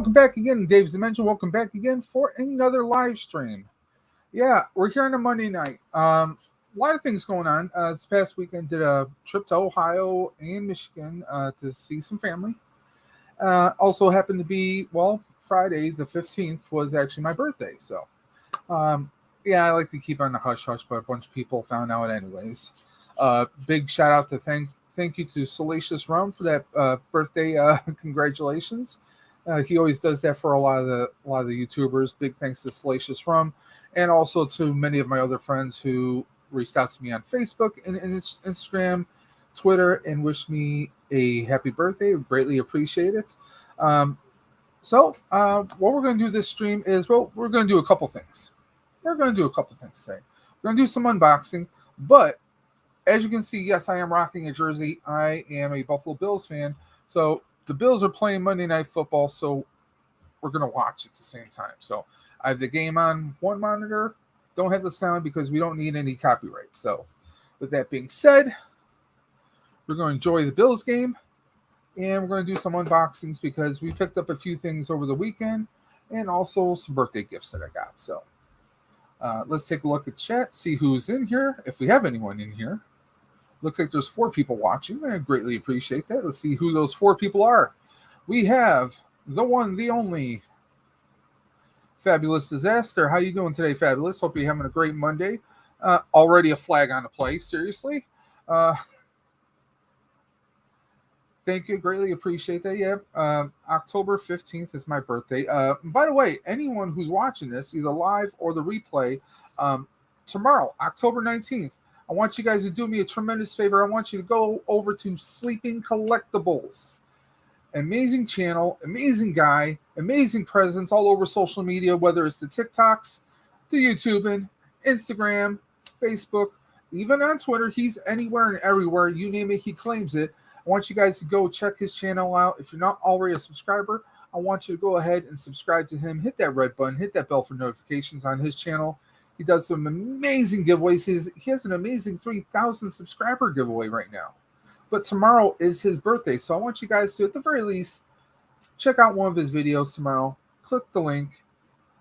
welcome back again, Dave's Dimension. Welcome back again for another live stream. Yeah, we're here on a Monday night. A lot of things going on. This past weekend, did a trip to Ohio and Michigan to see some family. Also happened to be, Friday the 15th was actually my birthday. So, I like to keep on the hush hush, but a bunch of people found out anyways. Big shout out to thank you to Salacious Rum for that birthday congratulations. He always does that for a lot of the YouTubers. Big thanks to Salacious Rum, and also to many of my other friends who reached out to me on Facebook and Instagram, Twitter, and wished me a happy birthday. Greatly appreciate it. So what we're going to do this stream is, we're going to do a couple things. We're going to do a couple things today. We're going to do some unboxing, but as you can see, yes, I am rocking a jersey. I am a Buffalo Bills fan, so the Bills are playing Monday Night Football, so we're going to watch at the same time. So I have the game on one monitor. Don't have the sound because we don't need any copyright. So with that being said, we're going to enjoy the Bills game, and we're going to do some unboxings because we picked up a few things over the weekend and also some birthday gifts that I got. So let's take a look at chat, see who's in here, if we have anyone in here. Looks like there's 4 people watching. I greatly appreciate that. Let's see who those 4 people are. We have the one, the only, Fabulous Disaster. How you doing today, Fabulous? Hope you're having a great Monday. Already a flag on the play, seriously. Thank you. Greatly appreciate that. Yeah. October 15th is my birthday. By the way, anyone who's watching this, either live or the replay, tomorrow, October 19th, I want you guys to do me a tremendous favor. I want you to go over to Sleeping Collectibles. Amazing channel, amazing guy, amazing presence all over social media, whether it's the TikToks, the YouTubing, Instagram, Facebook, even on Twitter. He's anywhere and everywhere. You name it, he claims it. I want you guys to go check his channel out. If you're not already a subscriber, I want you to go ahead and subscribe to him. Hit that red button. Hit that bell for notifications on his channel. He does some amazing giveaways. He has an amazing 3,000 subscriber giveaway right now. But tomorrow is his birthday, so I want you guys to, at the very least, check out one of his videos tomorrow. Click the link.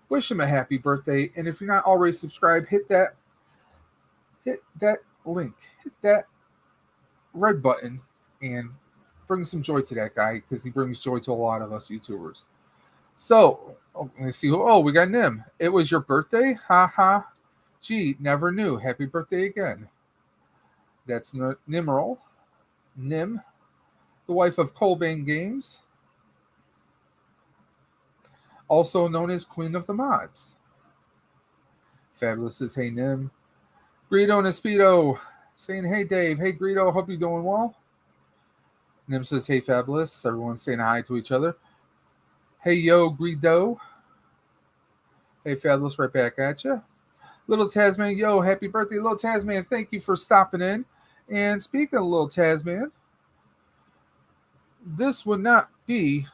Wish him a happy birthday. And if you're not already subscribed, hit that link. Hit that red button and bring some joy to that guy, because he brings joy to a lot of us YouTubers. So, let me see. We got Nim. It was your birthday? Ha ha. Gee, never knew. Happy birthday again. That's Nimrol. Nim, the wife of Colbane Games, also known as Queen of the Mods. Fabulous says, hey, Nim. Greedo and Espeedo saying, hey, Dave. Hey, Greedo. Hope you're doing well. Nim says, hey, Fabulous. Everyone's saying hi to each other. Hey, yo, Greedo. Hey, Fabulous, right back at you. Little Tasman, yo, happy birthday, Little Tasman. Thank you for stopping in. And speaking of Little Tasman, this would not be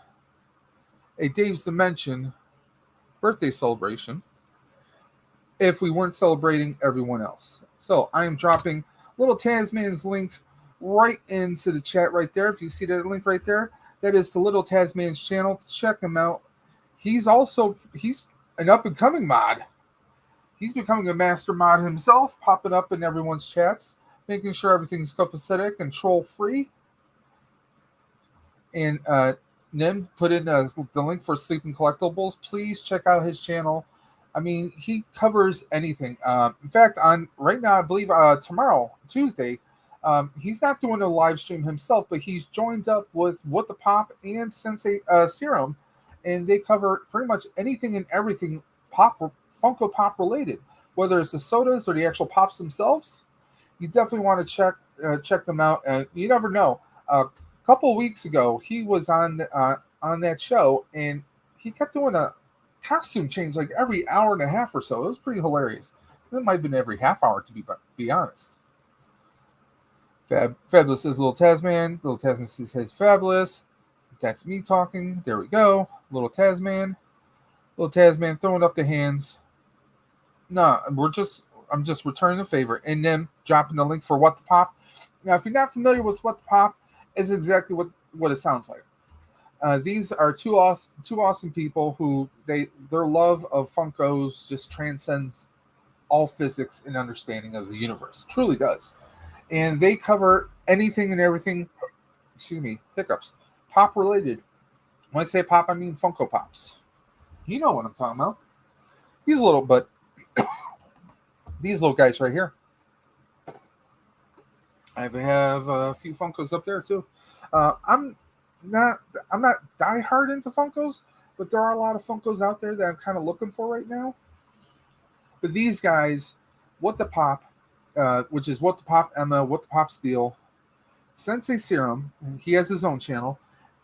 a Dave's Dimension birthday celebration if we weren't celebrating everyone else. So I am dropping Little Tasman's links right into the chat right there. If you see that link right there, that is the Little Tasman's channel. Check him out. He's an up-and-coming mod. He's becoming a master mod himself, popping up in everyone's chats, making sure everything's copacetic and troll-free. And Nim put in the link for Sleeping Collectibles. Please check out his channel. I mean, he covers anything. In fact, right now, I believe tomorrow, Tuesday, he's not doing a live stream himself, but he's joined up with What the Pop and Sensei Serum, and they cover pretty much anything and everything Funko Pop related, whether it's the sodas or the actual pops themselves. You definitely want to check them out. And you never know. A couple of weeks ago, he was on that show, and he kept doing a costume change like every hour and a half or so. It was pretty hilarious. It might have been every half hour, to be honest. Fabulous says Little Tasman. Little Tasman says, hey, Fabulous. That's me talking. There we go. Little Tasman. Little Tasman throwing up the hands. No, I'm just returning the favor. And then dropping the link for What the Pop. Now, if you're not familiar with What the Pop, it's exactly what it sounds like. These are two awesome people who their love of Funkos just transcends all physics and understanding of the universe. Truly does. And they cover anything and everything, excuse me, hiccups, pop related. When I say pop, I mean Funko Pops. You know what I'm talking about. But these little guys right here. I have a few Funkos up there too. I'm not die hard into Funkos, but there are a lot of Funkos out there that I'm kind of looking for right now. But these guys, What the Pop, which is What the Pop Emma, What the Pop Steel, Sensei Serum, he has his own channel,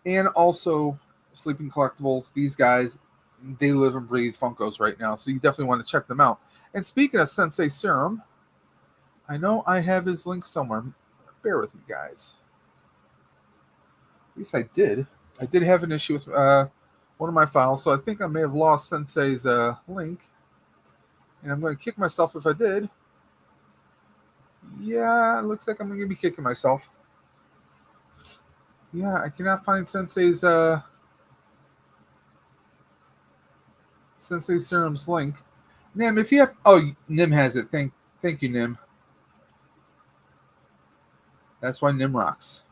and also Sleeping Collectibles. These guys, they live and breathe Funkos right now, so you definitely want to check them out. And speaking of Sensei Serum, I know I have his link somewhere. Bear with me, guys. At least I did. I did have an issue with one of my files, so I think I may have lost Sensei's link. And I'm going to kick myself if I did. Yeah, it looks like I'm going to be kicking myself. Yeah, I cannot find Sensei's Sensei Serum's link. Nim, if you have... Oh, Nim has it. Thank you, Nim. That's why Nim rocks.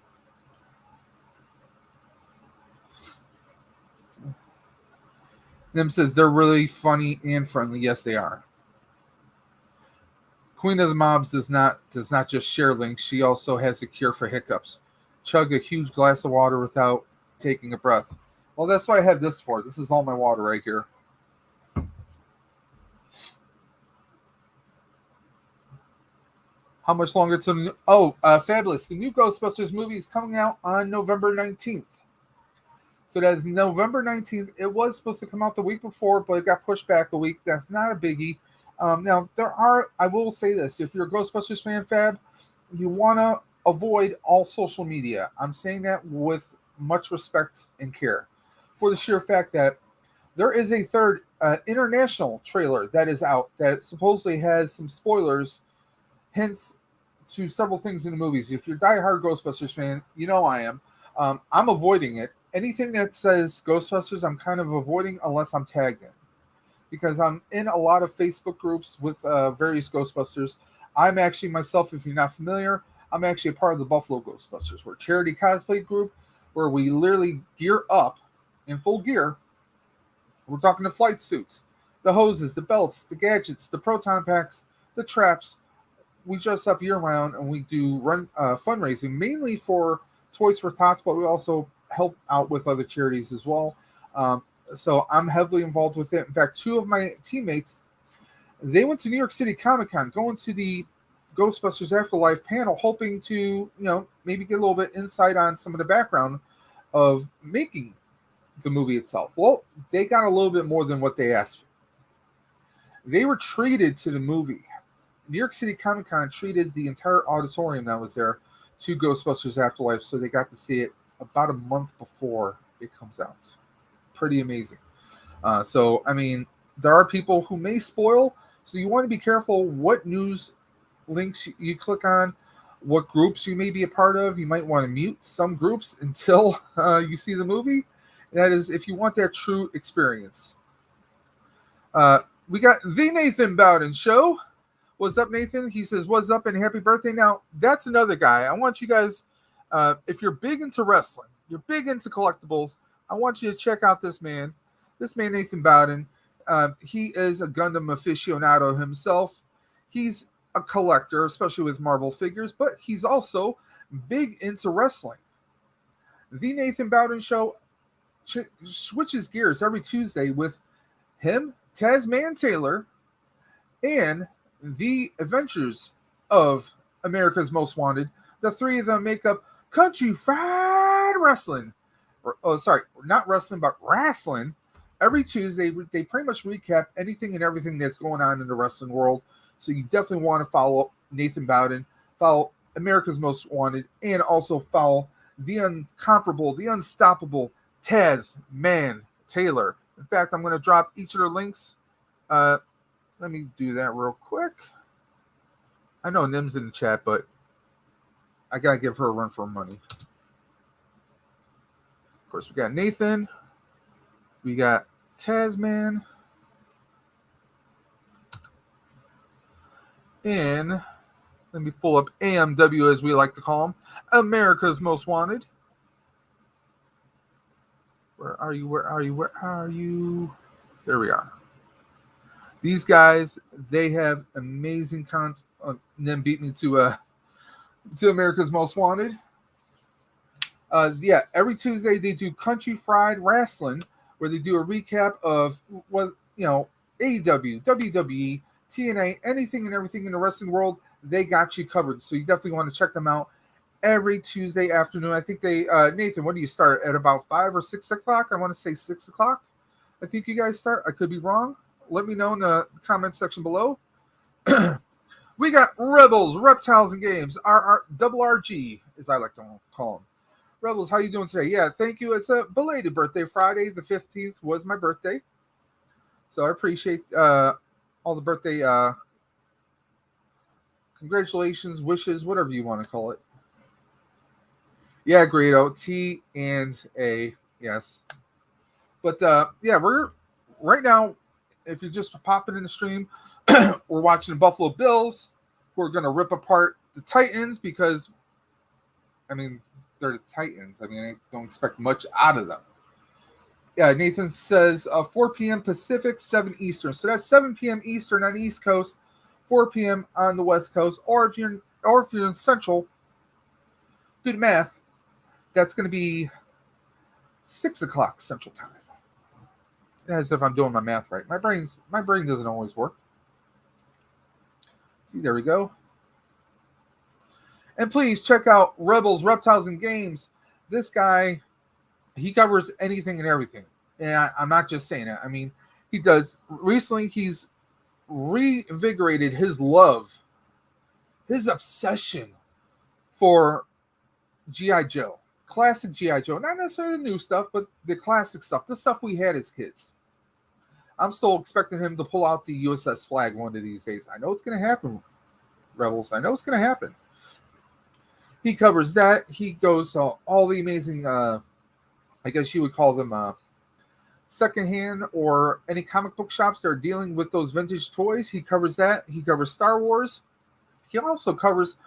Nim says they're really funny and friendly. Yes, they are. Queen of the Mobs does not just share links. She also has a cure for hiccups. Chug a huge glass of water without taking a breath. Well, that's what I have this for. This is all my water right here. How much longer to... Oh, fabulous. The new Ghostbusters movie is coming out on November 19th. So that is November 19th. It was supposed to come out the week before, but it got pushed back a week. That's not a biggie. Now, I will say this. If you're a Ghostbusters fan, Fab, you want to avoid all social media. I'm saying that with much respect and care. For the sheer fact that there is a third international trailer that is out that supposedly has some spoilers, hints to several things in the movies. If you're a diehard Ghostbusters fan, you know I am. I'm avoiding it. Anything that says Ghostbusters, I'm kind of avoiding unless I'm tagged in. Because I'm in a lot of Facebook groups with various Ghostbusters. I'm actually myself, if you're not familiar, I'm actually a part of the Buffalo Ghostbusters. We're a charity cosplay group where we literally gear up in full gear. We're talking the flight suits, the hoses, the belts, the gadgets, the proton packs, the traps. We dress up year round and we do run fundraising, mainly for Toys for Tots, but we also help out with other charities as well. So I'm heavily involved with it. In fact, two of my teammates, they went to New York City Comic Con, going to the Ghostbusters Afterlife panel, hoping to, maybe get a little bit insight on some of the background of making the movie itself. Well, they got a little bit more than what they asked for. They were treated to the movie. New York City Comic Con treated the entire auditorium that was there to Ghostbusters Afterlife, so they got to see it about a month before it comes out. Pretty amazing. So, I mean, there are people who may spoil, so you want to be careful what news links you click on, what groups you may be a part of. You might want to mute some groups until you see the movie. That is, if you want that true experience. We got the Nathan Bowden Show. What's up, Nathan? He says, what's up and happy birthday. Now, that's another guy. I want you guys, if you're big into wrestling, you're big into collectibles, I want you to check out this man, Nathan Bowden. He is a Gundam aficionado himself. He's a collector, especially with Marvel figures, but he's also big into wrestling. The Nathan Bowden Show switches gears every Tuesday with him, Tasman Taylor, and the Adventures of America's Most Wanted. The three of them make up Country Fried Wrestling. Not wrestling, but wrestling. Every Tuesday, they pretty much recap anything and everything that's going on in the wrestling world. So you definitely want to follow Nathan Bowden, follow America's Most Wanted, and also follow the incomparable, the unstoppable Tasman Taylor. In fact, I'm going to drop each of their links. Let me do that real quick. I know Nim's in the chat, but I got to give her a run for money. course, we got Nathan. We got Tasman. And let me pull up AMW, as we like to call him, America's Most Wanted. Where are you? Where are you? Where are you? There we are. These guys, they have amazing content. And then beat me to America's Most Wanted. Every Tuesday they do Country Fried Wrestling, where they do a recap of what AEW, WWE, TNA, anything and everything in the wrestling world. They got you covered, so you definitely want to check them out every Tuesday afternoon. I think they, Nathan, when do you start? At about 5 or 6 o'clock? I want to say 6 o'clock. I think you guys start. I could be wrong. Let me know in the comment section below. We got Rebels, Reptiles and Games, RRG, as I like to call them. Rebels, how you doing today? Yeah, thank you. It's a belated birthday. Friday the 15th was my birthday. So I appreciate all the birthday congratulations, wishes, whatever you want to call it. Yeah, Grado, T and A, yes. But we're right now, if you're just popping in the stream, we're watching the Buffalo Bills. We're going to rip apart the Titans because, I mean, they're the Titans. I mean, I don't expect much out of them. Yeah, Nathan says 4 p.m. Pacific, 7 Eastern. So that's 7 p.m. Eastern on the East Coast, 4 p.m. on the West Coast. Or if you're in Central, do the math. That's going to be 6 o'clock Central Time. As if I'm doing my math right. My brain doesn't always work. See, there we go. And please check out Rebels, Reptiles, and Games. This guy, he covers anything and everything. And I'm not just saying it. I mean, he does. Recently, he's reinvigorated his love, his obsession for G.I. Joe. Classic G.I. Joe. Not necessarily the new stuff, but the classic stuff. The stuff we had as kids. I'm still expecting him to pull out the USS Flag one of these days. I know it's going to happen, Rebels. I know it's going to happen. He covers that. He goes to all the amazing, I guess you would call them secondhand or any comic book shops that are dealing with those vintage toys. He covers that. He covers Star Wars. He also covers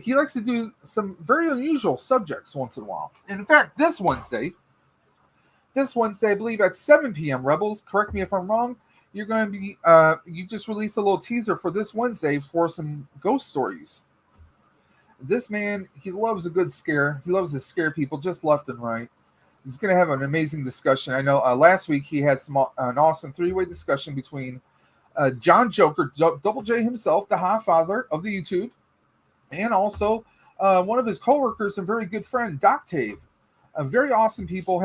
he likes to do some very unusual subjects once in a while. And in fact, this Wednesday, I believe at 7 p.m., Rebels, correct me if I'm wrong, you're going to be, you just released a little teaser for this Wednesday for some ghost stories. This man, he loves a good scare. He loves to scare people just left and right. He's going to have an amazing discussion. I know last week he had an awesome three-way discussion between John Joker, Double J himself, the Father of the YouTube, and also one of his co-workers and very good friend, Doc Tave. Very awesome people.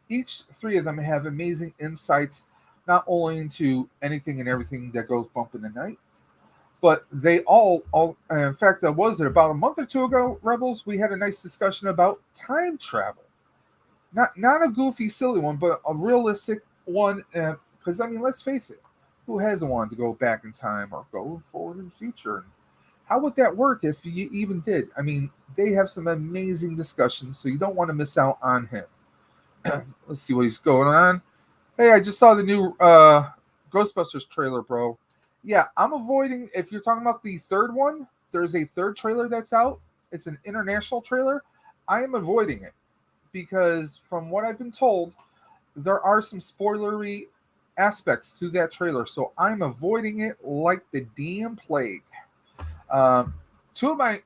Each three of them have amazing insights, not only into anything and everything that goes bump in the night, but they all in fact, was it about a month or two ago, Rebels, we had a nice discussion about time travel. Not a goofy, silly one, but a realistic one. Because, I mean, let's face it, who hasn't wanted to go back in time or go forward in the future? And how would that work if you even did? I mean, they have some amazing discussions, so you don't want to miss out on him. Let's see what he's going on. Hey, I just saw the new Ghostbusters trailer, bro. Yeah, I'm avoiding, if you're talking about the third one, there's a third trailer that's out. It's an international trailer. I am avoiding it because from what I've been told, there are some spoilery aspects to that trailer. So I'm avoiding it like the damn plague. Two of my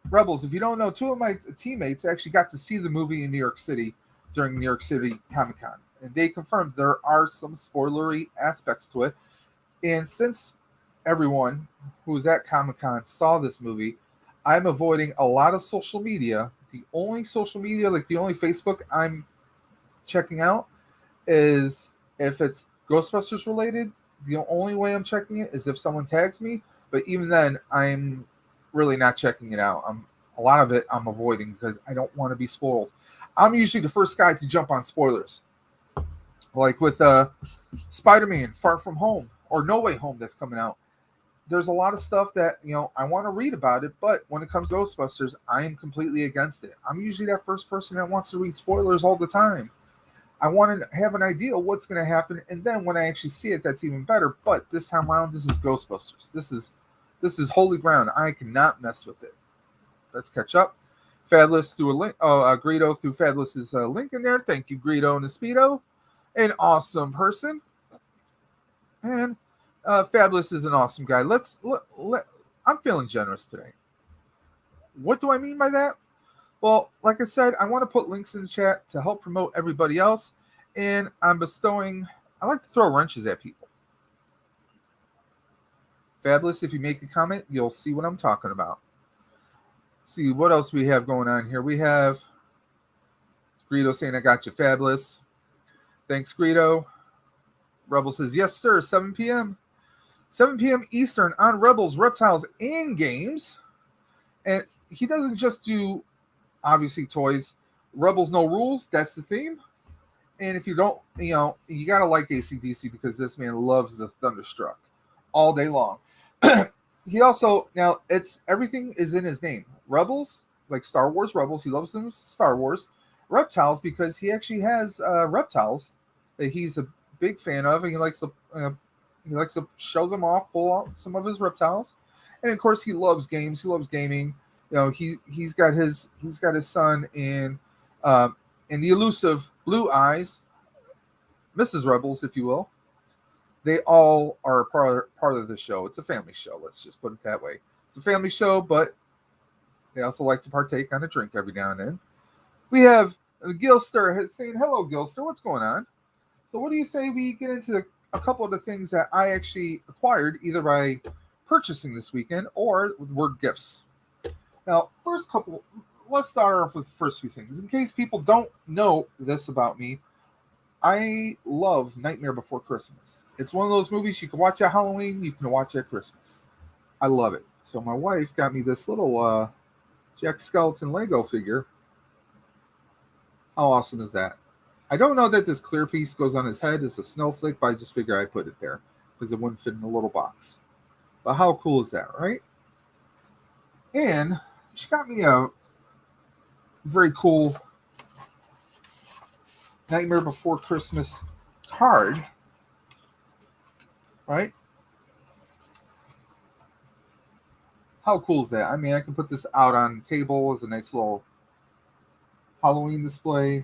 Rebels, if you don't know, two of my teammates actually got to see the movie in New York City during New York City Comic Con. And they confirmed there are some spoilery aspects to it. And since everyone who was at Comic Con saw this movie, I'm avoiding a lot of social media. The only social media, like the only Facebook I'm checking out is if it's Ghostbusters related. The only way I'm checking it is if someone tags me. But even then, I'm really not checking it out. A lot of it I'm avoiding because I don't want to be spoiled. I'm usually the first guy to jump on spoilers. Like with Spider-Man Far From Home or No Way Home that's coming out. there's a lot of stuff that I want to read about it, but when it comes to Ghostbusters, I am completely against it. I'm usually that first person that wants to read spoilers all the time. I want to have an idea of what's going to happen, and then when I actually see it, that's even better. But this time around, this is Ghostbusters. This is holy ground. I cannot mess with it. Let's catch up. Fadless threw a link. Oh, Greedo threw Fadless's link in there. Thank you, Greedo and Speedo. An awesome person. And Fabulous is an awesome guy. I'm feeling generous today. What do I mean by that? Well, like I said, I want to put links in the chat to help promote everybody else. And I like to throw wrenches at people. Fabulous, if you make a comment, you'll see what I'm talking about. See what else we have going on here. We have Greedo saying, I got you, Fabulous. Thanks, Greedo. Rebel says, yes, sir, 7 p.m. 7 p.m. Eastern on Rebels, Reptiles, and Games. And he doesn't just do, obviously, toys. Rebels No Rules, that's the theme. And if you don't, you got to like AC/DC because this man loves the Thunderstruck all day long. He also, now, everything is in his name. Rebels, like Star Wars Rebels, he loves them Star Wars. Reptiles, because he actually has reptiles that he's a big fan of, and he likes to show them off, pull out some of his reptiles. And of course, he loves games. He loves gaming. He's got his son in the elusive Blue Eyes, Mrs. Rebels, if you will. They all are part of the show. It's a family show. Let's just put it that way. It's a family show, but they also like to partake on a drink every now and then. We have Gilster saying, hello, Gilster. What's going on? So what do you say we get into a couple of the things that I actually acquired either by purchasing this weekend or were gifts? Now, let's start off with the first few things. In case people don't know this about me, I love Nightmare Before Christmas. It's one of those movies you can watch at Halloween, you can watch at Christmas. I love it. So my wife got me this little Jack Skellington Lego figure. How awesome is that? I don't know that this clear piece goes on his head as a snowflake, but I just figure I put it there because it wouldn't fit in a little box. But how cool is that, right? And she got me a very cool Nightmare Before Christmas card, right? How cool is that? I mean, I can put this out on the table as a nice little Halloween display.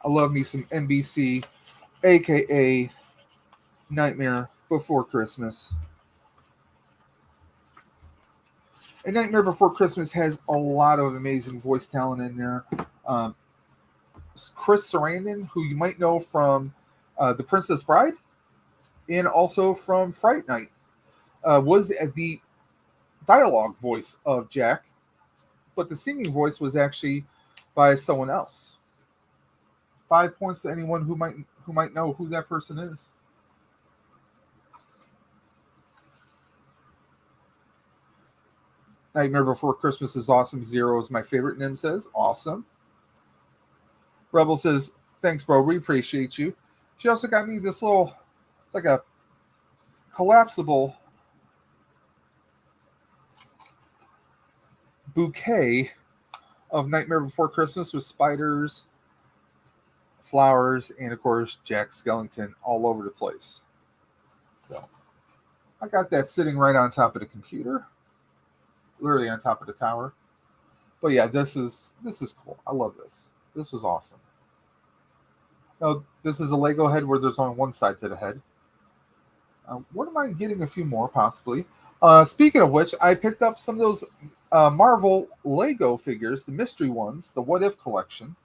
I love me some NBC, aka Nightmare Before Christmas. And Nightmare Before Christmas has a lot of amazing voice talent in there. Chris Sarandon, who you might know from The Princess Bride and also from Fright Night, was the dialogue voice of Jack, but the singing voice was actually by someone else. 5 points to anyone who might know who that person is. Nightmare Before Christmas is awesome. 0 is my favorite. Nim says, awesome. Rebel says, thanks, bro. We appreciate you. She also got me this little, it's like a collapsible bouquet of Nightmare Before Christmas with spiders, flowers, and of course Jack Skellington all over the place. So I got that sitting right on top of the computer, literally on top of the tower. But yeah, this is cool. I love this. This is awesome. Now, this is a Lego head where there's only one side to the head. What am I getting? A few more, possibly. Speaking of which, I picked up some of those Marvel Lego figures, the mystery ones, the What If collection.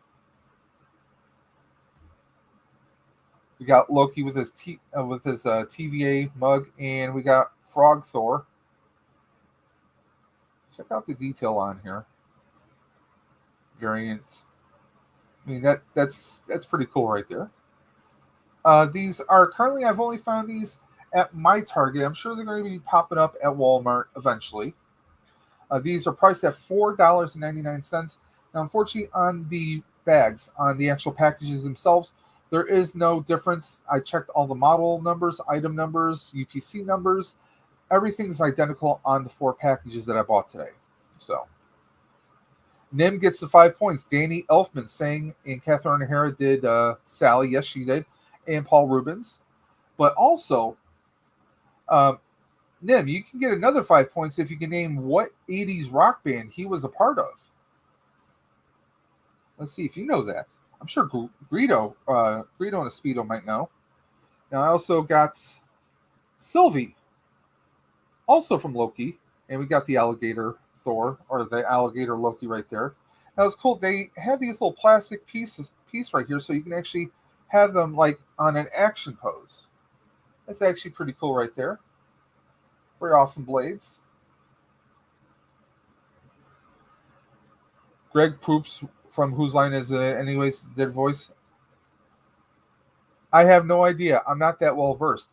We got Loki with his TVA mug, and we got Frog Thor. Check out the detail on here. Variant. I mean, that's pretty cool right there. These are currently, I've only found these at my Target. I'm sure they're going to be popping up at Walmart eventually. These are priced at $4.99. Now, unfortunately, on the bags, on the actual packages themselves, there is no difference. I checked all the model numbers, item numbers, UPC numbers, everything's identical on the 4 packages that I bought today. So Nim gets the 5 points. Danny Elfman sang, and Catherine O'Hara did Sally. Yes, she did, and Paul Rubens. But also, Nim, you can get another 5 points if you can name what 80s rock band he was a part of. Let's see if you know that. I'm sure Greedo and the Speedo might know. Now, I also got Sylvie, also from Loki, and we got the alligator Thor, or the alligator Loki right there. Now, it's cool. They have these little plastic piece right here, so you can actually have them like on an action pose. That's actually pretty cool right there. Very awesome blades. Greg Proops from Whose Line Is It Anyways did voice. I have no idea. I'm not that well versed.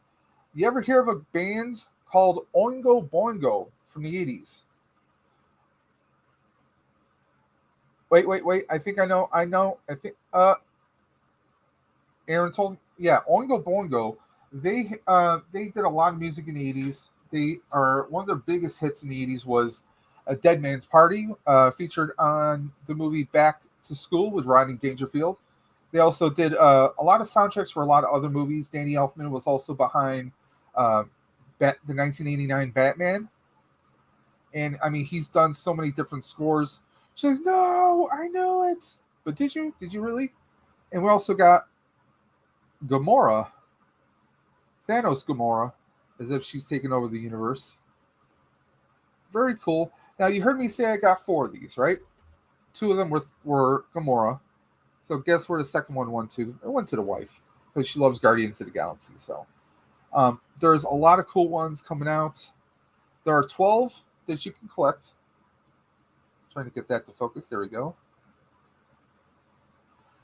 You ever hear of a band called Oingo Boingo from the 80s? Wait. I think I know. I think Aaron told me. Yeah, Oingo Boingo. They did a lot of music in the 80s. They are one of their biggest hits in the 80s was A Dead Man's Party, featured on the movie Back to School with Rodney Dangerfield. They also did a lot of soundtracks for a lot of other movies. Danny Elfman was also behind the 1989 Batman. And, I mean, he's done so many different scores. She's like, no, I know it. But did you? Did you really? And we also got Gamora, Thanos Gamora, as if she's taken over the universe. Very cool. Now, you heard me say I got 4 of these, right? 2 of them were Gamora. So guess where the second one went to? It went to the wife because she loves Guardians of the Galaxy. So there's a lot of cool ones coming out. There are 12 that you can collect. Trying to get that to focus. There we go.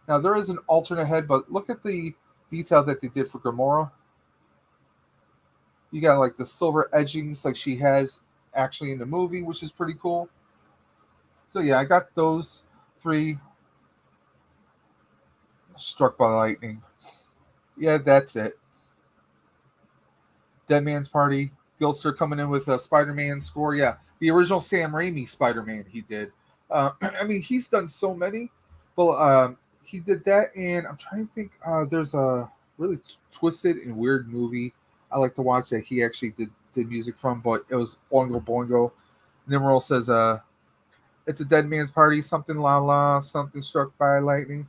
Now, there is an alternate head, but look at the detail that they did for Gamora. You got like the silver edgings like she has actually in the movie, which is pretty cool. So, yeah, I got those 3. Struck by lightning. Yeah, that's it. Dead Man's Party. Gilster coming in with a Spider-Man score. Yeah, the original Sam Raimi Spider-Man he did. I mean, he's done so many. Well, he did that, and I'm trying to think. There's a really twisted and weird movie I like to watch that he actually did music from, but it was Oingo Boingo. Nimrod says, it's a Dead Man's Party, something la la, something struck by lightning.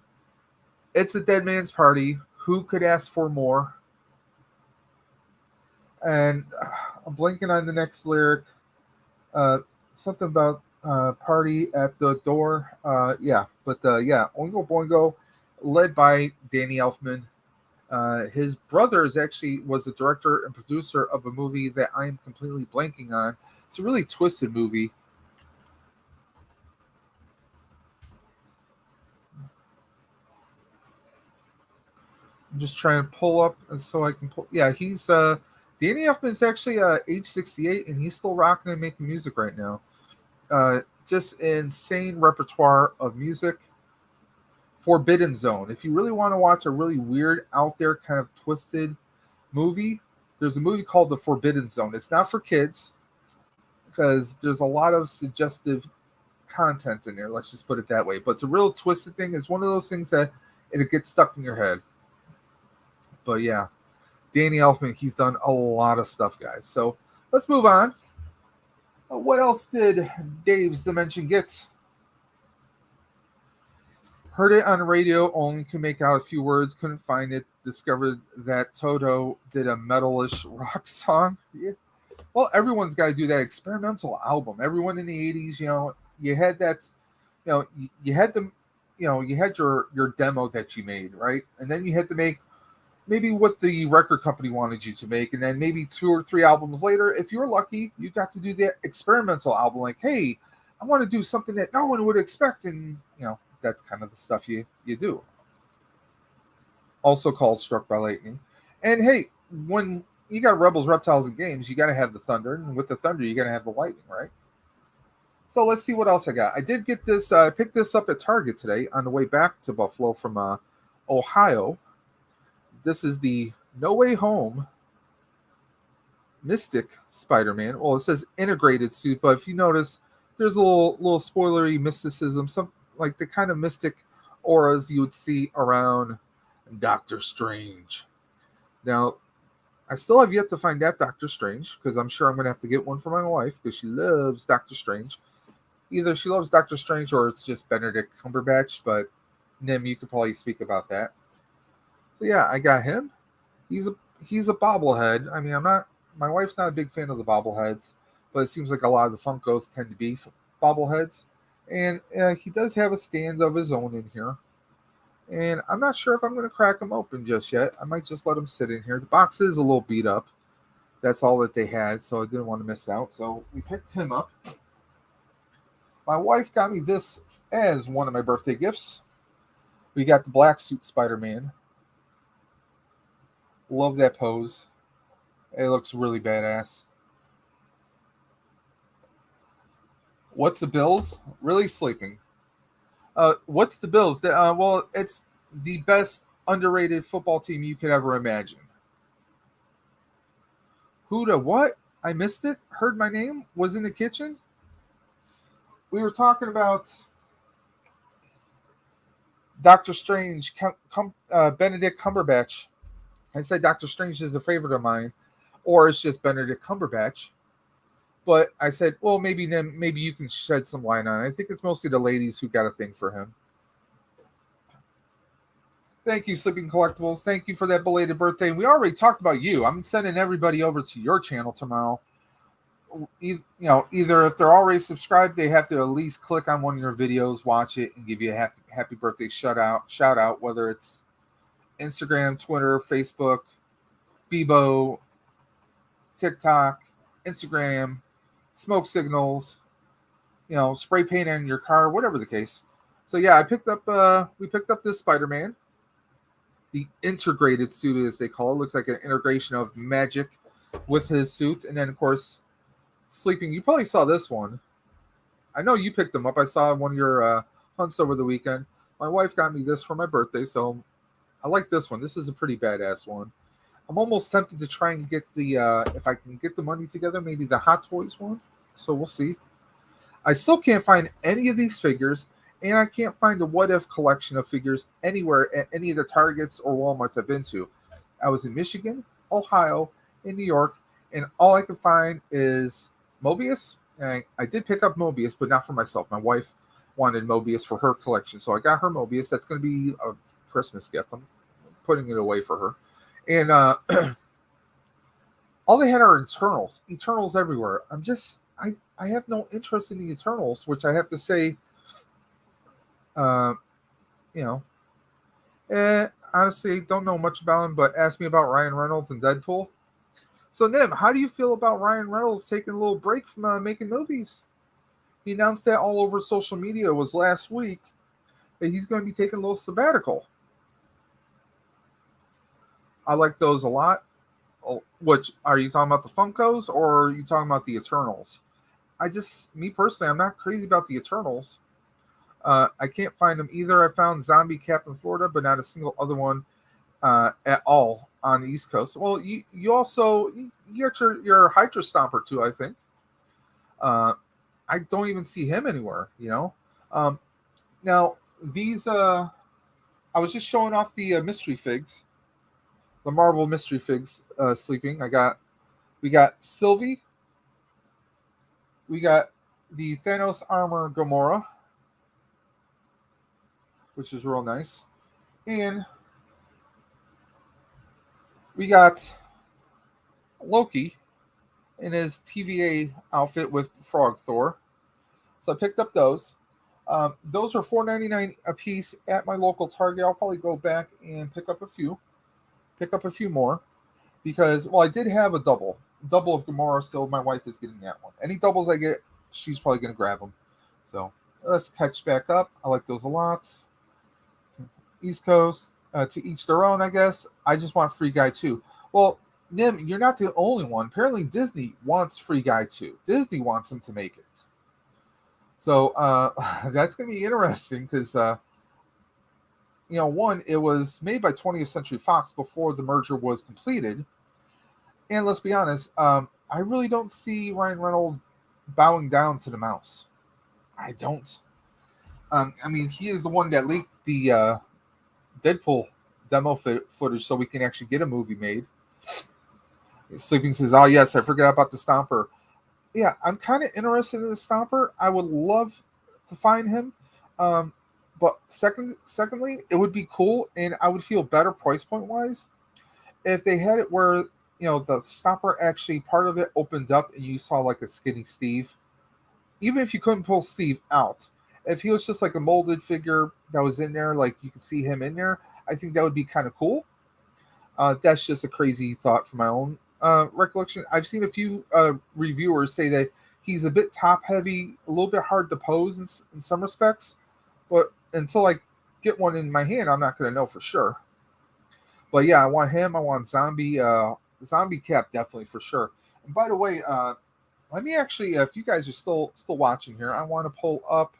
It's a Dead Man's Party. Who could ask for more? And I'm blanking on the next lyric. Something about party at the door. Yeah, Oingo Boingo, led by Danny Elfman. His brother was the director and producer of a movie that I'm completely blanking on. It's a really twisted movie. I'm just trying to pull up so I can pull. Yeah, he's Danny Elfman is actually age 68 and he's still rocking and making music right now. Just insane repertoire of music. Forbidden Zone. If you really want to watch a really weird, out there, kind of twisted movie, there's a movie called The Forbidden Zone. It's not for kids because there's a lot of suggestive content in there. Let's just put it that way. But it's a real twisted thing. It's one of those things that it gets stuck in your head. But yeah, Danny Elfman, he's done a lot of stuff, guys. So let's move on. What else did Dave's Dimension get? Heard it on the radio, only could make out a few words, couldn't find it. Discovered that Toto did a metalish rock song. Yeah. Well, everyone's got to do that experimental album. Everyone in the 80s, you had that, you had them, you had your demo that you made, right? And then you had to make maybe what the record company wanted you to make, and then maybe 2 or 3 albums later, if you're lucky, you got to do that experimental album. Like, hey, I want to do something that no one would expect, and that's kind of the stuff you do. Also called Struck by Lightning. And hey, when you got Rebels, Reptiles, and Games, you got to have the thunder, and with the thunder, you got to have the lightning, right? So let's see what else I got. I did get this. I picked this up at Target today on the way back to Buffalo from Ohio. This is the No Way Home Mystic Spider-Man. Well, it says integrated suit, but if you notice, there's a little spoilery mysticism, some like the kind of mystic auras you would see around Doctor Strange. Now, I still have yet to find that Doctor Strange because I'm sure I'm going to have to get one for my wife because she loves Doctor Strange. Either she loves Doctor Strange or it's just Benedict Cumberbatch, but Nim, you could probably speak about that. So yeah, I got him. He's a bobblehead. I mean, I'm not. My wife's not a big fan of the bobbleheads, but it seems like a lot of the Funkos tend to be bobbleheads. And he does have a stand of his own in here. And I'm not sure if I'm going to crack him open just yet. I might just let him sit in here. The box is a little beat up. That's all that they had, so I didn't want to miss out. So we picked him up. My wife got me this as one of my birthday gifts. We got the black suit Spider-Man. Love that pose. It looks really badass. What's the Bills? Really sleeping. What's the Bills? Well, it's the best underrated football team you could ever imagine. Who to what? I missed it. Heard my name. Was in the kitchen. We were talking about Doctor Strange, Benedict Cumberbatch. I said Doctor Strange is a favorite of mine, or it's just Benedict Cumberbatch. But I said, well, maybe you can shed some light on it. I think it's mostly the ladies who got a thing for him. Thank you, Sleeping Collectibles. Thank you for that belated birthday. And we already talked about you. I'm sending everybody over to your channel tomorrow. Either if they're already subscribed, they have to at least click on one of your videos, watch it, and give you a happy birthday shout out, whether it's Instagram, Twitter, Facebook, Bebo, TikTok, Instagram, smoke signals, spray paint in your car, whatever the case. So yeah, we picked up this Spider-Man, the integrated suit as they call it. Looks like an integration of magic with his suit, and then of course sleeping. You probably saw this one. I know you picked them up. I saw one of your hunts over the weekend. My wife got me this for my birthday, so I like this one. This is a pretty badass one. I'm almost tempted to try and get the, if I can get the money together, maybe the Hot Toys one. So we'll see. I still can't find any of these figures, and I can't find the What If collection of figures anywhere at any of the Targets or Walmarts I've been to. I was in Michigan, Ohio, and New York, and all I could find is Mobius. And I did pick up Mobius, but not for myself. My wife wanted Mobius for her collection, so I got her Mobius. That's going to be a Christmas gift. I'm putting it away for her. And all they had are Eternals everywhere. I have no interest in the Eternals, which I have to say, honestly, don't know much about him, but ask me about Ryan Reynolds and Deadpool. So, Nim, how do you feel about Ryan Reynolds taking a little break from making movies? He announced that all over social media. It was last week that he's going to be taking a little sabbatical. I like those a lot. Which, are you talking about the Funkos or are you talking about the Eternals? Me personally, I'm not crazy about the Eternals. I can't find them either. I found Zombie Cap in Florida, but not a single other one at all on the East Coast. Well, you got your Hydra Stomper too, I think. I don't even see him anywhere, Now, these, I was just showing off the mystery figs, the Marvel mystery figs sleeping. We got Sylvie. We got the Thanos armor Gamora, which is real nice. And we got Loki in his TVA outfit with Frog Thor. So I picked up those. Those are $4.99 a piece at my local Target. I'll probably go back and pick up a few more because, well, I did have a double of Gamora, so my wife is getting that one. Any doubles I get, she's probably going to grab them. So let's catch back up. I like those a lot. East Coast, to each their own, I guess. I just want Free Guy 2. Well, Nim, you're not the only one. Apparently Disney wants Free Guy 2. Disney wants them to make it. So that's going to be interesting because, one, it was made by 20th Century Fox before the merger was completed. And let's be honest, I really don't see Ryan Reynolds bowing down to the mouse. I don't. I mean, he is the one that leaked the Deadpool demo footage so we can actually get a movie made. Sleeping says, "Oh yes, I forgot about the Stomper." Yeah, I'm kind of interested in the Stomper. I would love to find him. Um, but secondly, it would be cool, and I would feel better price point wise if they had it where the Stomper actually part of it opened up and you saw like a skinny Steve. Even if you couldn't pull Steve out, if he was just like a molded figure that was in there, like you could see him in there, I think that would be kind of cool. That's just a crazy thought from my own recollection. I've seen a few reviewers say that he's a bit top heavy, a little bit hard to pose in some respects, but until I get one in my hand, I'm not going to know for sure. But yeah, I want him. I want zombie cap definitely for sure. And by the way, let me actually, if you guys are still watching here, I want to pull up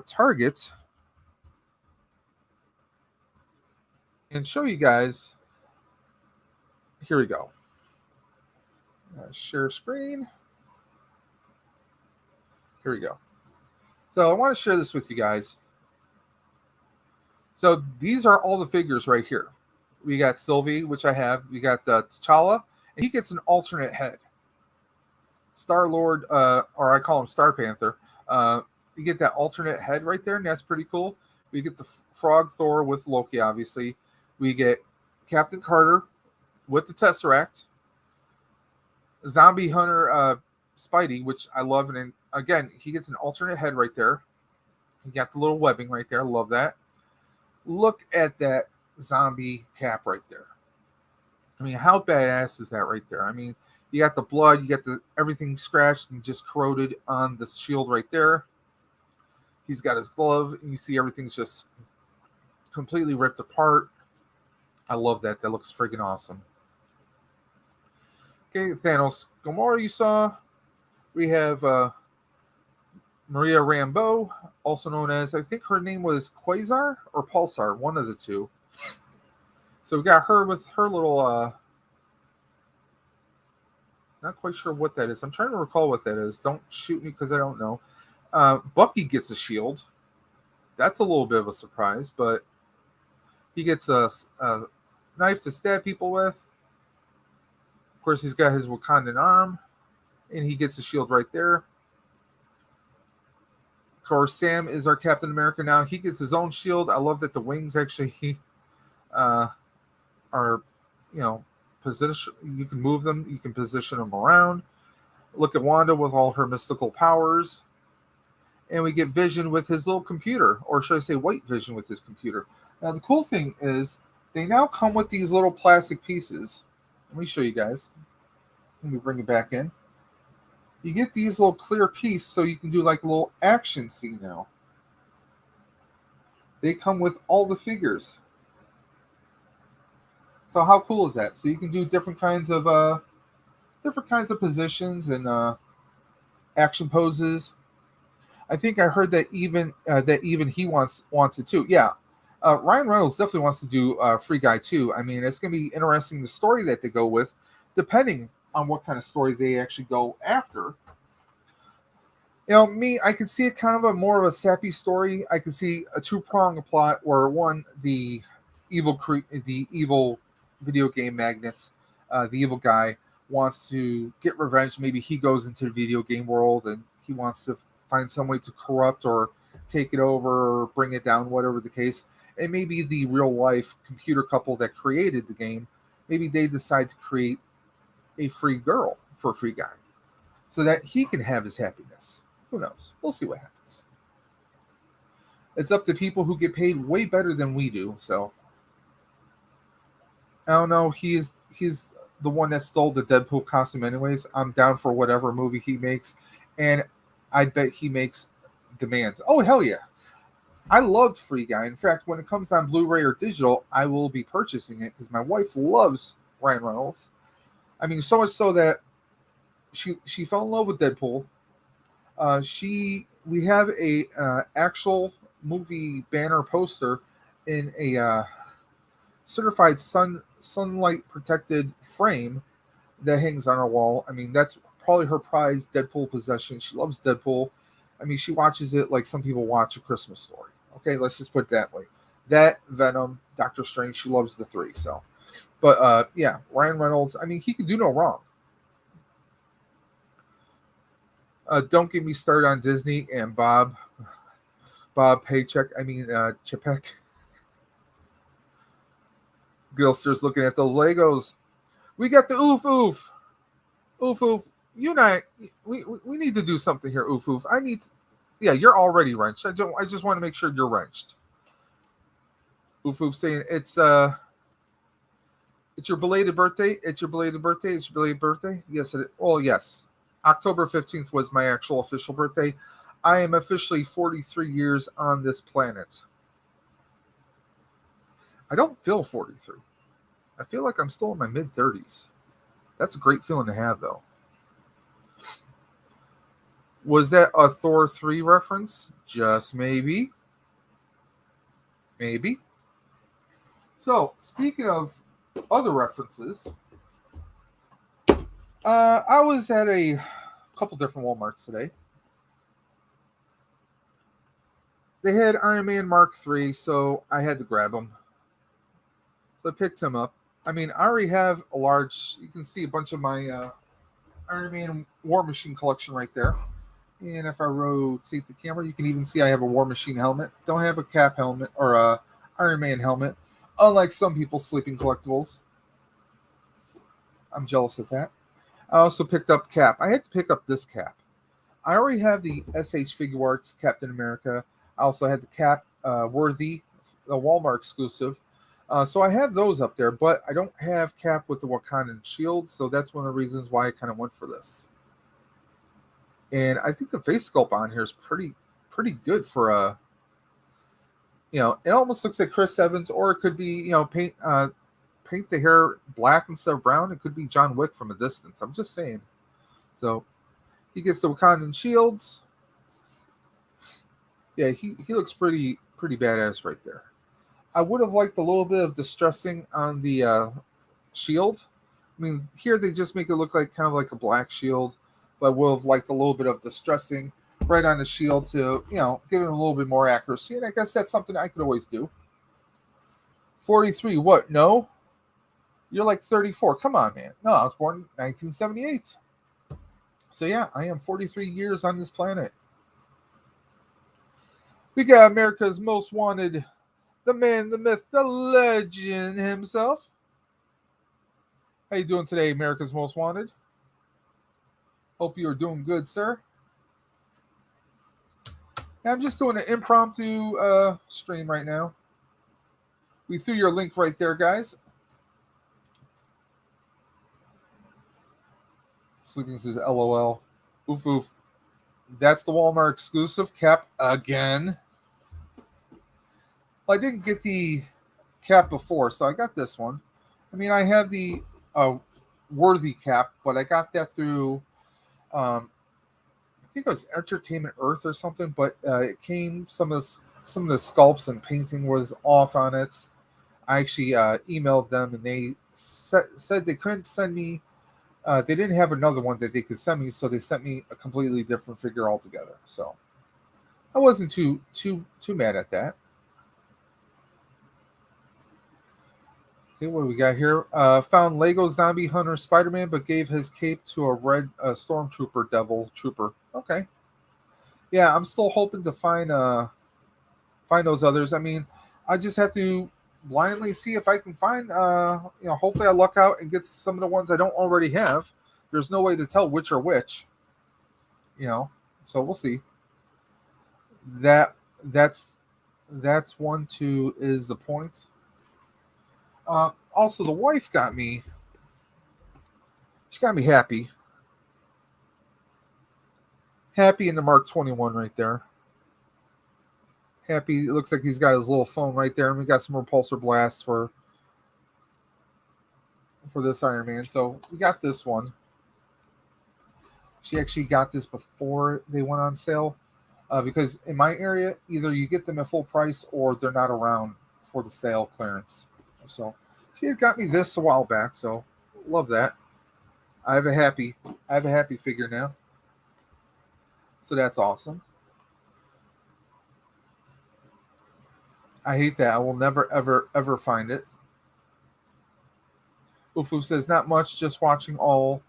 Target and show you guys. Here we go. Share screen. Here we go. So I want to share this with you guys. So these are all the figures right here. We got Sylvie, which I have. We got T'Challa, and he gets an alternate head. Star-Lord, or I call him Star Panther. You get that alternate head right there, and that's pretty cool. We get the Frog Thor with Loki, obviously. We get Captain Carter with the Tesseract. Zombie Hunter Spidey, which I love. And again, he gets an alternate head right there. You got the little webbing right there. Love that. Look at that zombie cap right there. I mean, how badass is that right there? I mean, you got the blood, you got everything scratched and just corroded on the shield right there. He's got his glove, and you see everything's just completely ripped apart. I love that. That looks freaking awesome. Okay, Thanos Gamora you saw. We have Maria Rambeau, also known as, I think her name was Quasar or Pulsar, one of the two. So we got her with her little, not quite sure what that is. I'm trying to recall what that is. Don't shoot me because I don't know. Bucky gets a shield. That's a little bit of a surprise, but he gets a knife to stab people with. Of course, he's got his Wakandan arm, and he gets a shield right there. Of course, Sam is our Captain America now. He gets his own shield. I love that the wings actually are, position. You can move them. You can position them around. Look at Wanda with all her mystical powers. And we get Vision with his little computer, or should I say White Vision with his computer. Now, the cool thing is they now come with these little plastic pieces. Let me show you guys. Let me bring it back in. You get these little clear pieces so you can do like a little action scene now. They come with all the figures. So how cool is that? So you can do different kinds of positions and action poses. I think I heard that even he wants it too. Yeah, Ryan Reynolds definitely wants to do Free Guy too. I mean, it's going to be interesting the story that they go with, depending on what kind of story they actually go after. Me, I can see it kind of more of a sappy story. I can see a two-pronged plot where one, the evil video game magnate, the evil guy wants to get revenge. Maybe he goes into the video game world and he wants to find some way to corrupt or take it over or bring it down, whatever the case. And maybe the real life computer couple that created the game, maybe they decide to create a free girl for a free guy so that he can have his happiness. Who knows? We'll see what happens. It's up to people who get paid way better than we do. So I don't know. He's the one that stole the Deadpool costume anyways. I'm down for whatever movie he makes. And I bet he makes demands. Oh, hell yeah. I loved Free Guy. In fact, when it comes on Blu-ray or digital, I will be purchasing it because my wife loves Ryan Reynolds. I mean, so much so that she fell in love with Deadpool. We have a actual movie banner poster in a certified sunlight protected frame that hangs on her wall. I mean, that's probably her prized Deadpool possession. She loves Deadpool. I mean, she watches it like some people watch A Christmas Story. Okay, let's just put it that way. That, Venom, Doctor Strange, she loves the three. So, but yeah, Ryan Reynolds. I mean, he could do no wrong. Don't get me started on Disney and Bob Paycheck. I mean, Chapek. Gilster's looking at those Legos. We got the oof oof. Oof oof. You and I, we need to do something here, oof oof. Yeah, you're already wrenched. I just want to make sure you're wrenched. Oof oof saying it's your belated birthday. It's your belated birthday. It's your belated birthday. Yes, it. Well, yes. October 15th was my actual official birthday. I am officially 43 years on this planet. I don't feel 43. I feel like I'm still in my mid 30s. That's a great feeling to have, though. Was that a Thor 3 reference? Just maybe. Maybe. So, speaking of other references, I was at a couple different Walmarts today. They had Iron Man Mark III, so I had to grab him. So I picked him up. I mean, I already have a large, you can see a bunch of my Iron Man War Machine collection right there. And if I rotate the camera, you can even see I have a War Machine helmet. Don't have a Cap helmet or a Iron Man helmet, unlike some people's sleeping collectibles. I'm jealous of that. I also picked up Cap. I had to pick up this Cap. I already have the SH Figure Arts Captain America. I also had the Cap Worthy, the Walmart exclusive. So I have those up there, but I don't have Cap with the Wakandan shield, so that's one of the reasons why I kind of went for this. And I think the face sculpt on here is pretty good for a, it almost looks like Chris Evans, or it could be, paint the hair black instead of brown. It could be John Wick from a distance. I'm just saying. So he gets the Wakandan shields. Yeah, he looks pretty badass right there. I would have liked a little bit of distressing on the shield. I mean, here they just make it look like kind of like a black shield, but I would have liked a little bit of distressing right on the shield to, give it a little bit more accuracy. And I guess that's something I could always do. 43, what? No? You're like 34. Come on, man. No, I was born in 1978. So yeah, I am 43 years on this planet. We got America's Most Wanted, the man, the myth, the legend himself. How you doing today, America's Most Wanted? Hope you are doing good, sir. I'm just doing an impromptu stream right now. We threw your link right there, guys. Sleeping says LOL. Oof oof. That's the Walmart exclusive Cap again. Well, I didn't get the Cap before, so I got this one. I mean, I have the Worthy Cap, but I got that through, I think it was Entertainment Earth or something. But it came some of the sculpts and painting was off on it. I actually emailed them, and they said they couldn't send me. They didn't have another one that they could send me, so they sent me a completely different figure altogether. So I wasn't too mad at that. Okay, what do we got here? Found Lego Zombie Hunter Spider-Man, but gave his cape to a red Stormtrooper Devil Trooper. Okay. Yeah, I'm still hoping to find those others. I mean, I just have to blindly see if I can find, hopefully I luck out and get some of the ones I don't already have. There's no way to tell which are which, so we'll see. That's 1-2 is the point. Also, the wife got me. She got me happy. Happy in the Mark 21 right there. Happy. It looks like he's got his little phone right there, and we got some repulsor blasts for this Iron Man. So we got this one. She actually got this before they went on sale, because in my area, either you get them at full price or they're not around for the sale clearance. So she had got me this a while back, so love that. I have a happy figure now. So that's awesome. I hate that. I will never ever ever find it. Ufu says not much, just watching all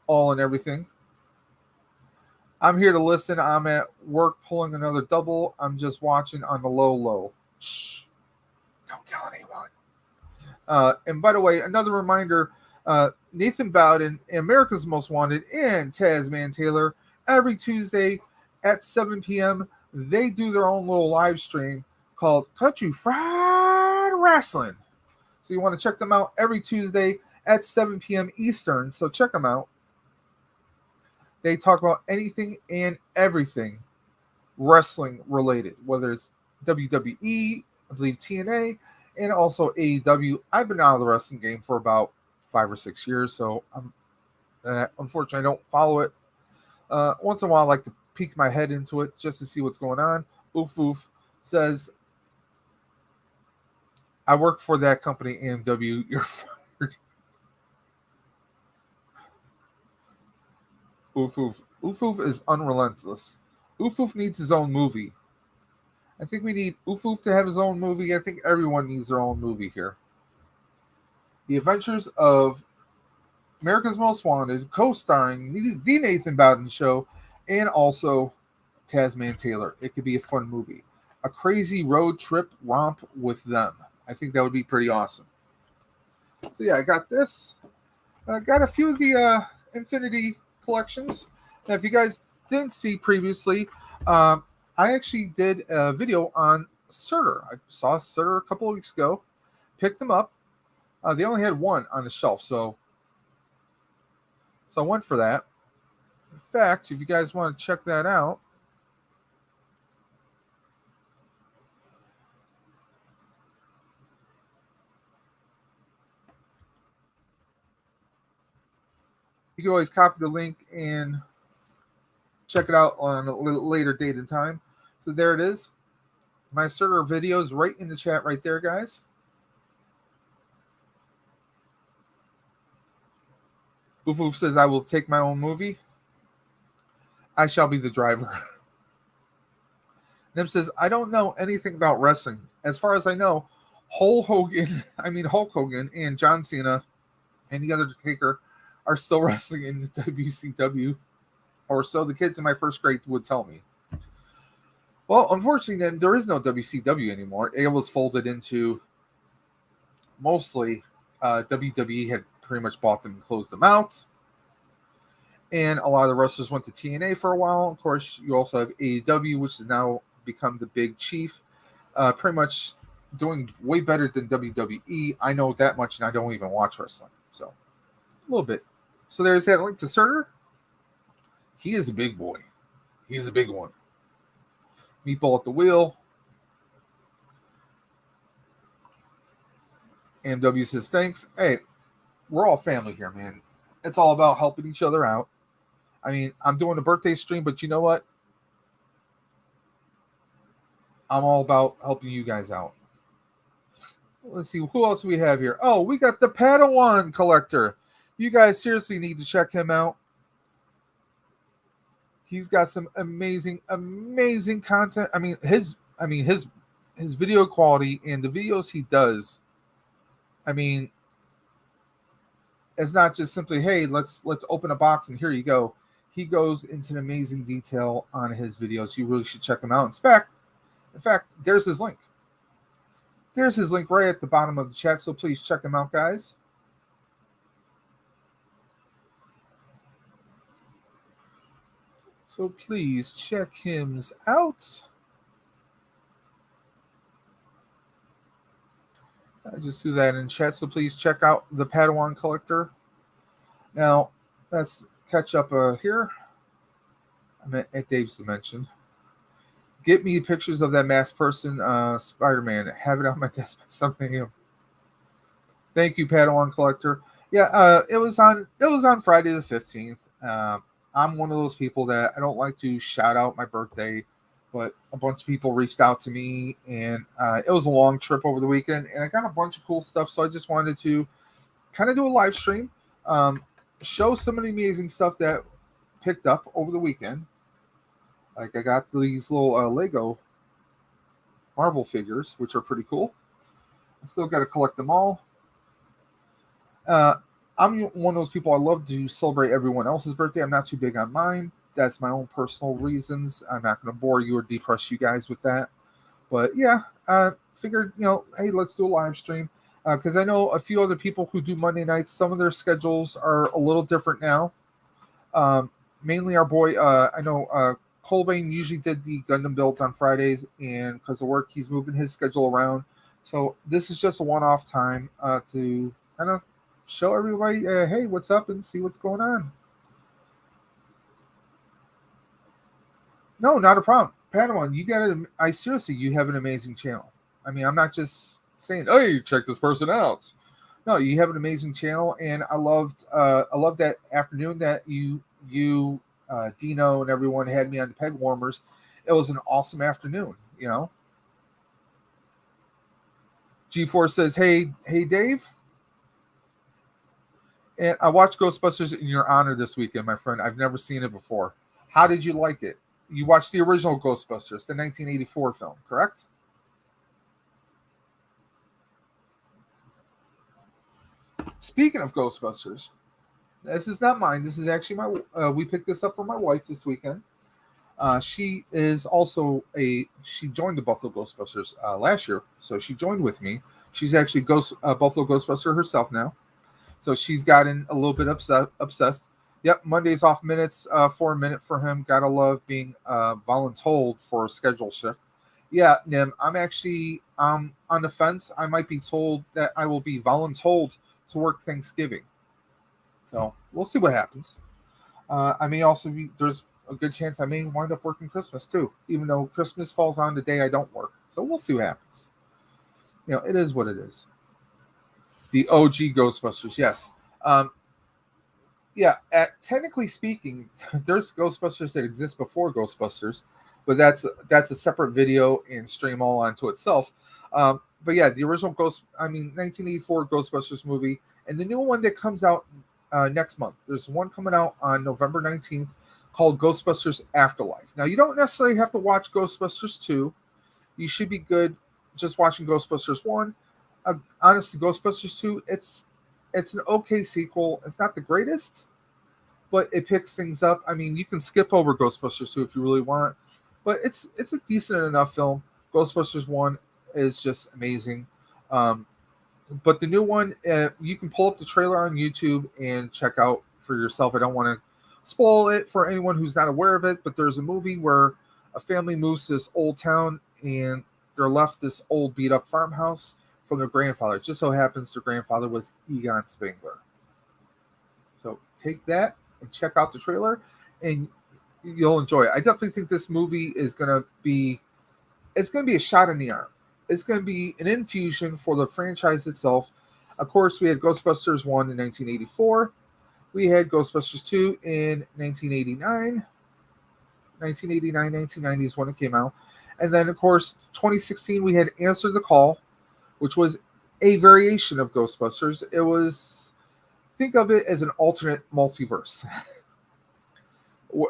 and everything. I'm here to listen. I'm at work pulling another double. I'm just watching on the low. Shh. Don't tell anyone. And by the way, another reminder, Nathan Bowden, America's Most Wanted, and Tasman Taylor, every Tuesday at 7 p.m., they do their own little live stream called Country Fried Wrestling. So you want to check them out every Tuesday at 7 p.m. Eastern. So check them out. They talk about anything and everything wrestling related, whether it's WWE, I believe TNA, and also AEW. I've been out of the wrestling game for about 5 or 6 years, so unfortunately I don't follow it. Once in a while, I like to peek my head into it just to see what's going on. Oof says, I work for that company, AMW. You're fired. Oof is unrelentless. Oof needs his own movie. I think we need Oof to have his own movie. I think everyone needs their own movie here. The Adventures of America's Most Wanted, co-starring the Nathan Bowden Show, and also Tasman Taylor. It could be a fun movie. A crazy road trip romp with them. I think that would be pretty awesome. So yeah, I got this. I got a few of the Infinity collections. Now, if you guys didn't see previously, I actually did a video on Surtur. I saw Surtur a couple of weeks ago, picked them up. They only had one on the shelf, so I went for that. In fact, if you guys want to check that out, you can always copy the link and check it out on a little later date and time. So there it is. My Surtur video is right in the chat right there, guys. Oof says, I will take my own movie. I shall be the driver. Nim says, I don't know anything about wrestling. As far as I know, Hulk Hogan and John Cena and the Undertaker are still wrestling in the WCW, or so the kids in my first grade would tell me. Well, unfortunately, then there is no WCW anymore. It was folded into mostly WWE had pretty much bought them and closed them out. And a lot of the wrestlers went to TNA for a while. Of course, you also have AEW, which has now become the big chief, pretty much doing way better than WWE. I know that much, and I don't even watch wrestling. So, a little bit. So there's that link to Surtur. He is a big boy. He is a big one. Meatball at the wheel. AMW says, thanks. Hey, we're all family here, man. It's all about helping each other out. I mean, I'm doing a birthday stream, but you know what? I'm all about helping you guys out. Let's see, who else we have here? Oh, we got the Padawan collector. You guys seriously need to check him out. He's got some amazing content. I mean, his video quality and the videos he does. I mean, it's not just simply, hey, let's open a box and here you go. He goes into an amazing detail on his videos. You really should check him out. In fact, there's his link. There's his link right at the bottom of the chat, so please check him out, guys. So please check him out. I just do that in chat, so please check out the Padawan collector. Now, let's catch up here. I'm at Dave's Dimension. Get me pictures of that masked person, Spider-Man. Have it on my desk by 7 a.m. Thank you, Padawan collector. Yeah, it was on Friday the 15th. I'm one of those people that I don't like to shout out my birthday, but a bunch of people reached out to me, and it was a long trip over the weekend, and I got a bunch of cool stuff, so I just wanted to kind of do a live stream. show some of the amazing stuff that picked up over the weekend. Like I got these little Lego Marvel figures, which are pretty cool. I still got to collect them all. Uh, I'm one of those people. I love to celebrate everyone else's birthday. I'm not too big on mine. That's my own personal reasons. I'm not going to bore you or depress you guys with that. But yeah, figured, hey, let's do a live stream. Because I know a few other people who do Monday nights. Some of their schedules are a little different now. Mainly our boy, I know Colbane usually did the Gundam builds on Fridays, and because of work, he's moving his schedule around. So this is just a one-off time to kind of show everybody, hey, what's up, and see what's going on. No, not a problem. Padawan, you have an amazing channel. I mean, I'm not just saying, hey, check this person out. No, you have an amazing channel, and I loved that afternoon that you Dino and everyone had me on the peg warmers. It was an awesome afternoon, G4 says, hey Dave. And I watched Ghostbusters in your honor this weekend, my friend. I've never seen it before. How did you like it? You watched the original Ghostbusters, the 1984 film, correct? Speaking of Ghostbusters, this is not mine. This is actually we picked this up for my wife this weekend. She is also she joined the Buffalo Ghostbusters last year, so she joined with me. She's actually Buffalo Ghostbuster herself now, so she's gotten a little bit obsessed. Yep, Monday's off minutes for a minute for him. Gotta love being voluntold for a schedule shift. Yeah, Nim, I'm actually on the fence. I might be told that I will be voluntold to work Thanksgiving. So we'll see what happens. I may also be, there's a good chance I may wind up working Christmas too, even though Christmas falls on the day I don't work. So we'll see what happens. It is what it is. The OG Ghostbusters, yes. Yeah, technically speaking, there's Ghostbusters that exist before Ghostbusters, but that's a separate video and stream all onto itself. But yeah, the original 1984 Ghostbusters movie, and the new one that comes out next month. There's one coming out on November 19th called Ghostbusters Afterlife. Now, you don't necessarily have to watch Ghostbusters 2. You should be good just watching Ghostbusters 1. Honestly, Ghostbusters 2, it's an okay sequel. It's not the greatest, but it picks things up. I mean, you can skip over Ghostbusters 2 if you really want, but it's a decent enough film. Ghostbusters 1 is just amazing. But the new one, you can pull up the trailer on YouTube and check out for yourself. I don't want to spoil it for anyone who's not aware of it, but there's a movie where a family moves to this old town and they're left this old beat-up farmhouse from their grandfather. It just so happens their grandfather was Egon Spengler. So take that and check out the trailer, and you'll enjoy it. I definitely think this movie is going to be a shot in the arm. It's going to be an infusion for the franchise itself. Of course, we had Ghostbusters 1 in 1984. We had Ghostbusters 2 in 1989. 1990 is when it came out. And then, of course, 2016, we had Answer the Call, which was a variation of Ghostbusters. It was, think of it as an alternate multiverse.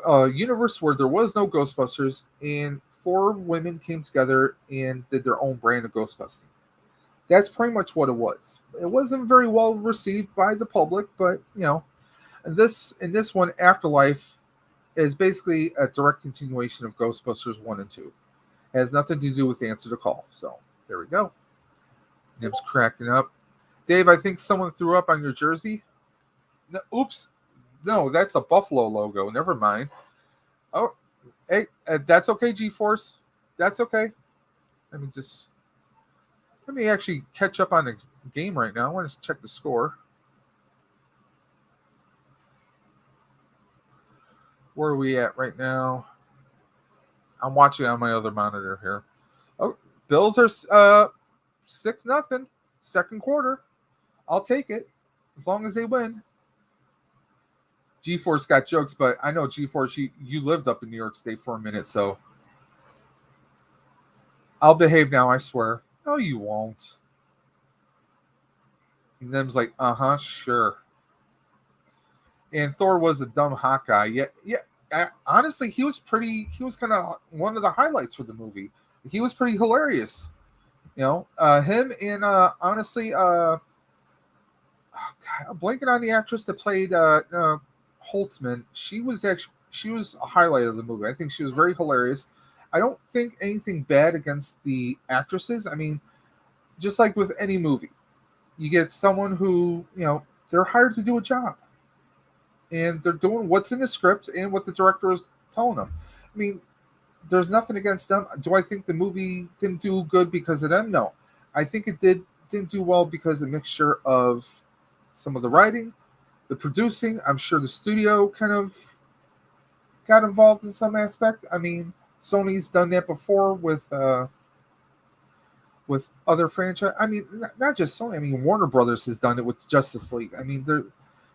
A universe where there was no Ghostbusters, and 4 women came together and did their own brand of Ghostbusting. That's pretty much what it was. It wasn't very well received by the public, but in this one, Afterlife is basically a direct continuation of Ghostbusters 1 and 2. It has nothing to do with Answer the Call. So there we go. Nim's cracking up. Dave, I think someone threw up on your jersey. No, oops. No, that's a Buffalo logo. Never mind. Oh, hey, that's okay, G-Force. That's okay. Let me actually catch up on the game right now. I want to check the score. Where are we at right now? I'm watching on my other monitor here. Oh, Bills are 6-0, second quarter. I'll take it as long as they win. G-Force got jokes, but I know G-Force, you lived up in New York State for a minute, so I'll behave now, I swear. No, you won't. And them's like, sure. And Thor was a dumb hot guy. Honestly, he was pretty. He was kind of one of the highlights for the movie. He was pretty hilarious. Him and honestly, God, I'm blanking on the actress that played Holtzman. She was a highlight of the movie. I think she was very hilarious. I don't think anything bad against the actresses. I mean, just like with any movie, you get someone who they're hired to do a job, and they're doing what's in the script and what the director is telling them. I mean, there's nothing against them. Do I think the movie didn't do good because of them? No, I think it didn't do well because of the mixture of some of the writing, the producing. I'm sure the studio kind of got involved in some aspect. I mean, Sony's done that before with other franchise. I mean, not just Sony. I mean, Warner Brothers has done it with Justice League. I mean,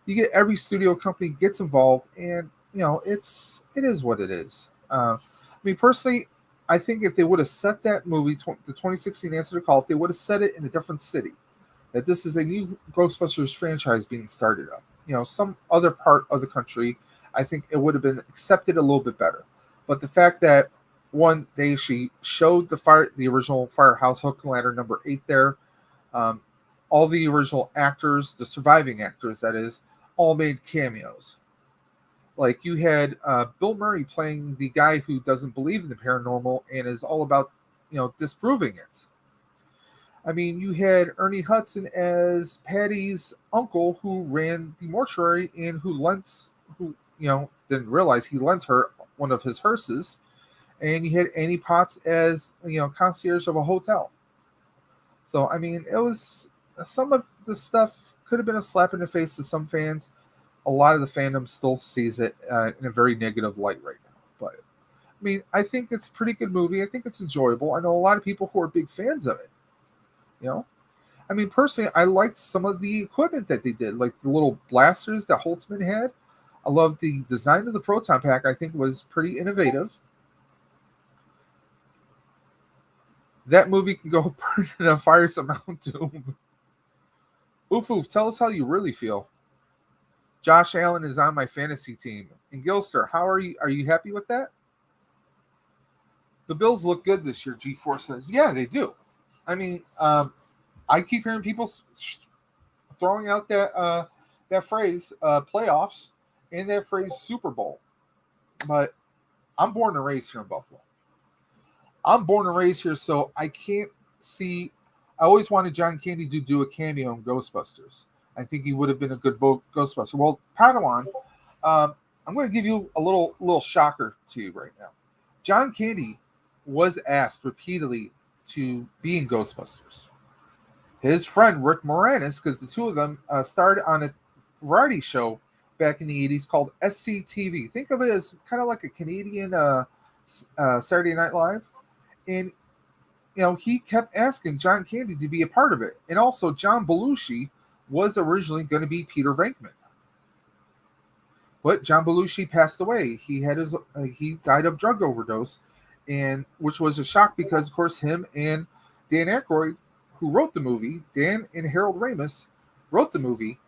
you get every studio company gets involved, and it is what it is. I mean, personally, I think if they would have set that movie, the 2016 Answer to Call, if they would have set it in a different city, that this is a new Ghostbusters franchise being started up, some other part of the country, I think it would have been accepted a little bit better. But the fact that one, they actually showed the original Firehouse Hook and Ladder #8 there, all the original actors, the surviving actors, that is, all made cameos. Like you had Bill Murray playing the guy who doesn't believe in the paranormal and is all about disproving it. I mean, you had Ernie Hudson as Patty's uncle who ran the mortuary and who didn't realize he lent her one of his hearses. And you had Annie Potts as concierge of a hotel. So I mean, it was some of the stuff could have been a slap in the face to some fans. A lot of the fandom still sees it in a very negative light right now. But I mean, I think it's a pretty good movie. I think it's enjoyable. I know a lot of people who are big fans of it. I mean, personally, I liked some of the equipment that they did, like the little blasters that Holtzman had. I love the design of the proton pack. I think was pretty innovative. That movie can go burn in a firesome Mount Doom. Oof, oof, tell us how you really feel. Josh Allen is on my fantasy team. And Gilster, how are you? Are you happy with that? The Bills look good this year, G4 says. Yeah, they do. I mean, I keep hearing people throwing out that phrase, playoffs, and that phrase, Super Bowl. But I'm born and raised here in Buffalo. I'm born and raised here, so I can't see. I always wanted John Candy to do a cameo in Ghostbusters. I think he would have been a good Ghostbuster. Well, Padawan, I'm going to give you a little shocker to you right now. John Candy was asked repeatedly to be in Ghostbusters. His friend Rick Moranis, because the two of them starred on a variety show back in the 80s called SCTV. Think of it as kind of like a Canadian Saturday Night Live. And, he kept asking John Candy to be a part of it. And also, John Belushi was originally going to be Peter Venkman. But John Belushi passed away. He died of drug overdose, and which was a shock because, of course, him and Dan Aykroyd, who wrote the movie, Dan and Harold Ramis wrote the movie.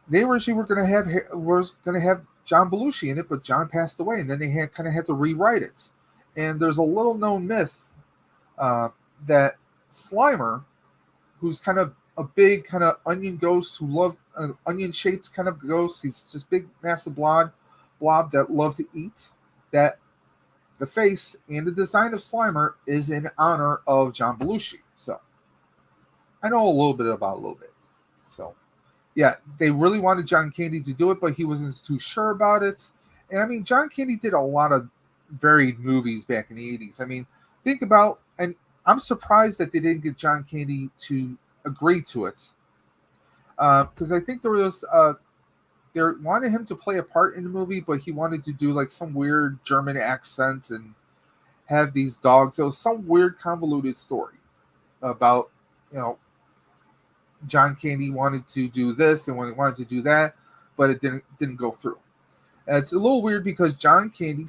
They originally were going to have John Belushi in it, but John passed away, and then they had to rewrite it. And there's a little known myth that Slimer, who's kind of a big kind of onion ghost who loved onion shaped kind of ghost, he's just big massive blob that loved to eat, that the face and the design of Slimer is in honor of John Belushi. So I know a little bit. So yeah, they really wanted John Candy to do it, but he wasn't too sure about it. And I mean, John Candy did a lot of varied movies back in the 80s. I mean, think about, and I'm surprised that they didn't get John Candy to agree to it. Because I think there was, they wanted him to play a part in the movie, but he wanted to do like some weird German accents and have these dogs. It was some weird convoluted story about, John Candy wanted to do this and when he wanted to do that, but it didn't go through. And it's a little weird because John Candy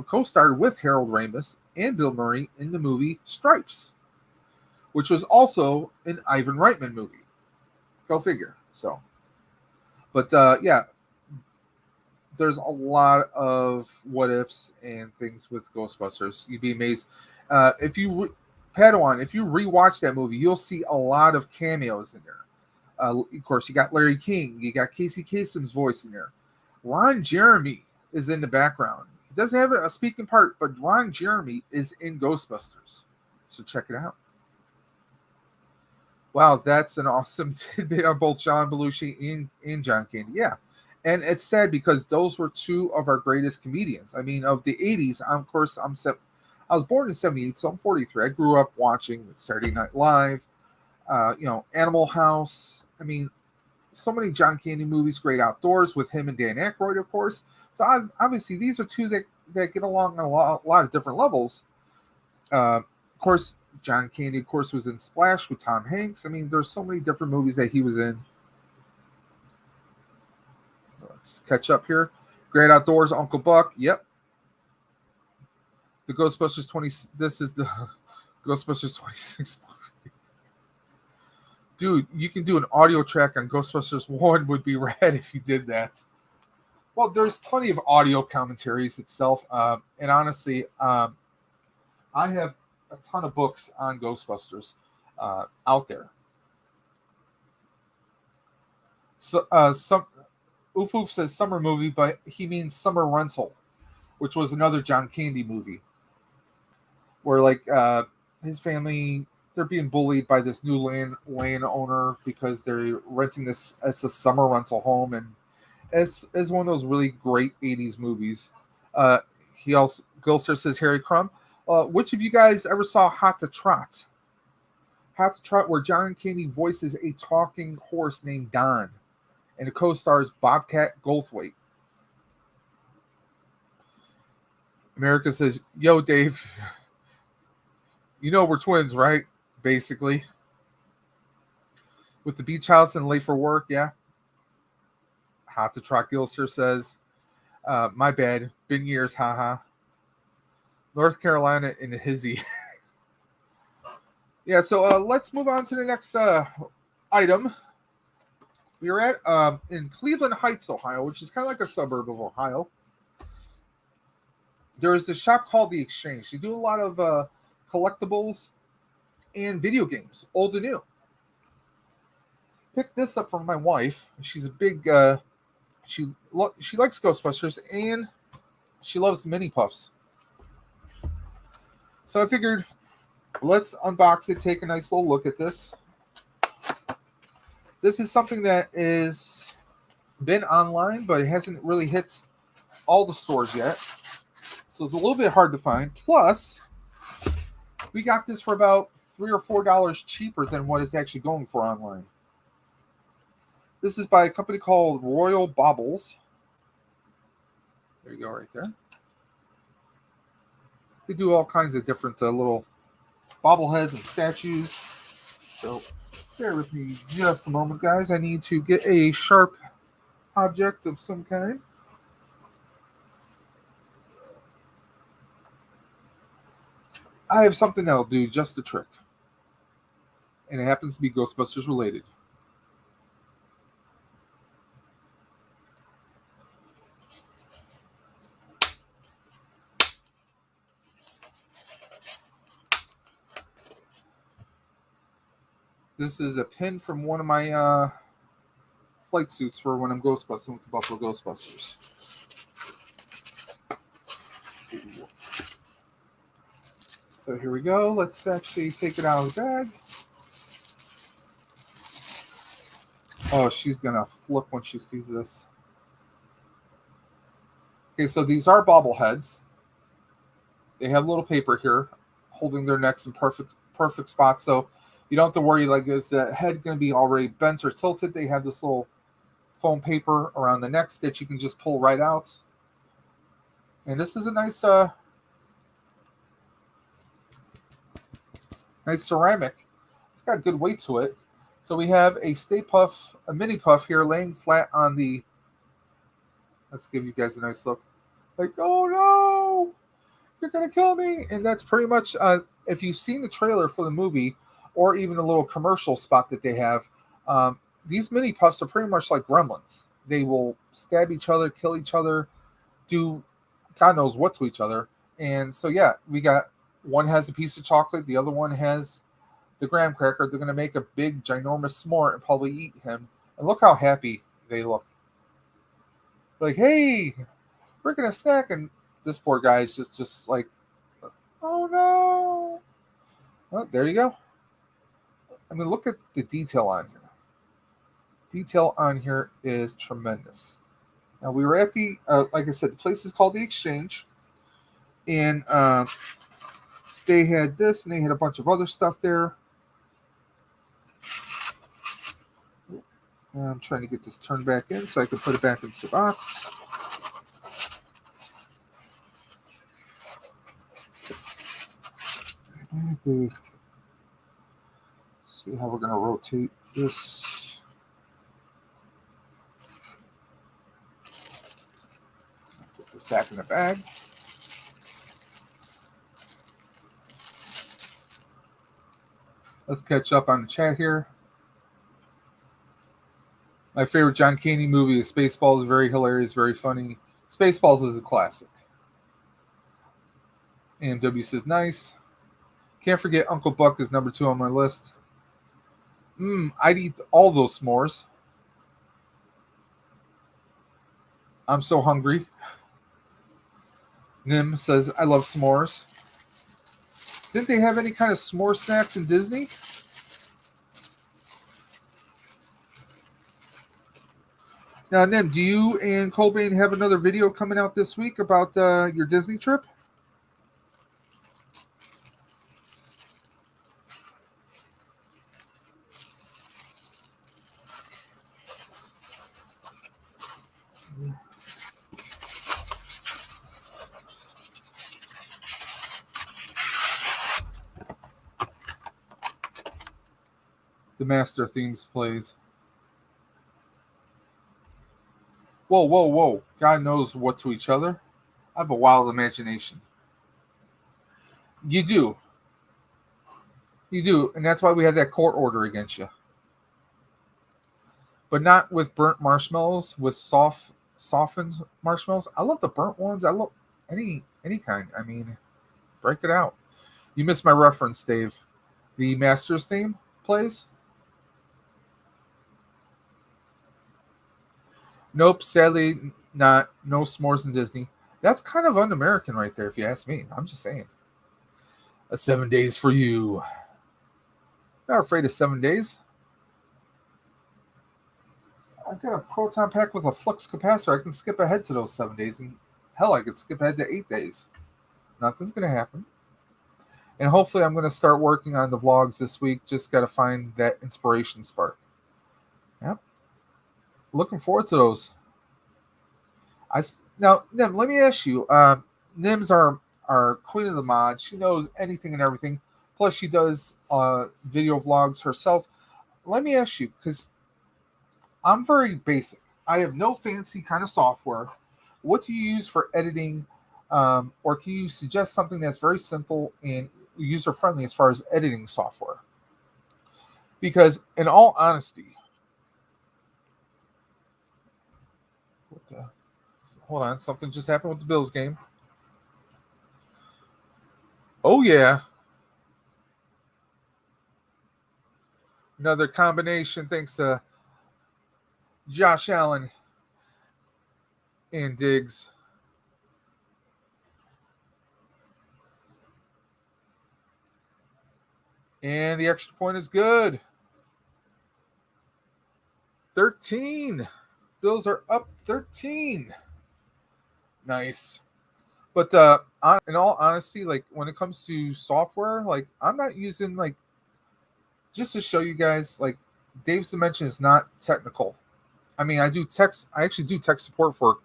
co-starred with Harold Ramis and Bill Murray in the movie Stripes, which was also an Ivan Reitman movie. Go figure. So, But yeah, there's a lot of what ifs and things with Ghostbusters. You'd be amazed if you Padawan. If you rewatch that movie, you'll see a lot of cameos in there. Of course, you got Larry King, you got Casey Kasem's voice in there. Ron Jeremy is in the background. He doesn't have a speaking part, but Ron Jeremy is in Ghostbusters. So check it out. Wow, that's an awesome tidbit on both John Belushi and John Candy. Yeah. And it's sad because those were two of our greatest comedians. I mean, of the 80s, of course, I was born in 78, so I'm 43. I grew up watching Saturday Night Live, Animal House. I mean, so many John Candy movies, Great Outdoors with him and Dan Aykroyd, of course. So obviously, these are two that get along on a lot of different levels. Of course, John Candy, of course, was in Splash with Tom Hanks. I mean, there's so many different movies that he was in. Let's catch up here. Great Outdoors, Uncle Buck. Yep. The Ghostbusters 20. This is the Ghostbusters 26 movie. Dude, you can do an audio track on Ghostbusters 1 would be rad if you did that. Well, there's plenty of audio commentaries itself. And honestly, I have a ton of books on Ghostbusters out there. So, some Oof Oof says summer movie, but he means Summer Rental, which was another John Candy movie, where like his family, they're being bullied by this new landowner because they're renting this as a summer rental home, and it's one of those really great 80s movies. He also Gilster says Harry Crumb. Which of you guys ever saw Hot to Trot? Hot to Trot, where John Candy voices a talking horse named Don, and it co-stars Bobcat Goldthwait. America says, "Yo, Dave, you know we're twins, right?" Basically, with the beach house and late for work, yeah. Hot to Trot Gilster says, "My bad, been years, haha." North Carolina in the hizzy. Yeah, so let's move on to the next item. We are at in Cleveland Heights, Ohio, which is kind of like a suburb of Ohio. There is a shop called The Exchange. They do a lot of collectibles and video games, old and new. Picked this up from my wife. She's a big she likes Ghostbusters and she loves the mini puffs. So I figured let's unbox it, take a nice little look at this. This is something that is been online, but it hasn't really hit all the stores yet. So it's a little bit hard to find. Plus, we got this for about $3 or $4 cheaper than what it's actually going for online. This is by a company called Royal Baubles. There you go, right there. They do all kinds of different little bobbleheads and statues. So bear with me just a moment, guys. I need to get a sharp object of some kind. I have something that'll do just the trick. And it happens to be Ghostbusters related. This is a pin from one of my flight suits for when I'm Ghostbusting with the Buffalo Ghostbusters. So here we go. Let's actually take it out of the bag. Oh, she's going to flip when she sees this. Okay, so these are bobbleheads. They have a little paper here holding their necks in perfect spots. So you don't have to worry, like, is the head going to be already bent or tilted? They have this little foam paper around the necks that you can just pull right out. And this is a nice ceramic. It's got good weight to it. So we have a Stay Puff, a mini puff here laying flat on the... Let's give you guys a nice look. Like, oh no! You're going to kill me! And that's pretty much, if you've seen the trailer for the movie, or even a little commercial spot that they have, these mini puffs are pretty much like Gremlins. they will stab each other, kill each other, do God knows what to each other. And so, yeah, we got one has a piece of chocolate, the other one has the graham cracker. They're going to make a big, ginormous s'more and probably eat him. And look how happy they look. Like, hey, we're going to snack. And this poor guy is just like, oh no. Well, there you go. I mean, look at the detail on here. Detail on here is tremendous. Now, we were at the, like I said, the place is called The Exchange. And they had this, and they had a bunch of other stuff there. I'm trying to get this turned back in so I can put it back into the box. See how we're going to rotate this. Put this back in the bag. Let's catch up on the chat here. My favorite John Candy movie is Spaceballs. Very hilarious, very funny. Spaceballs is a classic. AMW says, nice. Can't forget Uncle Buck is number 2 on my list. I'd eat all those s'mores. I'm so hungry. Nim says, I love s'mores. Didn't they have any kind of s'more snacks in Disney? Now, Nim, do you and Colbane have another video coming out this week about your Disney trip? The Master Themes plays. Whoa, whoa, whoa. God knows what to each other. I have a wild imagination. You do. You do. And that's why we had that court order against you. But not with burnt marshmallows, with softened marshmallows. I love the burnt ones. I love any kind. I mean, break it out. You missed my reference, Dave. The Masters theme plays. Nope, sadly not. No s'mores in Disney. That's kind of un-American right there, if you ask me. I'm just saying. 7 days for you. Not afraid of 7 days. I've got a proton pack with a flux capacitor. I can skip ahead to those 7 days. And hell, I could skip ahead to 8 days. Nothing's going to happen. And hopefully I'm going to start working on the vlogs this week. Just got to find that inspiration spark. Yep. Looking forward to those. Now, Nim, let me ask you. Nim's our queen of the mod. She knows anything and everything. Plus, she does video vlogs herself. Let me ask you, because I'm very basic. I have no fancy kind of software. What do you use for editing? Or can you suggest something that's very simple and user-friendly as far as editing software? Because, in all honesty, hold on, something just happened with the Bills game. Oh, yeah. Another combination thanks to Josh Allen and Diggs. And the extra point is good. 13. Bills are up 13. Nice. But in all honesty, like when it comes to software, like I'm not using like, just to show you guys, like Dave's Dimension is not technical. I mean, I actually do tech support for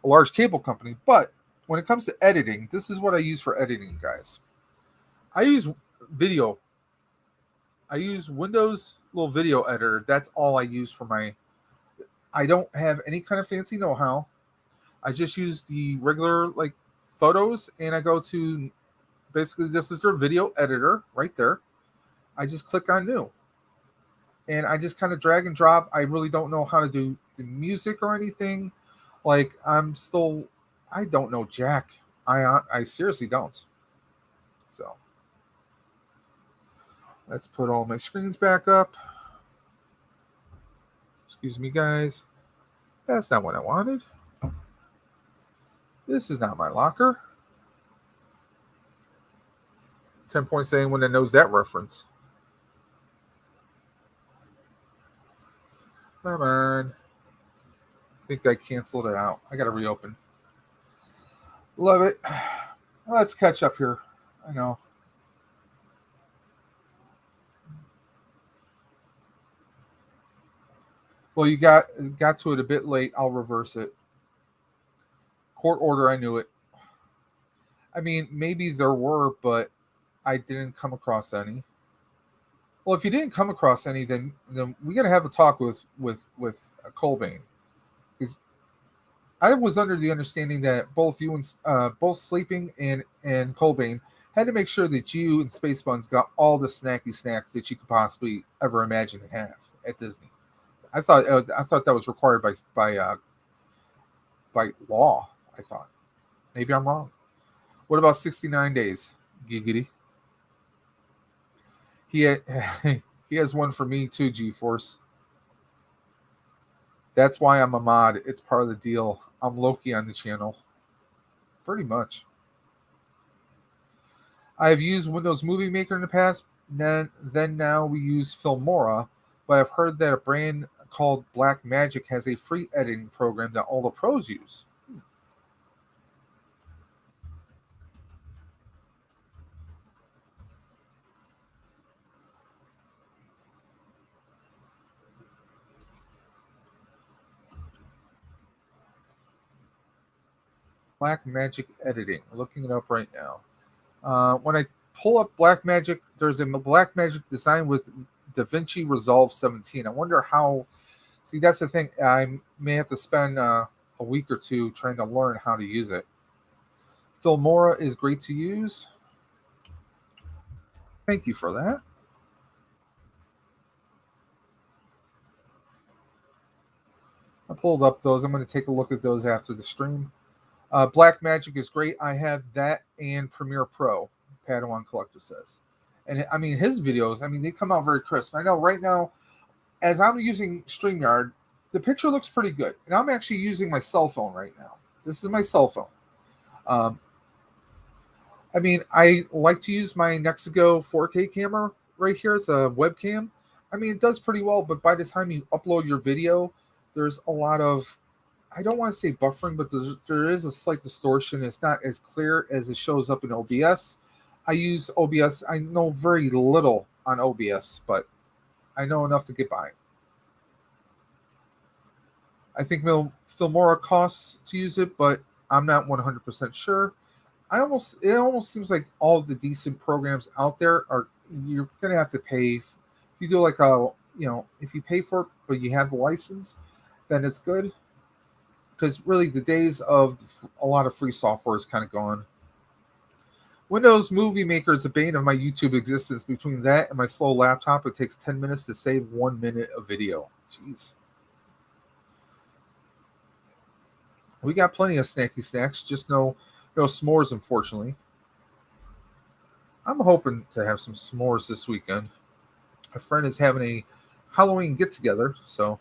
a large cable company, but when it comes to editing, this is what I use for editing, guys. I use video. I use Windows little video editor. That's all I use for my, I don't have any kind of fancy know-how. I just use the regular like photos, and I go to basically this is their video editor right there. I just click on new, and I just kind of drag and drop. I really don't know how to do the music or anything. Like I don't know Jack. I seriously don't. So let's put all my screens back up. Excuse me, guys. That's not what I wanted. This is not my locker. 10 points to anyone that knows that reference. Come on. I think I canceled it out. I got to reopen. Love it. Let's catch up here. I know. Well, you got to it a bit late. I'll reverse it. Court order, I knew it. I mean, maybe there were, but I didn't come across any. Well, if you didn't come across any, then we got to have a talk with Colbane, because I was under the understanding that both you and both Sleeping and Colbane had to make sure that you and Space Buns got all the snacky snacks that you could possibly ever imagine to have at Disney. I thought that was required by law. I thought. Maybe I'm wrong. What about 69 days? Giggity. He has one for me too, G-Force. That's why I'm a mod. It's part of the deal. I'm Loki on the channel. Pretty much. I've used Windows Movie Maker in the past. Then now we use Filmora, but I've heard that a brand called Black Magic has a free editing program that all the pros use. Black Magic editing. Looking it up right now. When I pull up Black Magic, there's a Black Magic design with DaVinci Resolve 17. I wonder how. See, that's the thing. I may have to spend a week or two trying to learn how to use it. Filmora is great to use. Thank you for that. I pulled up those. I'm going to take a look at those after the stream. Black Magic is great. I have that and Premiere Pro, Padawan Collector says. And I mean, his videos, I mean, they come out very crisp. I know right now, as I'm using StreamYard, the picture looks pretty good. And I'm actually using my cell phone right now. This is my cell phone. I mean, I like to use my Nexigo 4K camera right here. It's a webcam. I mean, it does pretty well, but by the time you upload your video, there's a lot of, I don't want to say buffering, but there is a slight distortion. It's not as clear as it shows up in OBS. I use OBS. I know very little on OBS, but I know enough to get by. I think Filmora costs to use it, but I'm not 100% sure. It almost seems like all the decent programs out there are, you're gonna have to pay. If you do like if you pay for it but you have the license, then it's good. Because really, the days of a lot of free software is kind of gone. Windows Movie Maker is the bane of my YouTube existence. Between that and my slow laptop, it takes 10 minutes to save 1 minute of video. Jeez. We got plenty of snacky snacks, just no s'mores, unfortunately. I'm hoping to have some s'mores this weekend. A friend is having a Halloween get-together, so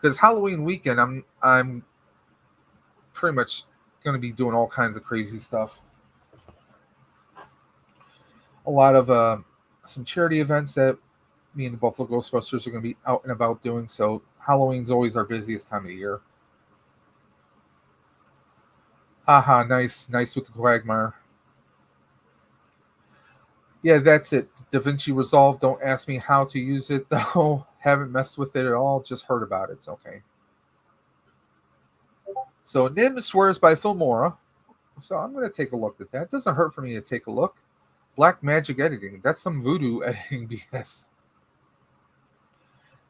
because Halloween weekend, I'm pretty much going to be doing all kinds of crazy stuff. A lot of some charity events that me and the Buffalo Ghostbusters are going to be out and about doing. So Halloween's always our busiest time of the year. Haha, nice with the Quagmire. Yeah, that's it. DaVinci Resolve. Don't ask me how to use it, though. Haven't messed with it at all. Just heard about it. It's okay. So Nim swears by Filmora. So I'm going to take a look at that. It doesn't hurt for me to take a look. Black Magic editing. That's some voodoo editing BS.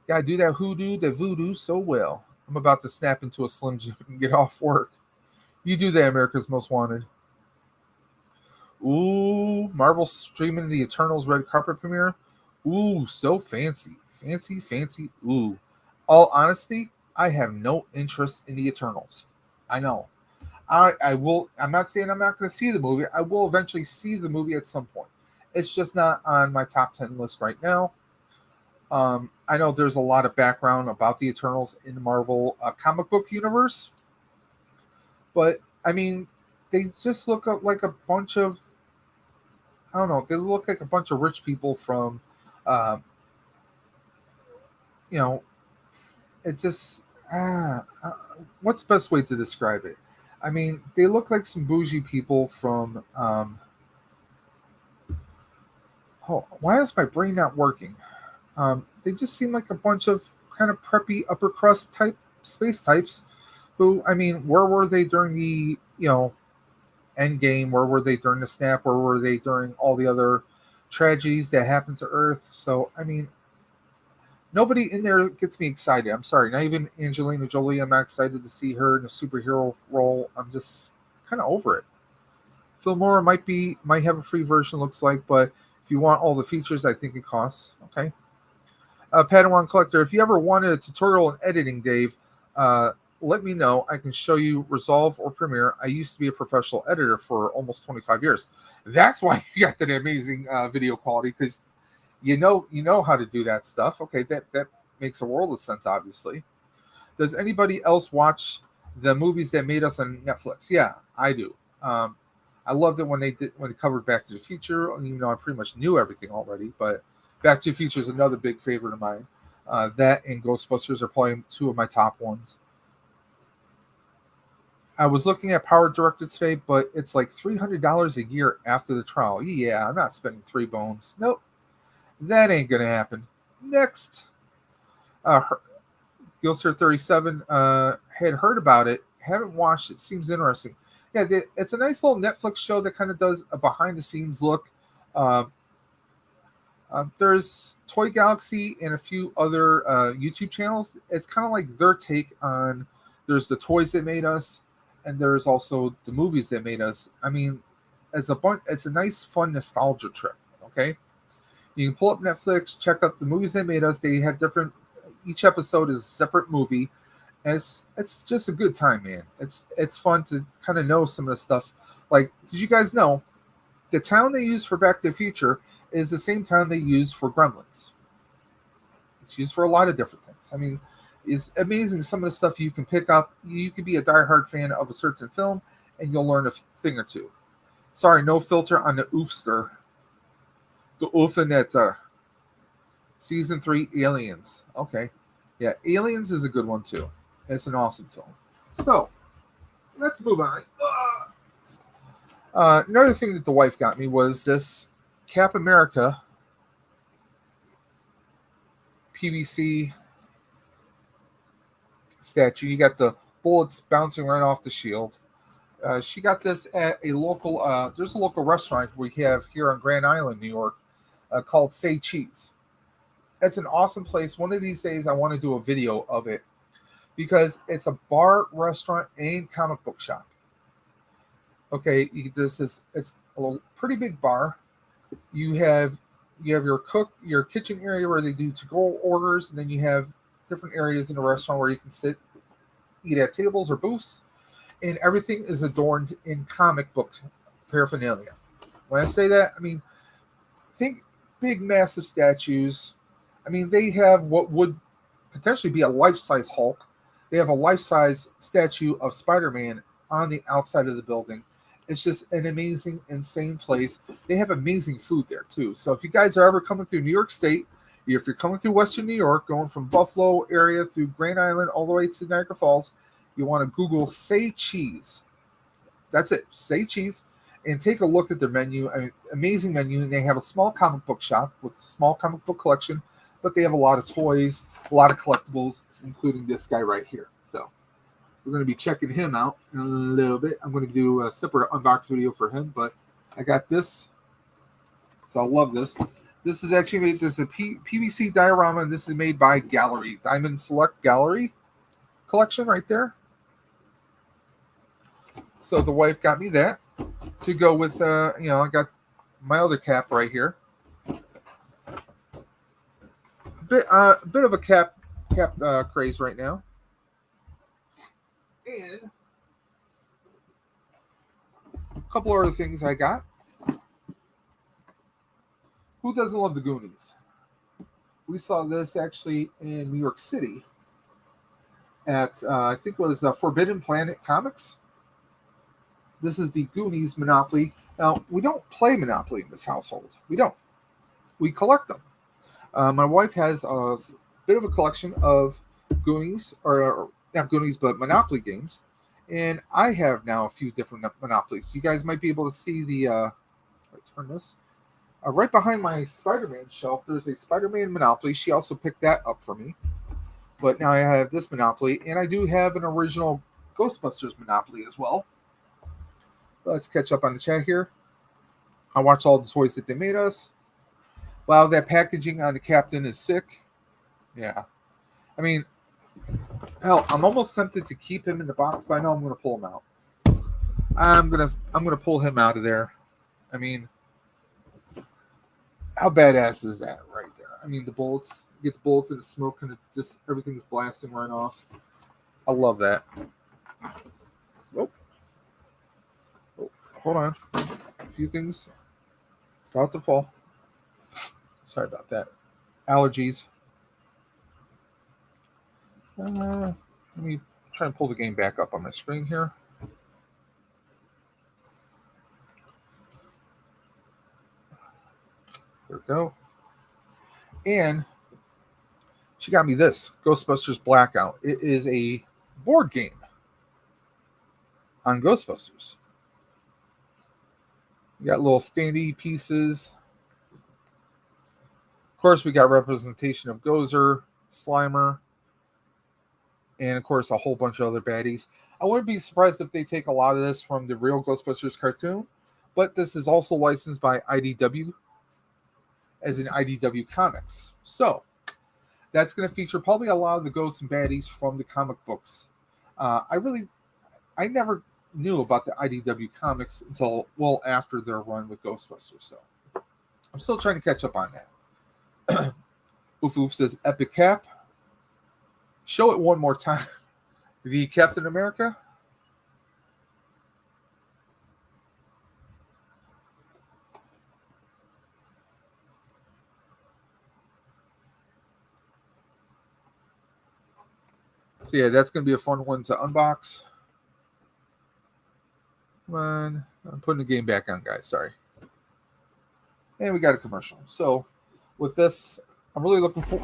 Gotta do that hoodoo, that voodoo so well. I'm about to snap into a Slim Jim and get off work. You do that, America's Most Wanted. Ooh, Marvel streaming the Eternals red carpet premiere. Ooh, so fancy. Fancy. Ooh. All honesty, I have no interest in the Eternals. I know. I will. I'm not saying I'm not going to see the movie. I will eventually see the movie at some point. It's just not on my top 10 list right now. I know there's a lot of background about the Eternals in the Marvel comic book universe, but I mean, they just look like a bunch of, I don't know. They look like a bunch of rich people from, uh, you know, it just what's the best way to describe it? I mean, they look like some bougie people from. Oh, why is my brain not working? They just seem like a bunch of kind of preppy upper crust type space types. Who, I mean, where were they during the end game? Where were they during the snap? Where were they during all the other tragedies that happened to Earth? So, I mean, nobody in there gets me excited. I'm sorry, not even Angelina Jolie. I'm not excited to see her in a superhero role. I'm just kind of over it. Filmora might have a free version, looks like, but if you want all the features, I think it costs. Okay. Padawan Collector, if you ever wanted a tutorial in editing, Dave, let me know. I can show you Resolve or Premiere. I used to be a professional editor for almost 25 years. That's why you got that amazing video quality, because you know how to do that stuff. Okay, that makes a world of sense, obviously. Does anybody else watch the movies that made us on Netflix? Yeah, I do. I loved it when they covered Back to the Future, even though I pretty much knew everything already. But Back to the Future is another big favorite of mine. That and Ghostbusters are probably two of my top ones. I was looking at Power Director today, but it's like $300 a year after the trial. Yeah, I'm not spending 3 bones. Nope, that ain't gonna happen. Next, Gilster 37 had heard about it, haven't watched it. Seems interesting. Yeah, it's a nice little Netflix show that kind of does a behind the scenes look. Uh, there's Toy Galaxy and a few other YouTube channels. It's kind of like their take on. There's the toys that made us, and there's also the movies that made us. I mean, it's a nice, fun nostalgia trip. Okay, you can pull up Netflix, check out the movies that made us. They have different. Each episode is a separate movie, and it's just a good time, man. It's fun to kind of know some of the stuff. Like, did you guys know the town they use for Back to the Future is the same town they use for Gremlins? It's used for a lot of different things. I mean, it's amazing some of the stuff you can pick up. You could be a diehard fan of a certain film, and you'll learn a thing or two. Sorry, no filter on the oofster. The oofanetter. Season 3, Aliens. Okay. Yeah, Aliens is a good one, too. It's an awesome film. So, let's move on. Another thing that the wife got me was this Cap America PVC statue. You got the bullets bouncing right off the shield. She got this at a local, there's a local restaurant we have here on Grand Island, New York, called Say Cheese. It's an awesome place. One of these days, I want to do a video of it because it's a bar, restaurant, and comic book shop. Okay, it's a pretty big bar. You have your kitchen area where they do to-go orders, and then you have different areas in the restaurant where you can sit, eat at tables or booths, and everything is adorned in comic book paraphernalia. When I say that, I mean, think big, massive statues. I mean, they have what would potentially be a life-size Hulk. They have a life-size statue of Spider-Man on the outside of the building. It's just an amazing, insane place. They have amazing food there, too. So if you guys are ever coming through New York State, if you're coming through Western New York, going from Buffalo area through Grand Island all the way to Niagara Falls, you want to Google Say Cheese. That's it. Say Cheese. And take a look at their menu. I mean, amazing menu. And they have a small comic book shop with a small comic book collection, but they have a lot of toys, a lot of collectibles, including this guy right here. So we're going to be checking him out in a little bit. I'm going to do a separate unbox video for him, but I got this. So I love this. This is actually made, this is a PVC diorama, and this is made by Gallery, Diamond Select Gallery collection right there. So the wife got me that to go with, I got my other cap right here. A bit of a cap cap craze right now. And a couple other things I got. Who doesn't love the Goonies? We saw this actually in New York City at, I think it was Forbidden Planet Comics. This is the Goonies Monopoly. Now, we don't play Monopoly in this household. We don't. We collect them. My wife has a bit of a collection of Goonies, or not Goonies, but Monopoly games. And I have now a few different Monopolies. You guys might be able to see the, turn this. Right behind my Spider-Man shelf, there's a Spider-Man Monopoly. She also picked that up for me. But now I have this Monopoly, and I do have an original Ghostbusters Monopoly as well. Let's catch up on the chat here. I watched all the toys that they made us. Wow, that packaging on the Captain is sick. Yeah. I mean, hell, I'm almost tempted to keep him in the box, but I know I'm going to pull him out. I'm gonna pull him out of there. I mean, how badass is that right there? I mean, the bullets, you get the bullets and the smoke, and just everything's blasting right off. I love that. Oh, hold on. A few things about to fall. Sorry about that. Allergies. Let me try and pull the game back up on my screen here. There we go. And she got me this, Ghostbusters Blackout. It is a board game on Ghostbusters. We got little standee pieces. Of course, we got representation of Gozer, Slimer, and of course, a whole bunch of other baddies. I wouldn't be surprised if they take a lot of this from the real Ghostbusters cartoon, but this is also licensed by IDW as in IDW Comics. So, that's going to feature probably a lot of the ghosts and baddies from the comic books. I never knew about the IDW Comics until well after their run with Ghostbusters, so I'm still trying to catch up on that. Oof Oof says, Epic Cap. Show it one more time. The Captain America. So yeah, that's going to be a fun one to unbox. Come on. I'm putting the game back on, guys. Sorry. And we got a commercial. So with this, I'm really looking for...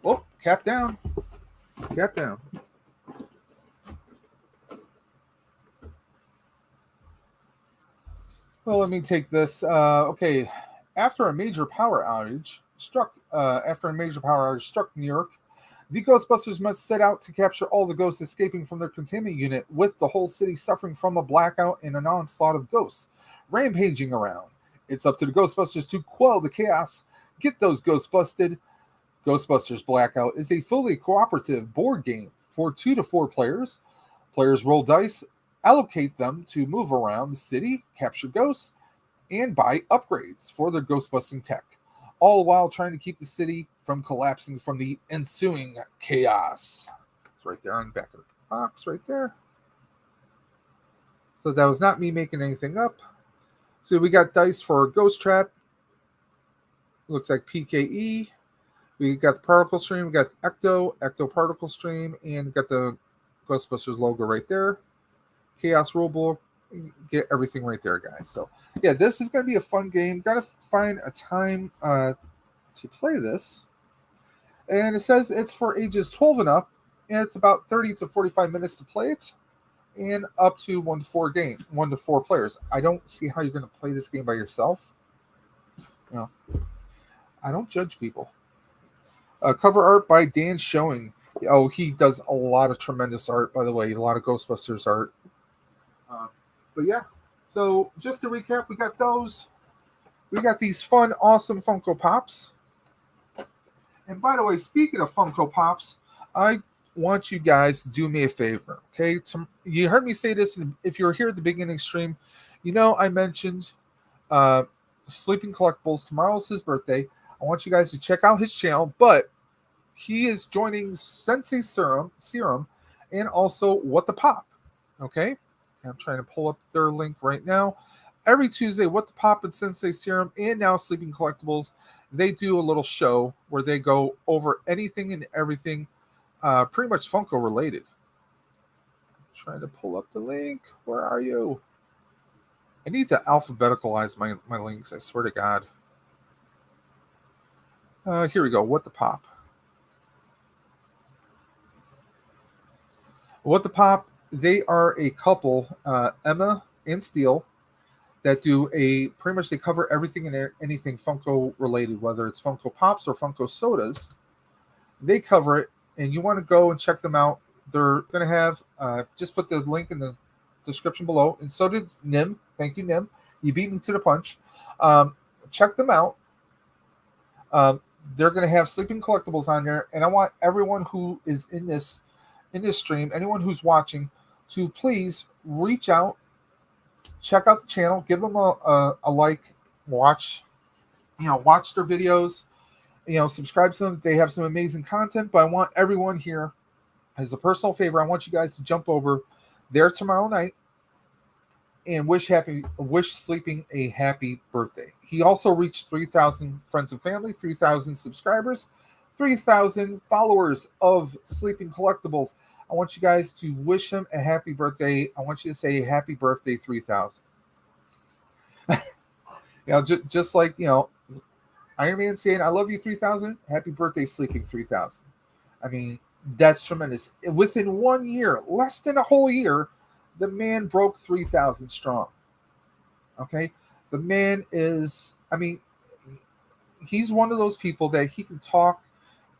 Oh, cap down. Cap down. Well, let me take this. Okay. After a major power outage struck New York, the Ghostbusters must set out to capture all the ghosts escaping from their containment unit, with the whole city suffering from a blackout and an onslaught of ghosts rampaging around. It's up to the Ghostbusters to quell the chaos, get those ghosts busted. Ghostbusters Blackout is a fully cooperative board game for 2 to 4 players. Players roll dice, allocate them to move around the city, capture ghosts, and buy upgrades for their ghost-busting tech, all while trying to keep the city from collapsing from the ensuing chaos. It's right there on the back of the box, right there. So that was not me making anything up. So we got dice for Ghost Trap. Looks like PKE. We got the particle stream. We got Ecto particle stream, and got the Ghostbusters logo right there. Chaos rulebook. Get everything right there, guys. So yeah, this is going to be a fun game. Got to find a time to play this. And it says it's for ages 12 and up, and it's about 30 to 45 minutes to play it, and up to 1 to 4 players. I don't see how you're going to play this game by yourself. No, I don't judge people. Cover art by Dan Showing. Oh, he does a lot of tremendous art, by the way. A lot of Ghostbusters art. But yeah, so just to recap, we got those. We got these fun, awesome Funko Pops. And by the way, speaking of Funko Pops, I want you guys to do me a favor, okay? You heard me say this, and if you were here at the beginning stream, you know I mentioned Sleeping Collectibles. Tomorrow's his birthday. I want you guys to check out his channel, but he is joining Sensei Serum and also What the Pop. Okay? I'm trying to pull up their link right now. Every Tuesday, What the Pop and Sensei Serum and now Sleeping Collectibles, they do a little show where they go over anything and everything, pretty much Funko related. I'm trying to pull up the link. Where are you? I need to alphabeticalize my links, I swear to God. Here we go. What the Pop. What the Pop, they are a couple, Emma and Steele, that do pretty much they cover everything and anything Funko related, whether it's Funko Pops or Funko Sodas. They cover it, and you want to go and check them out. They're going to have, just put the link in the description below, and so did Nim. Thank you, Nim. You beat me to the punch. Check them out. They're going to have Sleeping Collectibles on there, and I want everyone who is in this stream, anyone who's watching, to please reach out, check out the channel, give them a like, watch their videos, subscribe to them. They have some amazing content, but I want everyone here, as a personal favor, I want you guys to jump over there tomorrow night and wish Sleeping a happy birthday. He also reached 3,000 friends and family, 3,000 subscribers, 3,000 followers of Sleeping Collectibles. I want you guys to wish him a happy birthday. I want you to say happy birthday 3,000. Just like, Iron Man saying, I love you 3,000. Happy birthday, Sleeping 3,000. I mean, that's tremendous. Within 1 year, less than a whole year, the man broke 3,000 strong. Okay? The man is, he's one of those people that he can talk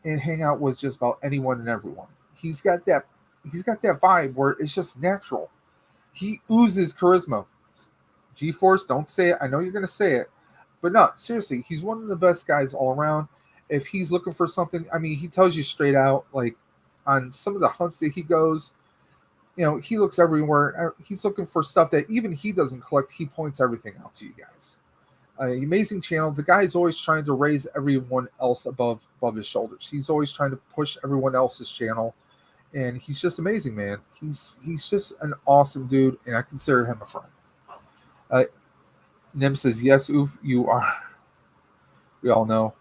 and hang out with just about anyone and everyone. He's got that vibe where it's just natural. He oozes charisma. G-Force, don't say it. I know you're going to say it. But no, seriously, he's one of the best guys all around. If he's looking for something, he tells you straight out, like on some of the hunts that he goes, he looks everywhere. He's looking for stuff that even he doesn't collect. He points everything out to you guys. Amazing channel. The guy's always trying to raise everyone else above his shoulders. He's always trying to push everyone else's channel. And he's just amazing, man. He's just an awesome dude, and I consider him a friend. Nim says, yes, Oof, you are. We all know.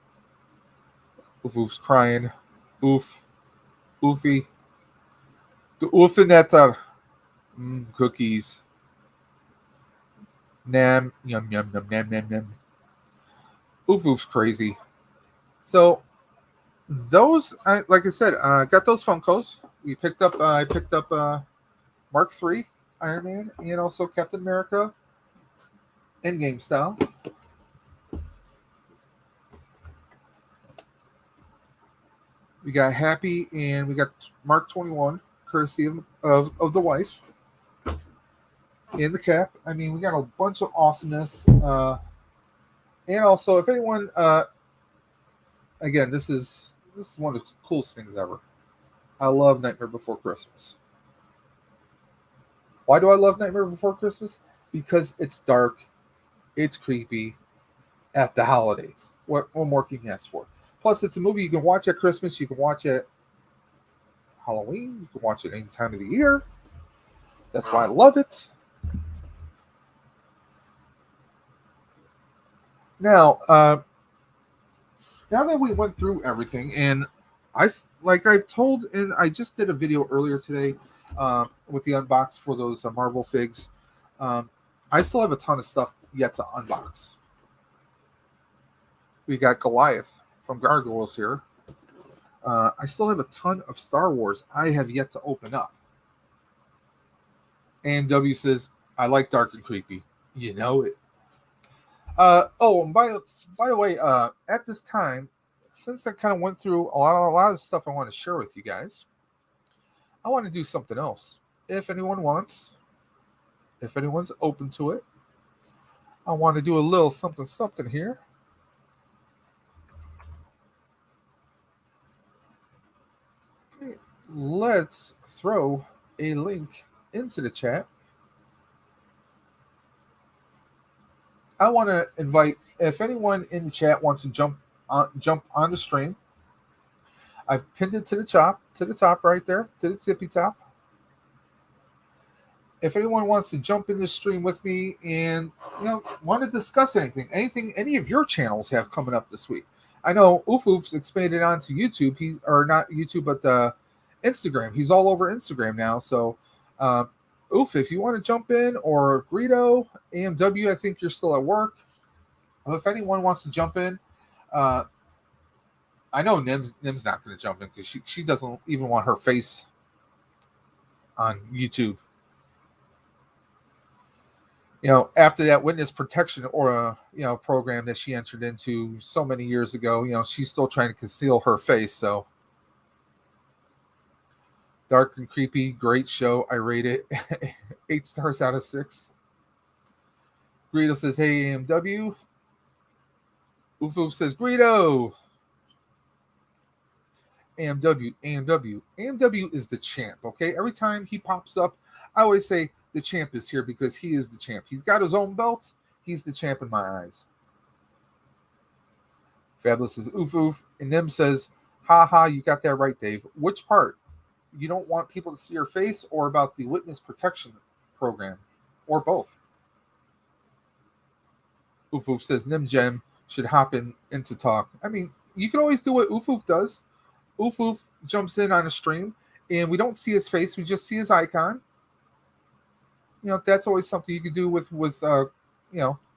Oof's crying. Oof. Oofy. The Oofinetter. Cookies. Nam. Yum, yum, yum, nam, nam, nam. Oof's crazy. So, those, like I said, got those Funkos. I picked up Mark III Iron Man and also Captain America Endgame style. We got Happy and we got Mark 21, courtesy of the wife. And the cap. We got a bunch of awesomeness. And also, if anyone, again, this is one of the coolest things ever. I love Nightmare Before Christmas. Why do I love Nightmare Before Christmas? Because it's dark, it's creepy, at the holidays. What more can you ask for? Plus, it's a movie you can watch at Christmas, you can watch it Halloween, you can watch it any time of the year. That's why I love it. Now that we went through everything, and I've told, and I just did a video earlier today with the unbox for those Marvel figs. I still have a ton of stuff yet to unbox. We got Goliath from Gargoyles here. I still have a ton of Star Wars I have yet to open up. And W says, I like dark and creepy. You know it. And by the way, at this time, since I kind of went through a lot of stuff I want to share with you guys, I want to do something else. If anyone wants, if anyone's open to it, I want to do a little something here. Okay, let's throw a link into the chat. I want to invite, if anyone in the chat wants to jump on the stream, I've pinned it to the top right there, to the tippy top. If anyone wants to jump in this stream with me and want to discuss anything any of your channels have coming up this week. I know Oof's expanded onto YouTube. He or not YouTube, but Instagram. He's all over Instagram now. So, Oof, if you want to jump in, or Greedo, AMW, I think you're still at work. Well, if anyone wants to jump in, I know Nim's not going to jump in because she doesn't even want her face on YouTube. After that witness protection or program that she entered into so many years ago, she's still trying to conceal her face. So dark and creepy, great show. I rate it 8 stars out of 6. Greedo says, "Hey AMW." Oof says, "Greedo." AMW is the champ. Okay, every time he pops up, I always say the champ is here because he is the champ. He's got his own belt. He's the champ in my eyes. Fabulous says, "Oof." And Nim says, "Ha, you got that right, Dave. Which part? You don't want people to see your face, or about the witness protection program, or both?" Oof says, "Nim Gem should hop into talk." I mean, you can always do what Oof does. Oof jumps in on a stream, and we don't see his face. We just see his icon. That's always something you can do with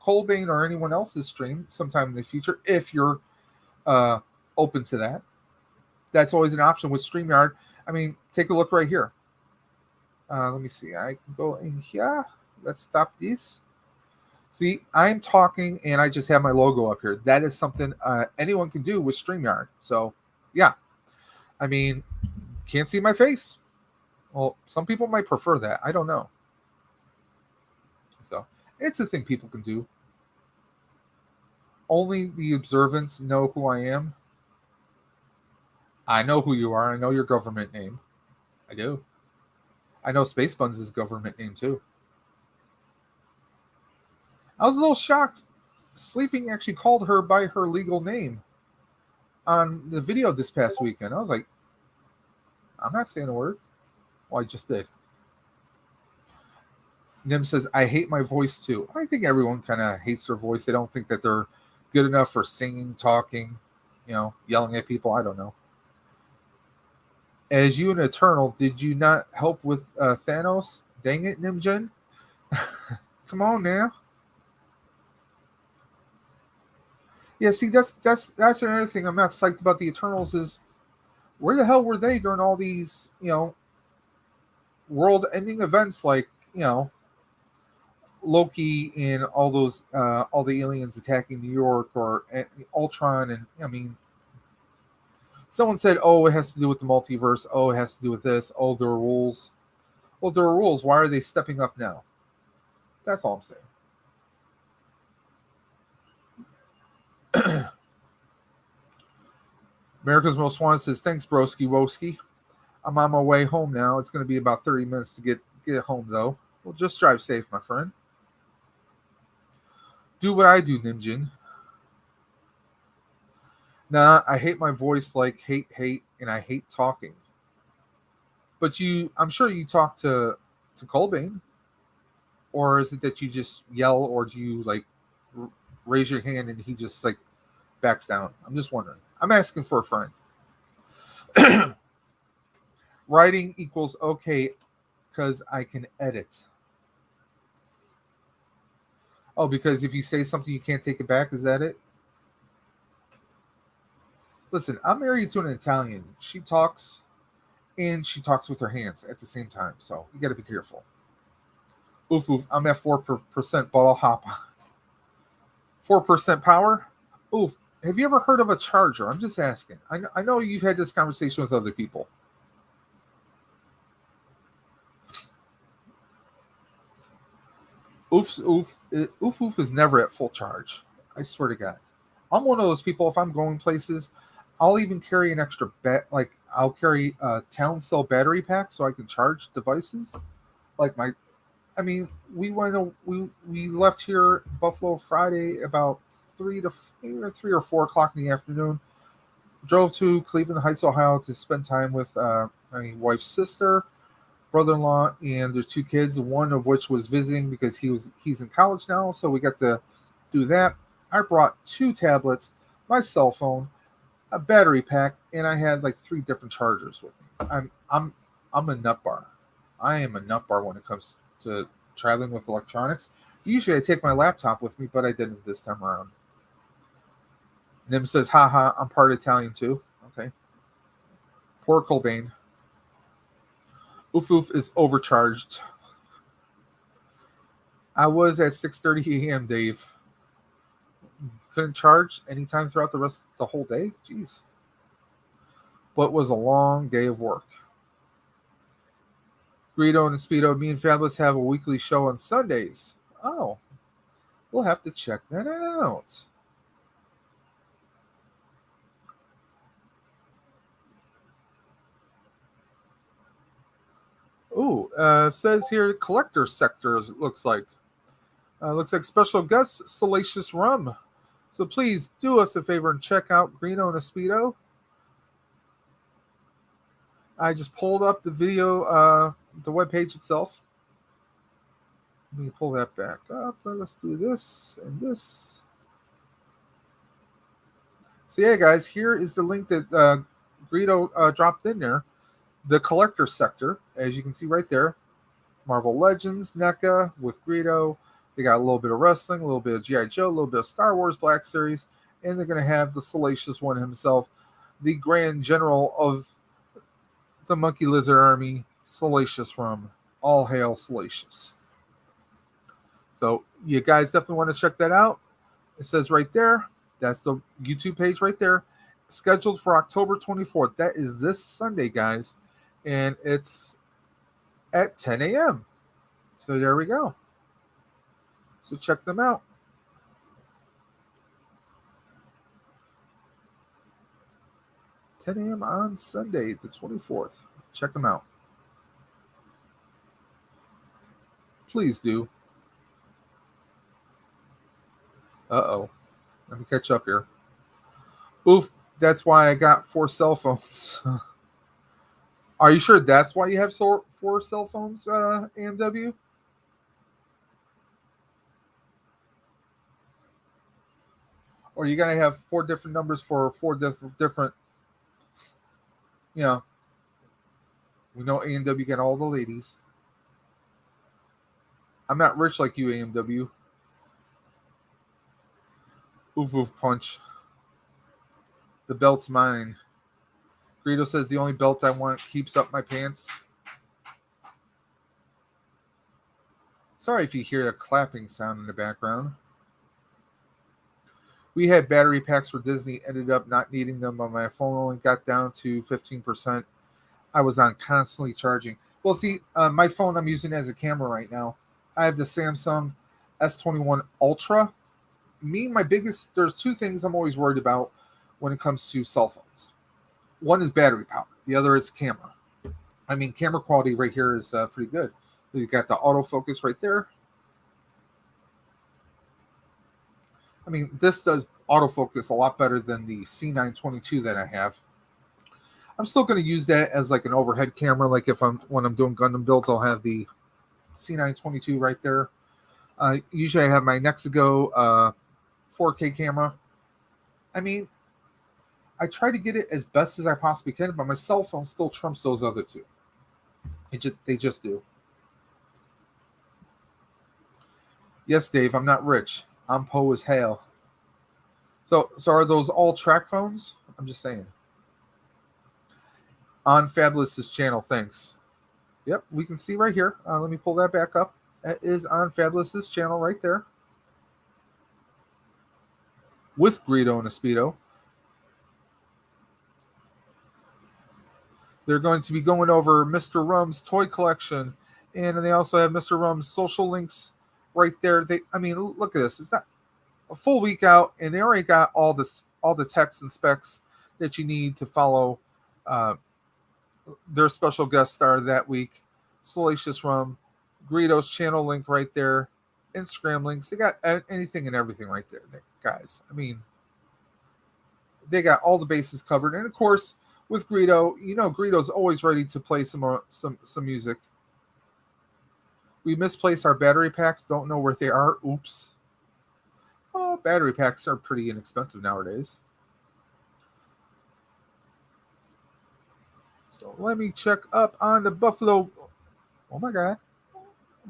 Colbane or anyone else's stream sometime in the future if you're open to that. That's always an option with StreamYard. I mean, take a look right here. Let me see. I can go in here. Let's stop this. See, I'm talking and I just have my logo up here. That is something anyone can do with StreamYard. So, yeah. I mean, can't see my face. Well, some people might prefer that. I don't know. So, it's a thing people can do. Only the observants know who I am. I know who you are. I know your government name. I do. I know Space Buns' government name, too. I was a little shocked. Sleeping actually called her by her legal name on the video this past weekend. I was like, I'm not saying a word. Well, I just did. Nim says, "I hate my voice too." I think everyone kind of hates their voice. They don't think that they're good enough for singing, talking, yelling at people. I don't know. As you an Eternal, did you not help with Thanos? Dang it, Nimjin. Come on now. Yeah, see, that's another thing I'm not psyched about the Eternals is where the hell were they during all these, world-ending events like, Loki and all those, all the aliens attacking New York or Ultron, and I mean, someone said, "Oh, it has to do with the multiverse. Oh, it has to do with this. Oh, there are rules." Well, there are rules. Why are they stepping up now? That's all I'm saying. America's Most Wanted says, "Thanks, broski woski. I'm on my way home now. It's going to be about 30 minutes to get home, though. Well, just drive safe, my friend. Do what I do, Nimjin." Nah, I hate my voice like hate, and I hate talking. But I'm sure you talk to Colbane. Or is it that you just yell, or do you like raise your hand and he just like backs down? I'm just wondering. I'm asking for a friend. Writing equals okay because I can edit. Oh, because if you say something you can't take it back, is that it? Listen, I'm married to an Italian. She talks, and she talks with her hands at the same time, so you got to be careful. Oof, I'm at 4%, but I'll hop on. 4% power? Oof. Have you ever heard of a charger? I'm just asking. I know you've had this conversation with other people. Oof is never at full charge. I swear to God. I'm one of those people, if I'm going places, I'll even carry an extra I'll carry a town cell battery pack so I can charge devices. We left here Buffalo Friday about 3 or 4 o'clock in the afternoon. Drove to Cleveland Heights, Ohio to spend time with my wife's sister, brother-in-law, and their two kids. One of which was visiting because he's in college now, so we got to do that. I brought two tablets, my cell phone, a battery pack, and I had like three different chargers with me. I'm a nut bar. I am a nut bar when it comes to traveling with electronics. Usually I take my laptop with me, but I didn't this time around. Nim says, haha, I'm part Italian too. Okay. Poor Cobain. Oof Oof is overcharged. I was at 6:30 a.m., Dave. Couldn't charge anytime throughout the whole day? Jeez. But it was a long day of work. Greedo and Speedo, me and Fabulous have a weekly show on Sundays. Oh, we'll have to check that out. Ooh, says here collector sector looks like. Looks like special guest Salacious Rum. So please do us a favor and check out Greeno and Speedo. I just pulled up the video, the webpage itself. Let me pull that back up. Let's do this and this. So yeah, guys, here is the link that Greedo dropped in there. The collector sector, as you can see right there. Marvel Legends, NECA with Greedo. They got a little bit of wrestling, a little bit of G.I. Joe, a little bit of Star Wars Black Series, and they're going to have the Salacious One himself, the Grand General of the Monkey Lizard Army, Salacious Rum. All hail Salacious. So you guys definitely want to check that out. It says right there, that's the YouTube page right there, scheduled for October 24th. That is this Sunday, guys, and it's at 10 a.m. So there we go. So check them out. $10 a.m. on Sunday, the 24th. Check them out. Please do. Uh-oh. Let me catch up here. Oof, that's why I got 4 cell phones. Are you sure that's why you have 4 cell phones, AMW? Or you gotta have 4 different numbers for 4 different, you know. We know AMW got all the ladies. I'm not rich like you, AMW. Oof oof punch. The belt's mine. Greedo says the only belt I want keeps up my pants. Sorry if you hear a clapping sound in the background. We had battery packs for Disney, ended up not needing them, but my phone only got down to 15%. I was on constantly charging. Well, see, my phone I'm using as a camera right now. I have the Samsung S21 Ultra. There's 2 things I'm always worried about when it comes to cell phones. One is battery power. The other is camera. I mean, camera quality right here is pretty good. You got the autofocus right there. I mean, this does autofocus a lot better than the C922 that I have. I'm still going to use that as like an overhead camera. Like when I'm doing Gundam builds, I'll have the C922 right there. Usually I have my Nexigo 4K camera. I mean, I try to get it as best as I possibly can, but my cell phone still trumps those other 2. They just do. Yes, Dave, I'm not rich. I'm po as hell. So are those all track phones? I'm just saying. On Fabulous's channel, thanks. Yep, we can see right here. Let me pull that back up. That is on Fabulous's channel right there. With Greedo and Speedo. They're going to be going over Mr. Rum's toy collection, and they also have Mr. Rum's social links right there. Look at this. It's not a full week out, and they already got all the text and specs that you need to follow their special guest star that week, Salacious Rum, Greedo's channel link right there, Instagram links. They got anything and everything right there, guys. I mean, they got all the bases covered. And of course, with Greedo, Greedo's always ready to play some music. We misplaced our battery packs. Don't know where they are. Oops. Oh, battery packs are pretty inexpensive nowadays. So let me check up on the Buffalo. Oh my God.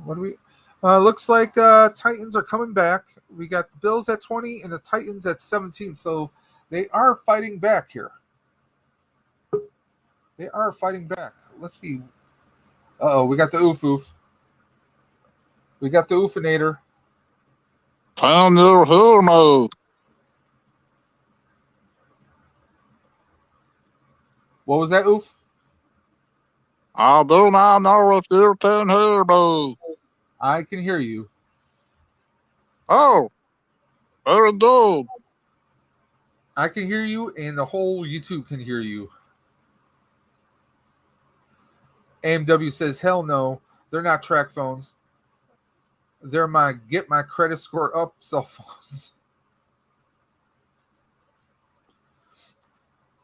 What do we? Looks like Titans are coming back. We got the Bills at 20 and the Titans at 17. So they are fighting back here. They are fighting back. Let's see. We got the oof oof. We got the oofinator. Can you hear me? What was that, oof? I do not know if you can hear me. I can hear you. Oh, very good. I can hear you, and the whole YouTube can hear you. AMW says, hell no, they're not track phones. They're my get my credit score up cell phones.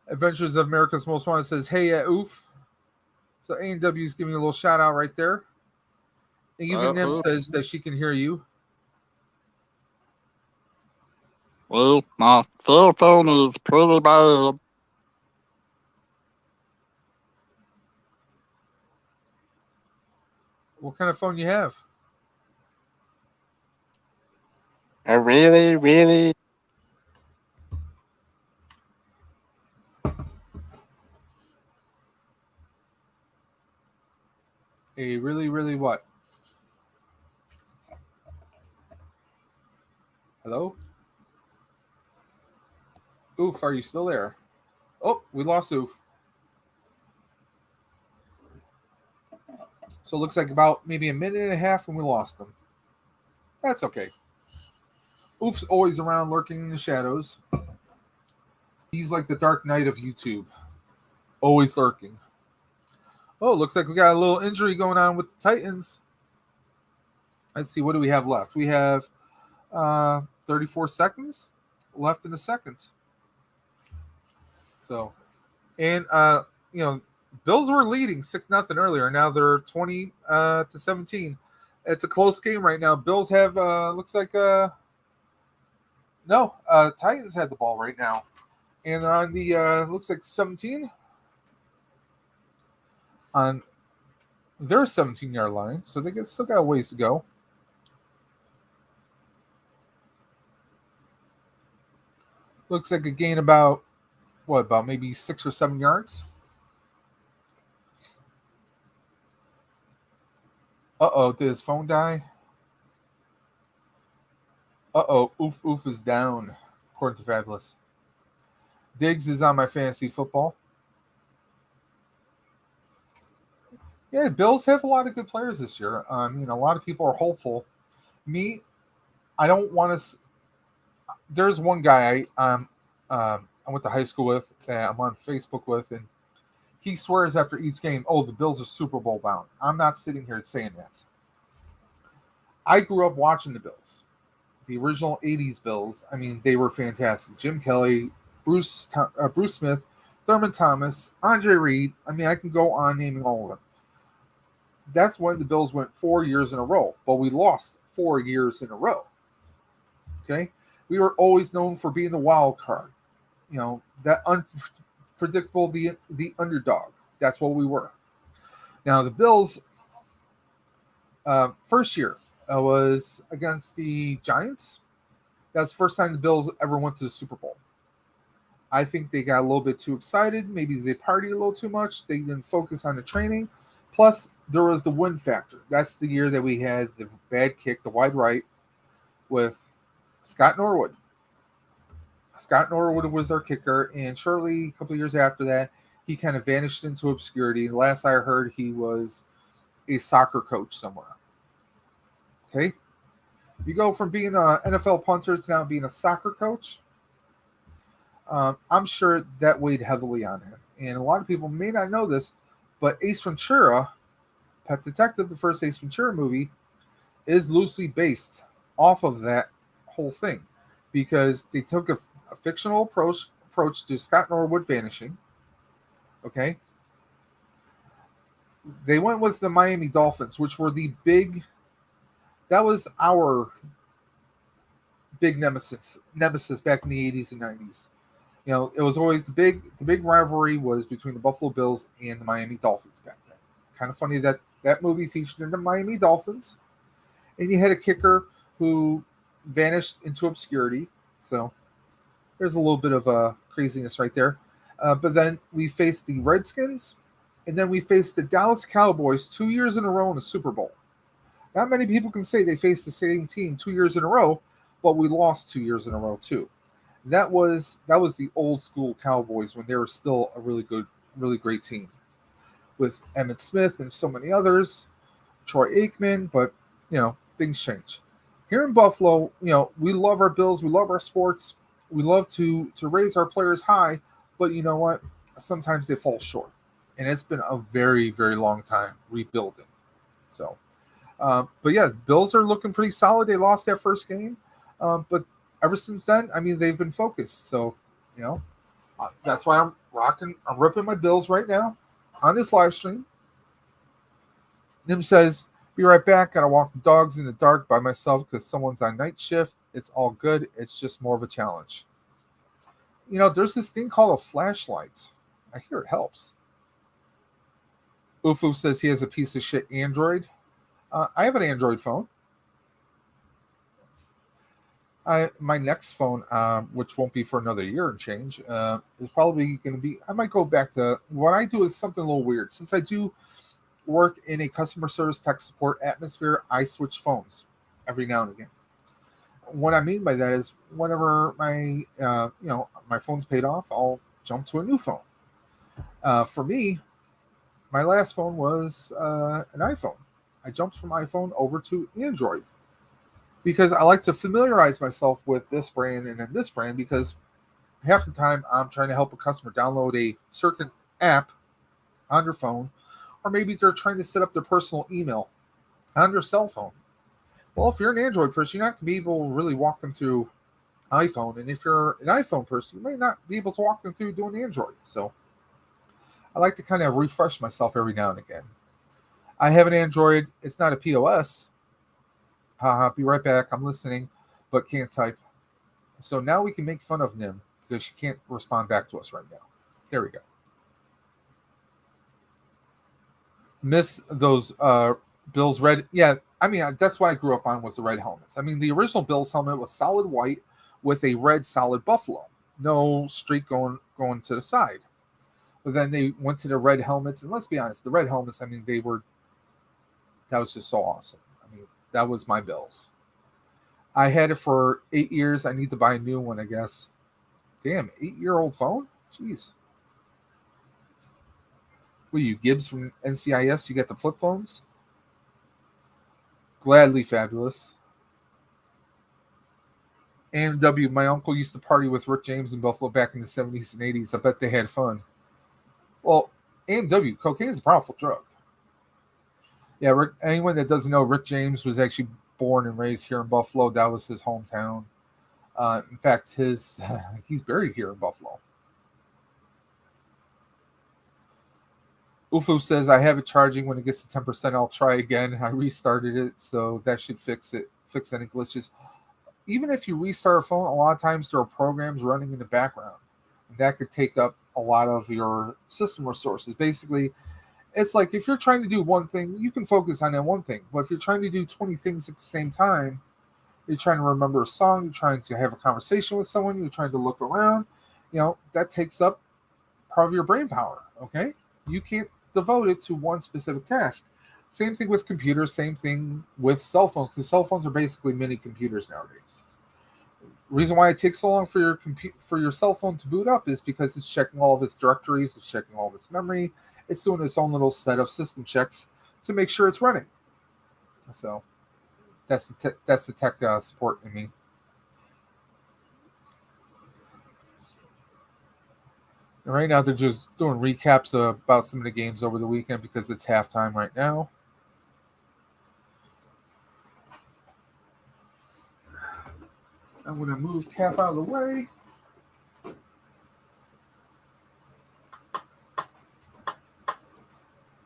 Adventures of America's Most Wanted says, hey, oof. So AMW is giving you a little shout out right there. And even Nim says that she can hear you. Well, my cell phone is pretty bad. What kind of phone you have? A really, really A really, really what? Hello? Oof, are you still there? Oh, we lost Oof. So it looks like about maybe a minute and a half and we lost him. That's okay. Oof's always around lurking in the shadows. He's like the Dark Knight of YouTube. Always lurking. Oh, looks like we got a little injury going on with the Titans. Let's see, what do we have left? We have 34 seconds left in the second. So, and Bills were leading 6-0 earlier. Now they're 20 to 17. It's a close game right now. Bills have looks like Titans had the ball right now, and they're on the looks like 17 on their 17-yard line. So they still got a ways to go. Looks like a gain about maybe 6 or 7 yards. Did his phone die? Oof is down, according to Fabulous. Diggs is on my fantasy football. Yeah, Bills have a lot of good players this year. A lot of people are hopeful. Me, I don't want to. There's one guy I went to high school with, that I'm on Facebook with, and he swears after each game, "Oh, the Bills are Super Bowl bound." I'm not sitting here saying that. I grew up watching the Bills, the original '80s Bills. I mean, they were fantastic. Jim Kelly, Bruce Smith, Thurman Thomas, Andre Reed. I mean, I can go on naming all of them. That's when the Bills went 4 years in a row, but we lost 4 years in a row. Okay, we were always known for being the wild card. That unpredictable, the underdog. That's what we were. Now the Bills, first year was against the Giants. That's the first time the Bills ever went to the Super Bowl. I think they got a little bit too excited. Maybe they partied a little too much. They didn't focus on the training. Plus, there was the win factor. That's the year that we had the bad kick, the wide right, with Scott Norwood. Scott Norwood was our kicker, and shortly, a couple of years after that, he kind of vanished into obscurity. Last I heard, he was a soccer coach somewhere. Okay? You go from being an NFL punter to now being a soccer coach. I'm sure that weighed heavily on him. And a lot of people may not know this, but Ace Ventura, Pet Detective, the first Ace Ventura movie, is loosely based off of that whole thing, because they took a fictional approach approach to Scott Norwood vanishing. Okay. They went with the Miami Dolphins, which were the big. That was our big nemesis back in the 80s and 90s. It was always the big rivalry was between the Buffalo Bills and the Miami Dolphins back then. Kind of funny that that movie featured the Miami Dolphins, and you had a kicker who vanished into obscurity. So there's a little bit of craziness right there. But then we faced the Redskins, and then we faced the Dallas Cowboys 2 years in a row in the Super Bowl. Not many people can say they faced the same team 2 years in a row, but we lost 2 years in a row too. That was the old school Cowboys when they were still a really great team with Emmitt Smith and so many others, Troy Aikman. But things change. Here in Buffalo, we love our Bills, we love our sports, we love to raise our players high, but you know what? Sometimes they fall short, and it's been a very very long time rebuilding. So. But yeah, the Bills are looking pretty solid. They lost that first game, but ever since then, I mean, they've been focused. So, that's why I'm ripping my Bills right now on this live stream. Nim says, "Be right back. Gotta walk the dogs in the dark by myself because someone's on night shift. It's all good. It's just more of a challenge." There's this thing called a flashlight. I hear it helps. Ufu says he has a piece of shit Android. I have an Android phone. My next phone, which won't be for another year and change, is probably going to be. I might go back to what I do is something a little weird. Since I do work in a customer service tech support atmosphere, I switch phones every now and again. What I mean by that is whenever my phone's paid off, I'll jump to a new phone. For me, my last phone was an iPhone. I jumped from iPhone over to Android because I like to familiarize myself with this brand and then this brand because half the time I'm trying to help a customer download a certain app on their phone, or maybe they're trying to set up their personal email on their cell phone. Well, if you're an Android person, you're not going to be able to really walk them through iPhone. And if you're an iPhone person, you may not be able to walk them through doing Android. So I like to kind of refresh myself every now and again. I have an Android. It's not a POS. Haha, be right back. I'm listening, but can't type. So now we can make fun of Nim because she can't respond back to us right now. There we go. Miss those Bills red. Yeah, I mean, that's what I grew up on was the red helmets. I mean, the original Bills helmet was solid white with a red solid buffalo. No streak going to the side. But then they went to the red helmets. And let's be honest, the red helmets, I mean, that was just so awesome. I mean, that was my Bills. I had it for 8 years. I need to buy a new one, I guess. Damn, 8-year-old phone? Jeez. What are you, Gibbs from NCIS? You got the flip phones? Gladly fabulous. AMW, my uncle used to party with Rick James in Buffalo back in the 70s and 80s. I bet they had fun. Well, AMW, cocaine is a powerful drug. Yeah, anyone that doesn't know, Rick James was actually born and raised here in Buffalo. That was his hometown. In fact, he's buried here in Buffalo. Ufu says, I have it charging. When it gets to 10%, I'll try again. I restarted it, so that should fix any glitches. Even if you restart a phone, a lot of times there are programs running in the background. That could take up a lot of your system resources. Basically, it's like if you're trying to do one thing, you can focus on that one thing. But if you're trying to do 20 things at the same time, you're trying to remember a song, you're trying to have a conversation with someone, you're trying to look around, that takes up part of your brain power, okay? You can't devote it to one specific task. Same thing with computers, same thing with cell phones, because cell phones are basically mini computers nowadays. Reason why it takes so long for your cell phone to boot up is because it's checking all of its directories, it's checking all of its memory, it's doing its own little set of system checks to make sure it's running. So that's the tech support in me. And right now they're just doing recaps about some of the games over the weekend because it's halftime right now. I'm going to move Cap out of the way.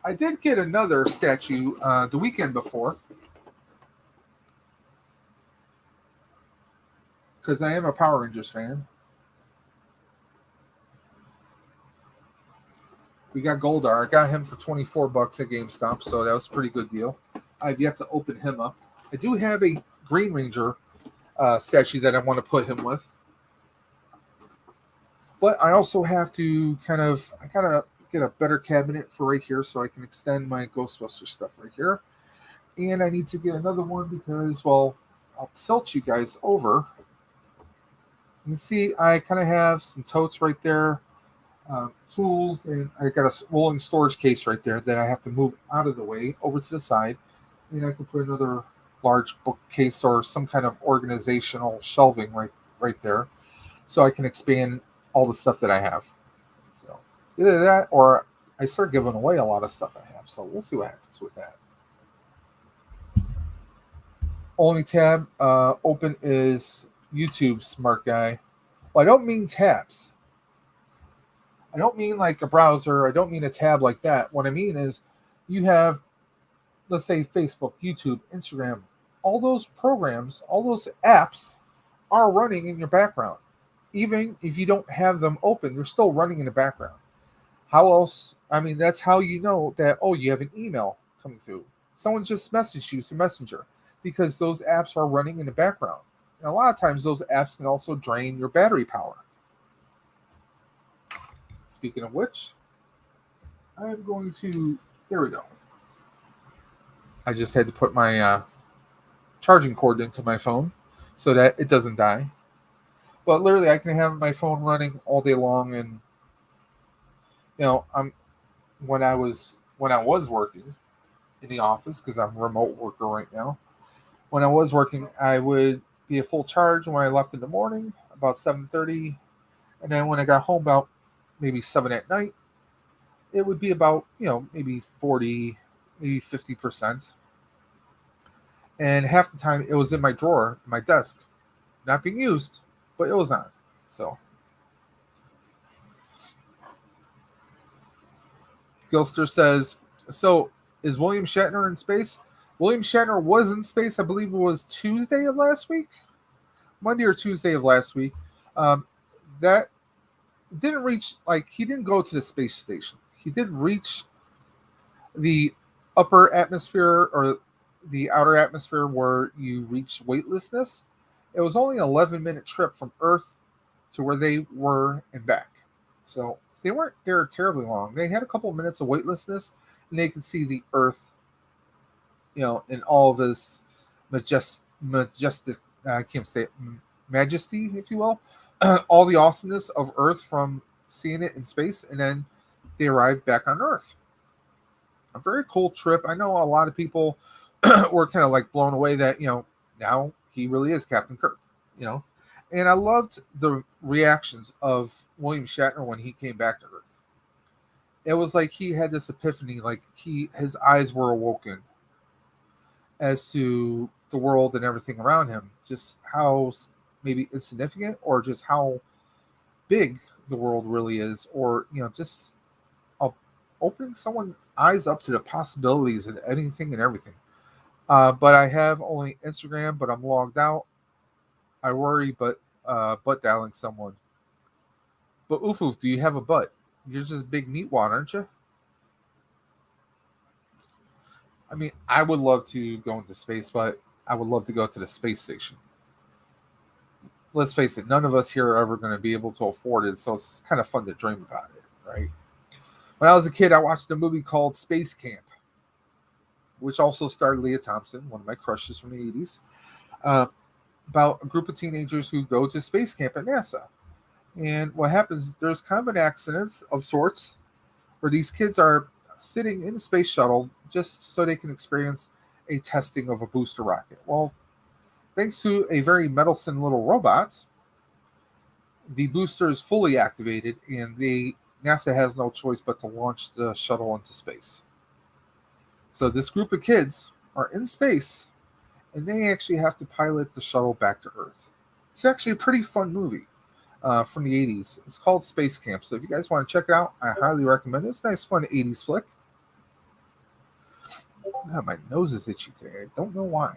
I did get another statue the weekend before, because I am a Power Rangers fan. We got Goldar. I got him for $24 at GameStop, so that was a pretty good deal. I've yet to open him up. I do have a Green Ranger statue that I want to put him with. But I also have to I gotta get a better cabinet for right here so I can extend my Ghostbusters stuff right here. And I need to get another one because, well, I'll tilt you guys over. You can see I kind of have some totes right there, tools, and I got a rolling storage case right there that I have to move out of the way over to the side. And I can put another large bookcase or some kind of organizational shelving right there, so I can expand all the stuff that I have. So either that or I start giving away a lot of stuff I have. So we'll see what happens with that. Only tab open is YouTube, smart guy. Well, I don't mean tabs. I don't mean like a browser. I don't mean a tab like that. What I mean is you have, let's say, Facebook, YouTube, Instagram, all those programs, all those apps are running in your background. Even if you don't have them open, they're still running in the background. How else? I mean, that's how you know that, oh, you have an email coming through. Someone just messaged you through Messenger because those apps are running in the background. And a lot of times those apps can also drain your battery power. Speaking of which, I'm going to, there we go. I just had to put my charging cord into my phone so that it doesn't die. But literally, I can have my phone running all day long, and when I was working in the office, because I'm a remote worker right now. When I was working, I would be at full charge when I left in the morning, about 7:30, and then when I got home about maybe 7 at night, it would be about maybe 40, maybe 50%, and half the time it was in my drawer, my desk, not being used, but it was on. So Gilster says, so is William Shatner in space? William Shatner was in space, I believe it was Tuesday of last week, Monday or Tuesday of last week. That didn't reach, he didn't go to the space station. He did reach the upper atmosphere or the outer atmosphere where you reach weightlessness. It was only an 11-minute trip from Earth to where they were and back. So they weren't there terribly long. They had a couple of minutes of weightlessness, and they could see the Earth, in all of his majestic, I can't say it, majesty, if you will, all the awesomeness of Earth from seeing it in space, and then they arrived back on Earth. A very cool trip. I know a lot of people were kind of blown away that, now he really is Captain Kirk, And I loved the reactions of William Shatner when he came back to Earth. It was like he had this epiphany, his eyes were awoken as to the world and everything around him, just how maybe insignificant or just how big the world really is, or just opening someone's eyes up to the possibilities and anything and everything. But I have only Instagram, but I'm logged out. I worry, but butt dialing someone. But oof, do you have a butt? You're just a big meatwad, aren't you? I mean, I would love to go into space, but I would love to go to the space station. Let's face it, none of us here are ever going to be able to afford it, so it's kind of fun to dream about it, right? When I was a kid, I watched a movie called Space Camp, which also starred Leah Thompson, one of my crushes from the 80s, about a group of teenagers who go to space camp at NASA. And what happens, there's kind of an accident of sorts where these kids are sitting in the space shuttle just so they can experience a testing of a booster rocket. Well, thanks to a very meddlesome little robot, the booster is fully activated, and NASA has no choice but to launch the shuttle into space. So this group of kids are in space, and they actually have to pilot the shuttle back to Earth. It's actually a pretty fun movie from the 80s. It's called Space Camp. So if you guys want to check it out, I highly recommend it. It's a nice, fun 80s flick. My nose is itchy today. I don't know why.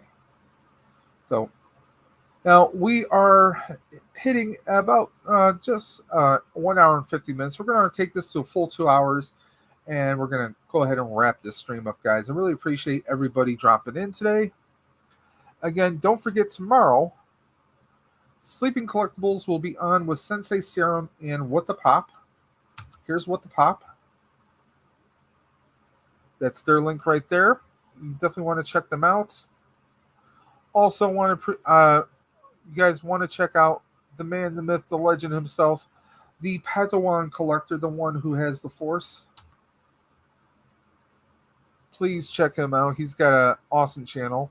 So now we are hitting about just 1 hour and 50 minutes. We're going to take this to a full 2 hours, and we're going to go ahead and wrap this stream up, guys. I really appreciate everybody dropping in today. Again, don't forget tomorrow, Sleeping Collectibles will be on with Sensei Serum and What the Pop. Here's What the Pop. That's their link right there. You definitely want to check them out. Also, you guys want to check out the man, the myth, the legend himself, the Padawan collector, the one who has the Force. Please check him out. He's got an awesome channel.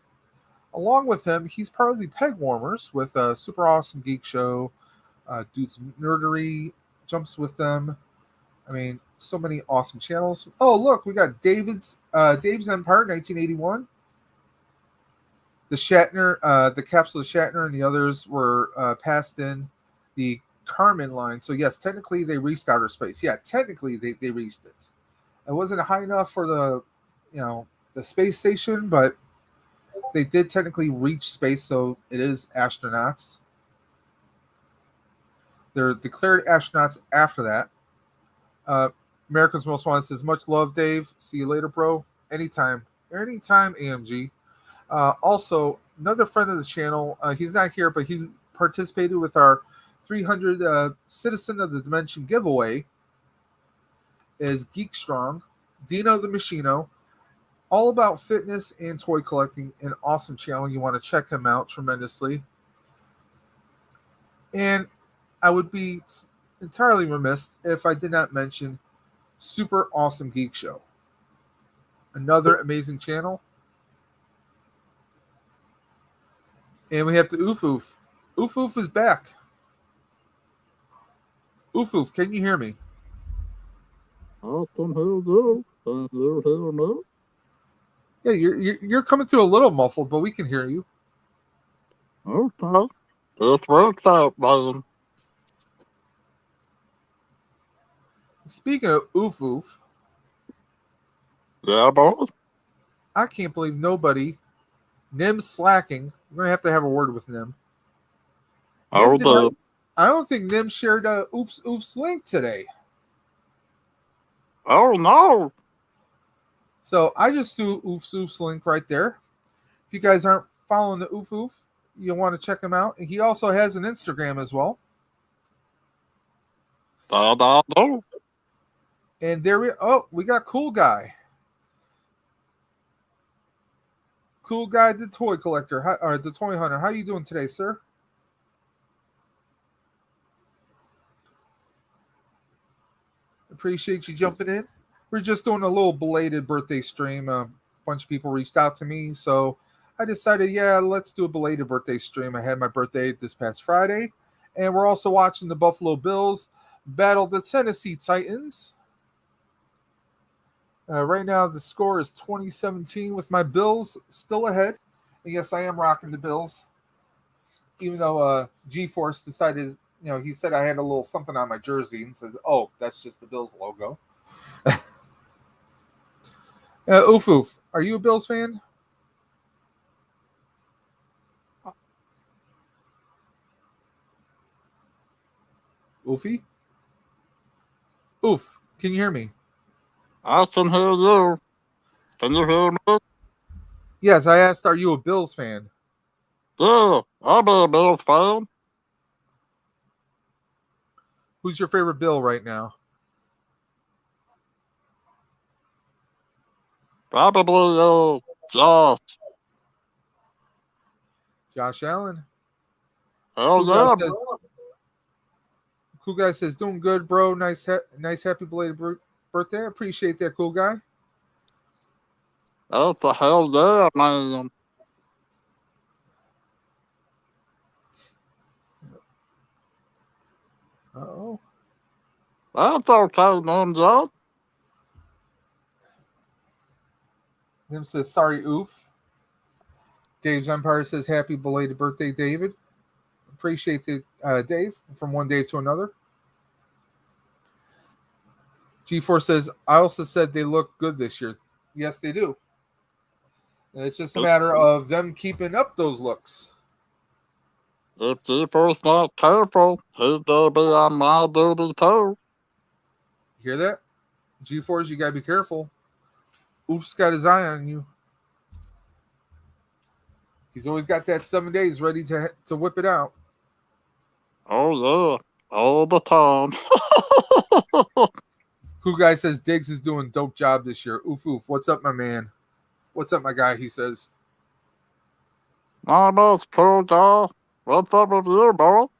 Along with him, he's part of the Peg Warmers with a super awesome geek show. Dude's Nerdery jumps with them. I mean, so many awesome channels. Oh, look, we got Dave's Empire, 1981. The Shatner, the Capsule of Shatner, and the others were passed in the Carmen line. So yes, technically they reached outer space. Yeah, technically they reached it. It wasn't high enough for the space station, but they did technically reach space, so it is astronauts. They're declared astronauts after that. America's Most Wanted says, much love, Dave. See you later, bro. Anytime, AMG. Also, another friend of the channel, he's not here, but he participated with our 300 Citizen of the Dimension giveaway, is Geek Strong, Dino the Machino, all about fitness and toy collecting, an awesome channel. You want to check him out tremendously. And I would be entirely remiss if I did not mention Super Awesome Geek Show, another amazing channel. And we have the Oof Oof. Oof Oof is back. Oof Oof, can you hear me? I can hear you. Can you hear me? Yeah, you're coming through a little muffled, but we can hear you. Okay. This works out, man. Speaking of Oof Oof, Yeah, boy. I can't believe nobody. Nim's slacking. We're going to have a word with Nim. Oh, dear. I don't think Nim shared Oof's link today. Oh, no. So I just threw Oof's link right there. If you guys aren't following the Oof, you'll want to check him out. And he also has an Instagram as well. Da-da-do. And we got Cool Guy. Cool Guy, the toy collector, or the toy hunter. How you doing today, sir? Appreciate you jumping in. We're just doing a little belated birthday stream. A bunch of people reached out to me, so I decided, let's do a belated birthday stream. I had my birthday this past Friday, and we're also watching the Buffalo Bills battle the Tennessee Titans. Right now, the score is 2017 with my Bills still ahead. And yes, I am rocking the Bills, even though G-Force decided, he said I had a little something on my jersey and says, oh, that's just the Bills logo. Oof Oof, are you a Bills fan? Oofy? Oof, can you hear me? I can hear you. Can you hear me? Yes, I asked, are you a Bills fan? Yeah, I'm a Bills fan. Who's your favorite Bill right now? Probably Josh. Josh Allen. Hell yeah. Cool Guy says, doing good, bro. Nice happy belated birthday. I appreciate that, Cool Guy. That's the hell yeah, man. Uh-oh. That's okay, Ninja. Nim says, sorry, Oof. Dave's Empire says, happy belated birthday, David. Appreciate it, Dave, from one Dave to another. G4 says, I also said they look good this year. Yes, they do. It's just a matter of them keeping up those looks. If G-Force not careful, he's gonna be on my duty too. Hear that? G-Force, you gotta be careful. Oof's got his eye on you. He's always got that 7 days ready to whip it out. Oh yeah, all the time. Cool Guy says Diggs is doing dope job this year. Oof oof. What's up, my man? What's up, my guy? He says. Not much, cool guy. What's up with you, bro?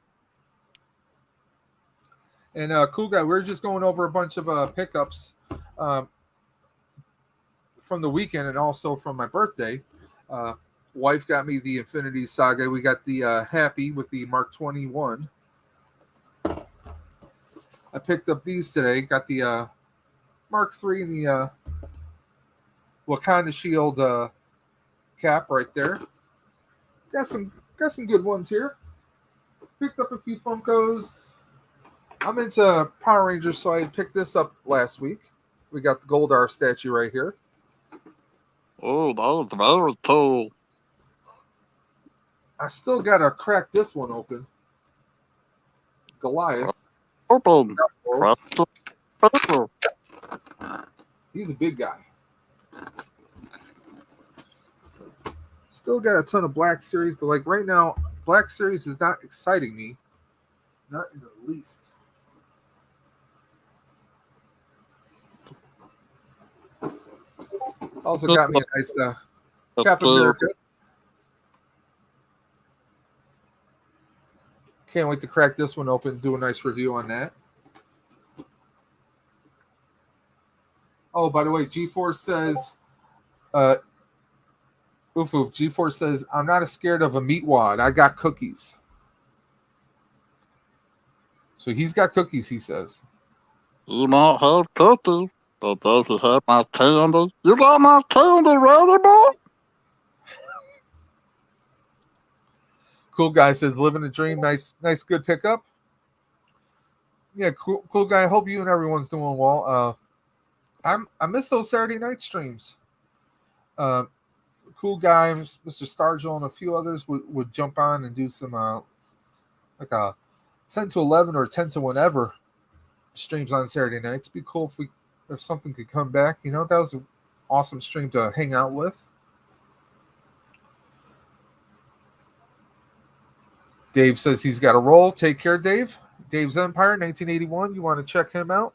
And Cool Guy, we're just going over a bunch of pickups from the weekend and also from my birthday. Wife got me the Infinity Saga. We got the Happy with the Mark 21. I picked up these today. Got the Mark 3 and the Wakanda Shield cap right there. Got some good ones here. Picked up a few Funkos. I'm into Power Rangers, so I picked this up last week. We got the Goldar statue right here. Oh, that was very cool. I still gotta crack this one open. Goliath. Open. He's a big guy. Still got a ton of Black Series, but like right now, Black Series is not exciting me. Not in the least. Also got me a nice Captain America. Can't wait to crack this one open and do a nice review on that. Oh, by the way, G-Force says, G-Force says, I'm not scared of a meat wad. I got cookies. So he's got cookies, he says. You might have cookies, but does he have my candy? You got my candy ready, boy? Cool Guy says, living the dream. Nice, good pickup. Yeah, cool Guy. I hope you and everyone's doing well. I miss those Saturday night streams. Cool Guy, Mr. Stargell, and a few others would jump on and do some like a 10 to 11 or 10 to whenever streams on Saturday nights. It'd be cool if something could come back. You know, that was an awesome stream to hang out with. Dave says he's got a roll. Take care, Dave. Dave's Empire, 1981. You want to check him out?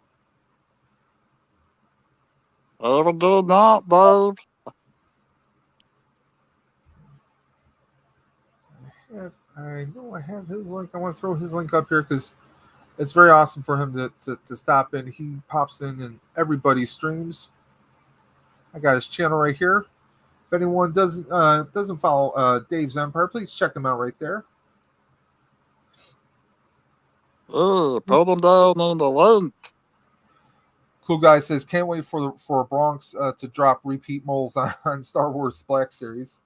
Have a good night, Dave. I know I have his link. I want to throw his link up here because it's very awesome for him to stop in. He pops in everybody's streams. I got his channel right here. If anyone doesn't follow Dave's Empire, please check him out right there. Put them down in the link. Cool Guy says, can't wait for Bronx to drop repeat moles on Star Wars Black Series.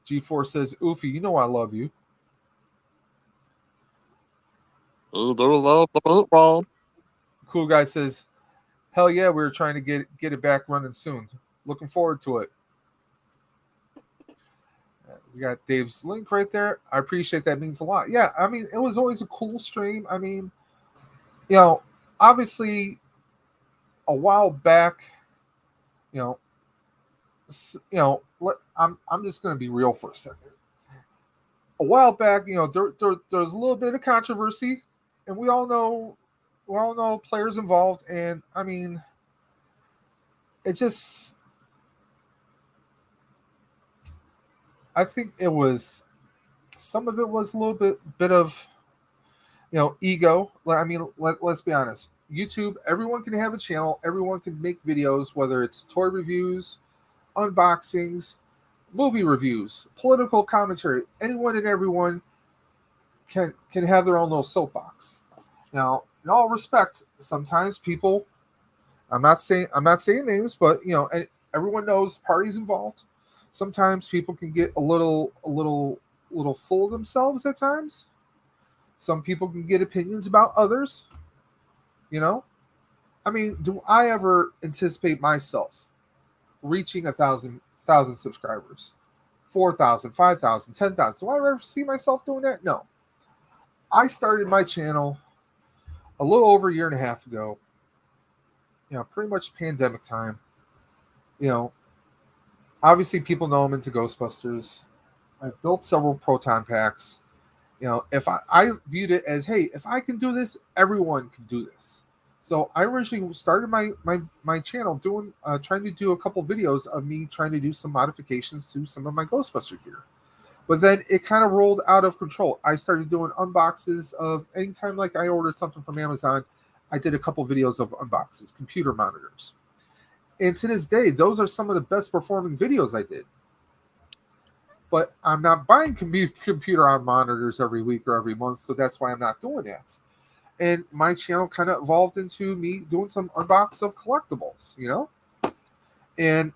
G4 says, Oofy, you know I love you. You do love the meatball. Cool Guy says, hell yeah, we were trying to get it back running soon. Looking forward to it. We got Dave's link right there. I appreciate that. Means a lot. Yeah, I mean, it was always a cool stream. I mean, you know, obviously a while back, I'm just going to be real for a second. A while back, there was a little bit of controversy, and we all know players involved, and I mean, it just, I think it was, some of it was a little bit of, ego. I mean, let's be honest. YouTube, everyone can have a channel. Everyone can make videos, whether it's toy reviews, unboxings, movie reviews, political commentary. Anyone and everyone can have their own little soapbox. Now, in all respect, sometimes people, I'm not saying names, but everyone knows parties involved. Sometimes people can get a little full of themselves at times. Some people can get opinions about others. I mean, do I ever anticipate myself reaching 1,000 1,000 subscribers, 4,000, 5,000, 10,000. Do I ever see myself doing that? No. I started my channel a little over a year and a half ago. Pretty much pandemic time. Obviously people know I'm into Ghostbusters. I've built several proton packs. If I viewed it as, hey, if I can do this, everyone can do this. So I originally started my channel doing trying to do a couple videos of me trying to do some modifications to some of my Ghostbuster gear. But then it kind of rolled out of control. I started doing unboxes of anytime like I ordered something from Amazon, I did a couple videos of unboxes, computer monitors. And to this day, those are some of the best performing videos I did. But I'm not buying computer on monitors every week or every month, so that's why I'm not doing that. And my channel kind of evolved into me doing some unbox of collectibles, and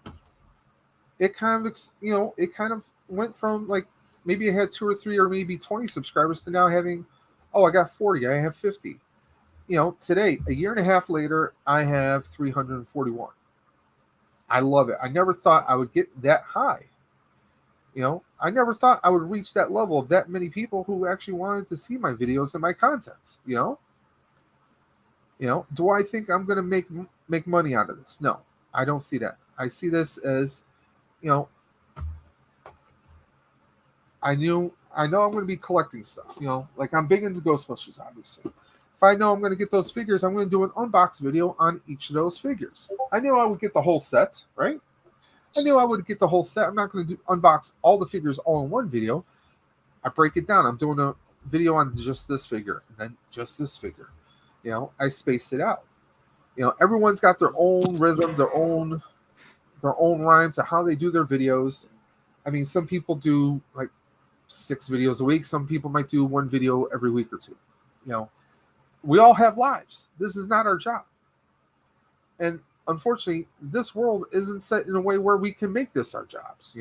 it kind of went from like maybe I had 2 or 3 or maybe 20 subscribers to now having, I got 40, I have 50. Today, a year and a half later, I have 341. I love it. I never thought I would get that high. I never thought I would reach that level of that many people who actually wanted to see my videos and my content. Do I think I'm going to make money out of this? No, I don't see that. I see this as, I know I'm going to be collecting stuff. Like I'm big into Ghostbusters, obviously. If I know I'm going to get those figures, I'm going to do an unbox video on each of those figures. I knew I would get the whole set, right? I knew I would get the whole set. I'm not going to unbox all the figures all in one video. I break it down. I'm doing a video on just this figure and then just this figure. I space it out. Everyone's got their own rhythm, their own rhyme to how they do their videos. I mean, some people do like 6 videos a week. Some people might do 1 video every week or 2. We all have lives. This is not our job. And unfortunately, this world isn't set in a way where we can make this our jobs,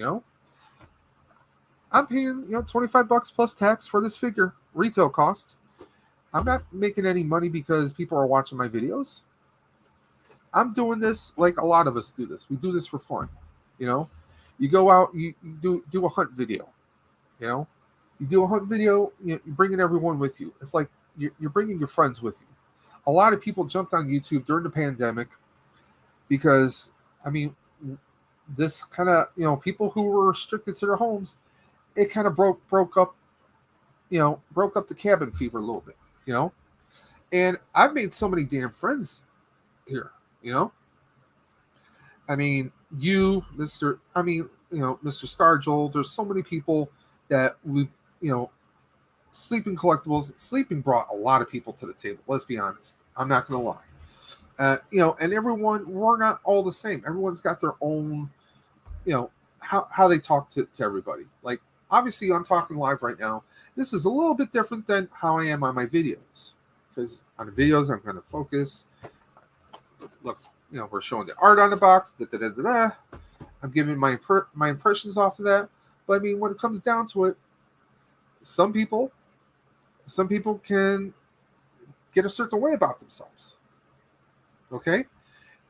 I'm paying, $25 plus tax for this figure, retail cost. I'm not making any money because people are watching my videos. I'm doing this like a lot of us do this. We do this for fun, You go out, you do a hunt video, You do a hunt video, you're bringing everyone with you. It's like you're bringing your friends with you. A lot of people jumped on YouTube during the pandemic because, I mean, this kind of, people who were restricted to their homes, it kind of broke up the cabin fever a little bit, And I've made so many damn friends here, I mean, Mr. Starjoel, there's so many people that we, Sleeping Collectibles, Sleeping brought a lot of people to the table. Let's be honest. I'm not going to lie. And everyone, we're not all the same. Everyone's got their own, how they talk to everybody. Like, obviously, I'm talking live right now. This is a little bit different than how I am on my videos. Because on the videos, I'm going to focus. Look, we're showing the art on the box. I'm giving my impressions off of that. But, I mean, when it comes down to it, some people can get a certain way about themselves. Okay?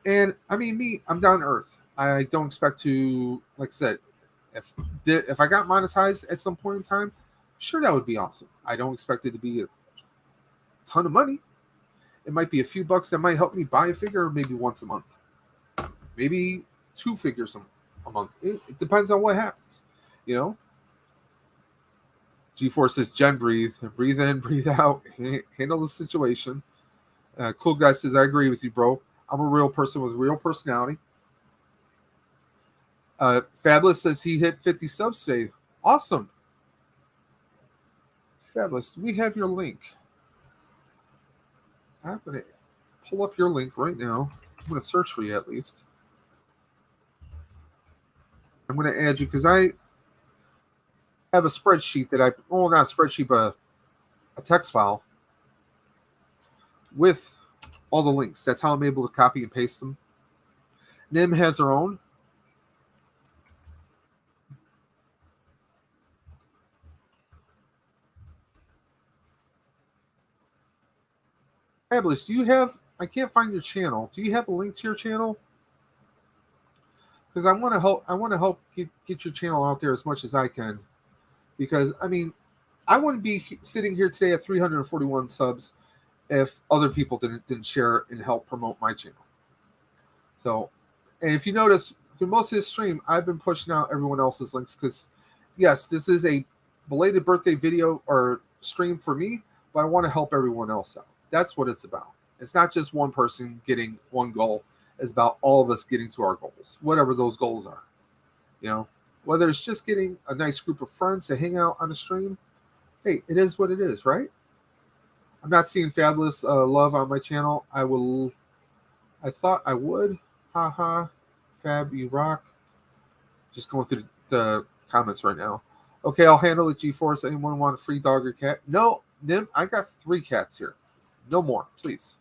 And I mean, me, I'm down to earth. I don't expect to, like I said, if I got monetized at some point in time, sure, that would be awesome. I don't expect it to be a ton of money. It might be a few bucks that might help me buy a figure maybe once a month. Maybe 2 figures a month. It depends on what happens, G4 says, Jen, breathe in, breathe out, handle the situation. Cool Guy says, I agree with you, bro. I'm a real person with a real personality. Fabulous says he hit 50 subs today. Awesome. Fabulous, do we have your link? I'm going to pull up your link right now. I'm going to search for you at least. I'm going to add you because I have a spreadsheet that not a spreadsheet, but a text file with all the links. That's how I'm able to copy and paste them. Nim has her own. Fabulous, I can't find your channel. Do you have a link to your channel? because I want to help. I want to help get your channel out there as much as I can. Because I mean, I wouldn't be sitting here today at 341 subs if other people didn't share and help promote my channel. So, and if you notice through most of this stream, I've been pushing out everyone else's links because, yes, this is a belated birthday video or stream for me, but I want to help everyone else out. That's what it's about. It's not just one person getting one goal. It's about all of us getting to our goals, whatever those goals are. You know, whether it's just getting a nice group of friends to hang out on a stream, hey, it is what it is, right? I'm not seeing Fabulous love on my channel. I thought I would. Haha. Fab, you rock. Just going through the comments right now. Okay, I'll handle it, G-Force. Anyone want a free dog or cat? No, Nim, I got 3 cats here. No more, please.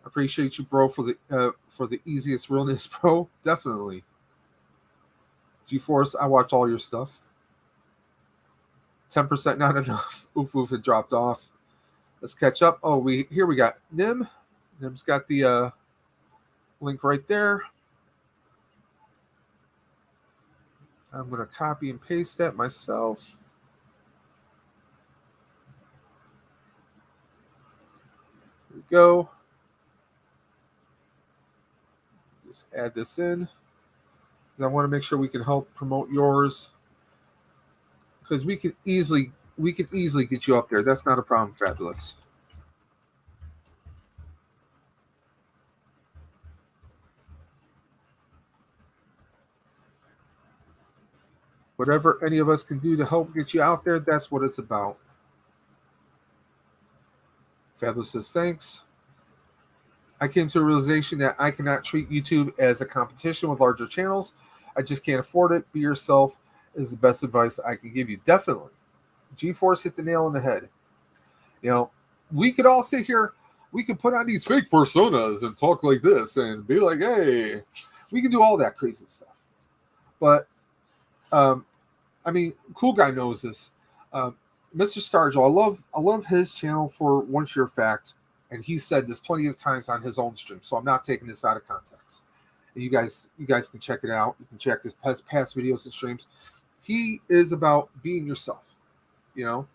I appreciate you, bro, for the easiest realness, bro. Definitely. G-Force, I watch all your stuff. 10% not enough. Oof, oof, it dropped off. Let's catch up. Oh, we got Nim. Nim's got the link right there. I'm going to copy and paste that myself. There we go. Just add this in. I want to make sure we can help promote yours. Because we can easily get you up there. That's not a problem, Fabulous. Whatever any of us can do to help get you out there, that's what it's about. Fabulous says, thanks. I came to a realization that I cannot treat YouTube as a competition with larger channels. I just can't afford it. Be yourself is the best advice I can give you. Definitely. G-Force hit the nail on the head. You know, we could all sit here, we could put on these fake personas and talk like this and be like, hey, we can do all that crazy stuff. But, I mean, Cool Guy knows this. Mr. Stargell, I love his channel for one sheer fact, and he said this plenty of times on his own stream, so I'm not taking this out of context. And you guys can check it out. You can check his past videos and streams. He is about being yourself, you know.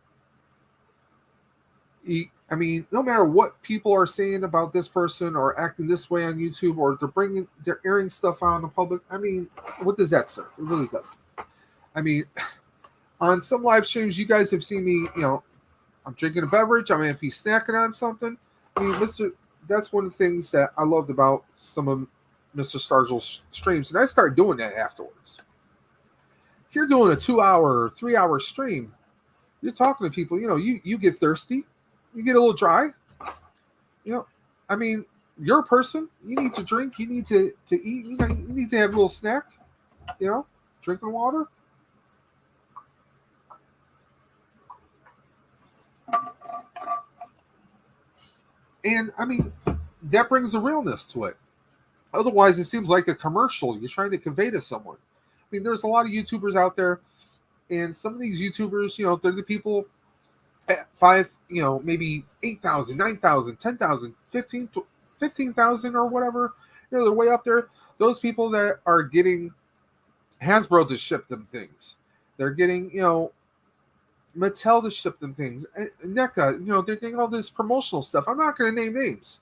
I mean, no matter what people are saying about this person or acting this way on YouTube, or they're airing stuff out in the public. I mean, what does that serve? It really doesn't. I mean, on some live streams, you guys have seen me, you know, I'm drinking a beverage, I may be snacking on something. I mean, that's one of the things that I loved about some of Mr. Stargell's streams, and I started doing that afterwards. If you're doing a 2-hour or 3-hour stream, you're talking to people, you know, you get thirsty, you get a little dry. You know, I mean, you're a person, you need to drink, you need to eat, you need to have a little snack, you know, drinking water. And I mean, that brings a realness to it. Otherwise, it seems like a commercial you're trying to convey to someone. I mean, there's a lot of YouTubers out there, and some of these YouTubers, you know, they're the people at 5, you know, maybe 8,000, 9,000, 10,000, 15,000 or whatever. You know, they're way up there. Those people that are getting Hasbro to ship them things. They're getting, you know, Mattel to ship them things. NECA, you know, they're getting all this promotional stuff. I'm not going to name names.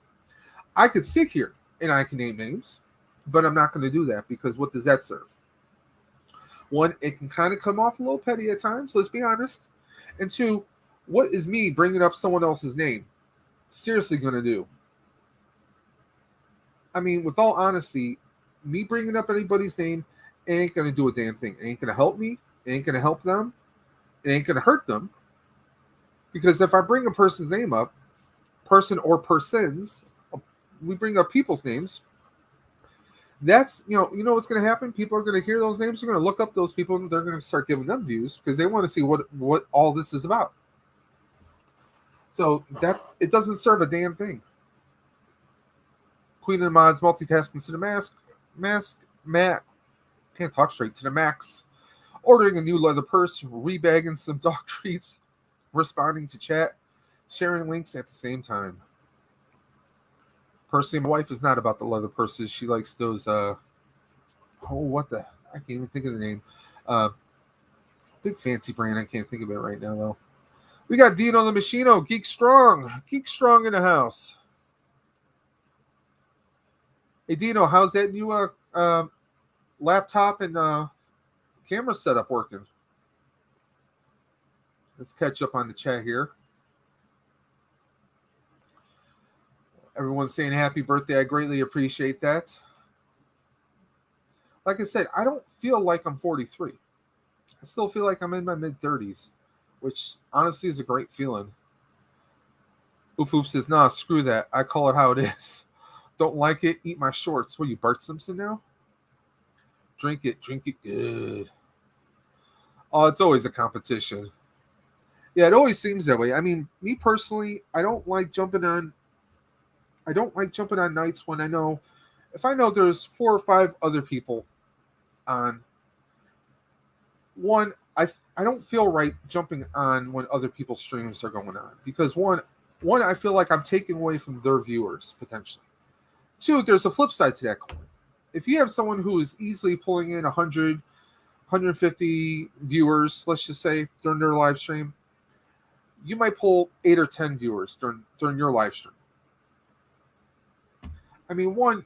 I could sit here and I can name names, but I'm not going to do that because what does that serve? One, it can kind of come off a little petty at times, let's be honest. And two, what is me bringing up someone else's name seriously going to do? I mean, with all honesty, me bringing up anybody's name ain't going to do a damn thing. It ain't going to help me. It ain't going to help them. It ain't going to hurt them. Because if I bring a person's name up, person or persons, we bring up people's names, that's, you know what's going to happen? People are going to hear those names. They're going to look up those people, and they're going to start giving them views because they want to see what all this is about. So that it doesn't serve a damn thing. Queen of the Mods multitasking to the Matt can't talk straight to the max. Ordering a new leather purse, rebagging some dog treats, responding to chat, sharing links at the same time. Personally, my wife is not about the leather purses. She likes those what the? I can't even think of the name. Uh, Big fancy brand. I can't think of it right now though. We got Dino the Machino, Geek Strong in the house. Hey Dino, how's that new laptop and camera setup working? Let's catch up on the chat here. Everyone's saying happy birthday. I greatly appreciate that. Like I said, I don't feel like I'm 43. I still feel like I'm in my mid-30s, which honestly is a great feeling. Oof Oof says, nah, screw that. I call it how it is. Don't like it, eat my shorts. What are you, Bart Simpson now? Drink it good. Oh, it's always a competition. Yeah, it always seems that way. I mean, me personally, I don't like jumping on nights when if I know there's 4 or 5 other people on one, I don't feel right jumping on when other people's streams are going on because one I feel like I'm taking away from their viewers potentially. 2, there's a flip side to that coin. If you have someone who is easily pulling in 100, 150 viewers, let's just say during their live stream, you might pull 8 or 10 viewers during your live stream. I mean, one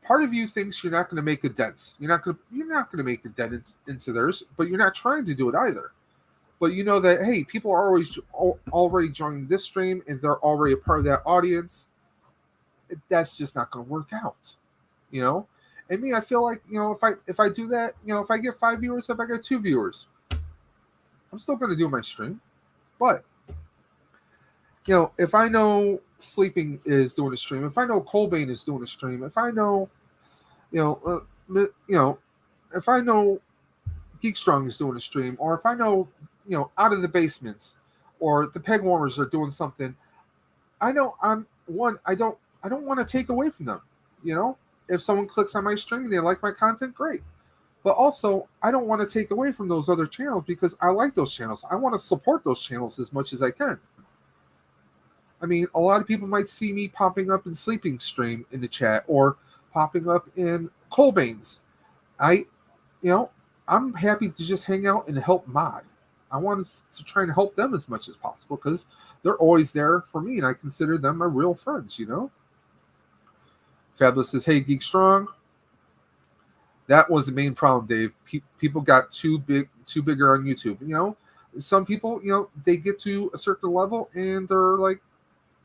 part of you thinks you're not going to make a dent. You're not going to make a dent into theirs, but you're not trying to do it either. But you know that, hey, people are already joining this stream and they're already a part of that audience. That's just not going to work out, you know. And me, I feel like, you know, if I do that, you know, if I get 5 viewers, if I get 2 viewers, I'm still going to do my stream. But you know, if I know Sleeping is doing a stream, if I know Colbane is doing a stream, if I know, if I know Geek Strong is doing a stream, or if I know, you know, Out of the Basements or the Peg Warmers are doing something, I know I don't want to take away from them. You know, if someone clicks on my stream and they like my content, great. But also, I don't want to take away from those other channels because I like those channels. I want to support those channels as much as I can. I mean, a lot of people might see me popping up in Sleeping stream in the chat or popping up in Colbane's. I'm happy to just hang out and help mod. I want to try and help them as much as possible because they're always there for me and I consider them my real friends, you know? Fabulous says, hey, Geek Strong. That was the main problem, Dave. People got too bigger on YouTube. You know, some people, you know, they get to a certain level and they're like,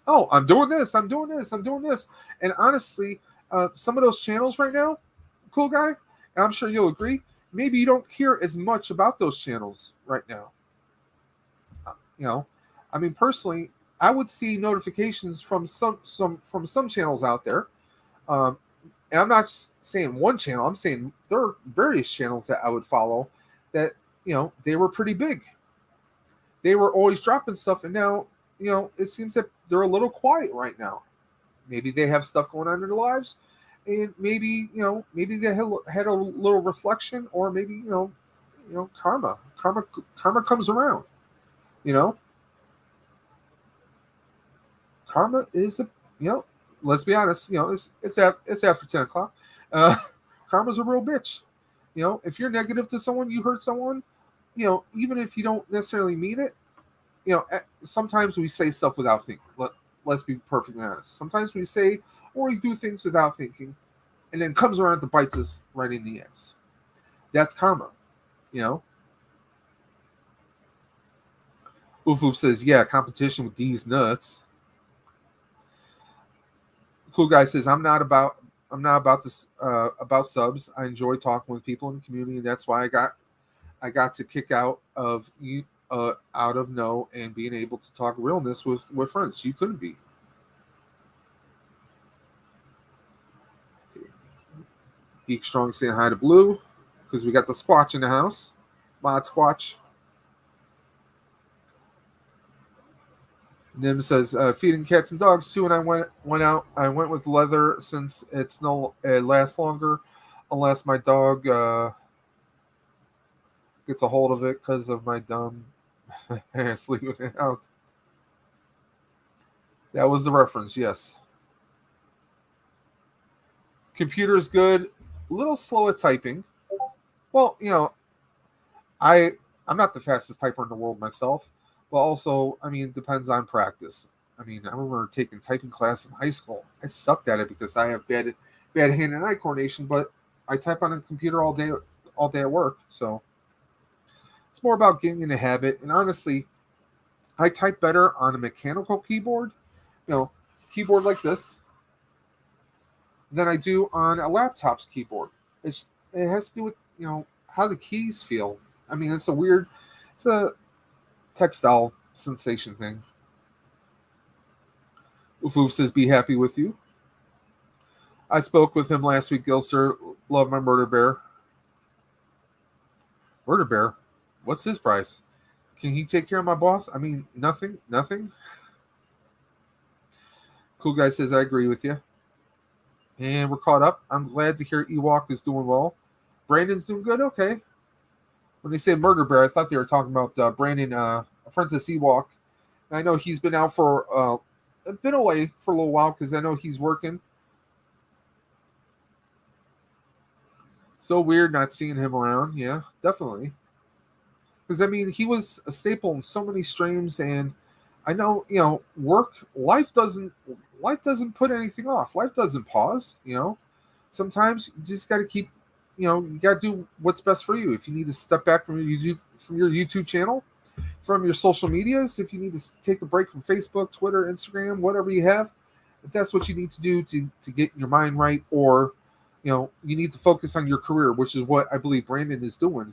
oh, I'm doing this. And honestly, some of those channels right now, cool guy, and I'm sure you'll agree, maybe you don't hear as much about those channels right now. You know, I mean, personally, I would see notifications from some channels out there. And I'm not saying one channel. I'm saying there are various channels that I would follow that, you know, they were pretty big. They were always dropping stuff, and now, you know, it seems that they're a little quiet right now. Maybe they have stuff going on in their lives, and maybe they had a little reflection, or maybe you know, karma comes around. You know, karma is let's be honest. You know, it's after 10:00. Karma's a real bitch. You know, if you're negative to someone, you hurt someone. You know, even if you don't necessarily mean it. You know, sometimes we say stuff without thinking. Let's be perfectly honest. Sometimes we say or we do things without thinking, and then comes around to bites us right in the ass. That's karma, you know. Oof Oof says, yeah, competition with these nuts. Cool guy says, I'm not about this about subs. I enjoy talking with people in the community, and that's why I got to kick out of you. Out of no and being able to talk realness with friends. You couldn't be. Okay. Geek Strong saying hi to Blue because we got the Squatch in the house. Mod Squatch. Nim says feeding cats and dogs too, and I went out. I went with leather since it lasts longer, unless my dog gets a hold of it because of my dumb sleeping it out. That was the reference, yes. Computer's good. A little slow at typing. Well, I I'm not the fastest typer in the world myself, but also, I mean, it depends on practice. I mean, I remember taking typing class in high school. I sucked at it because I have bad hand and eye coordination, but I type on a computer all day at work. So it's more about getting in a habit. And honestly, I type better on a mechanical keyboard, you know, keyboard like this, than I do on a laptop's keyboard. It has to do with how the keys feel. I mean, it's a textile sensation thing. Ufoof says, "Be happy with you." I spoke with him last week. Gilster, love my murder bear. Murder bear, what's his price? Can he take care of my boss? I mean, nothing. Cool guy says, "I agree with you." And we're caught up. I'm glad to hear Ewok is doing well. Brandon's doing good. Okay. When they say murder bear, I thought they were talking about Brandon, Apprentice Ewok. I know he's been out been away for a little while because I know he's working. So weird not seeing him around. Yeah, definitely. Because I mean, he was a staple in so many streams, and I know life doesn't put anything off. Life doesn't pause. Sometimes you just got to keep. You got to do what's best for you. If you need to step back from your YouTube channel, from your social medias, if you need to take a break from Facebook, Twitter, Instagram, whatever you have, if that's what you need to do to get your mind right, or you need to focus on your career, which is what I believe Brandon is doing.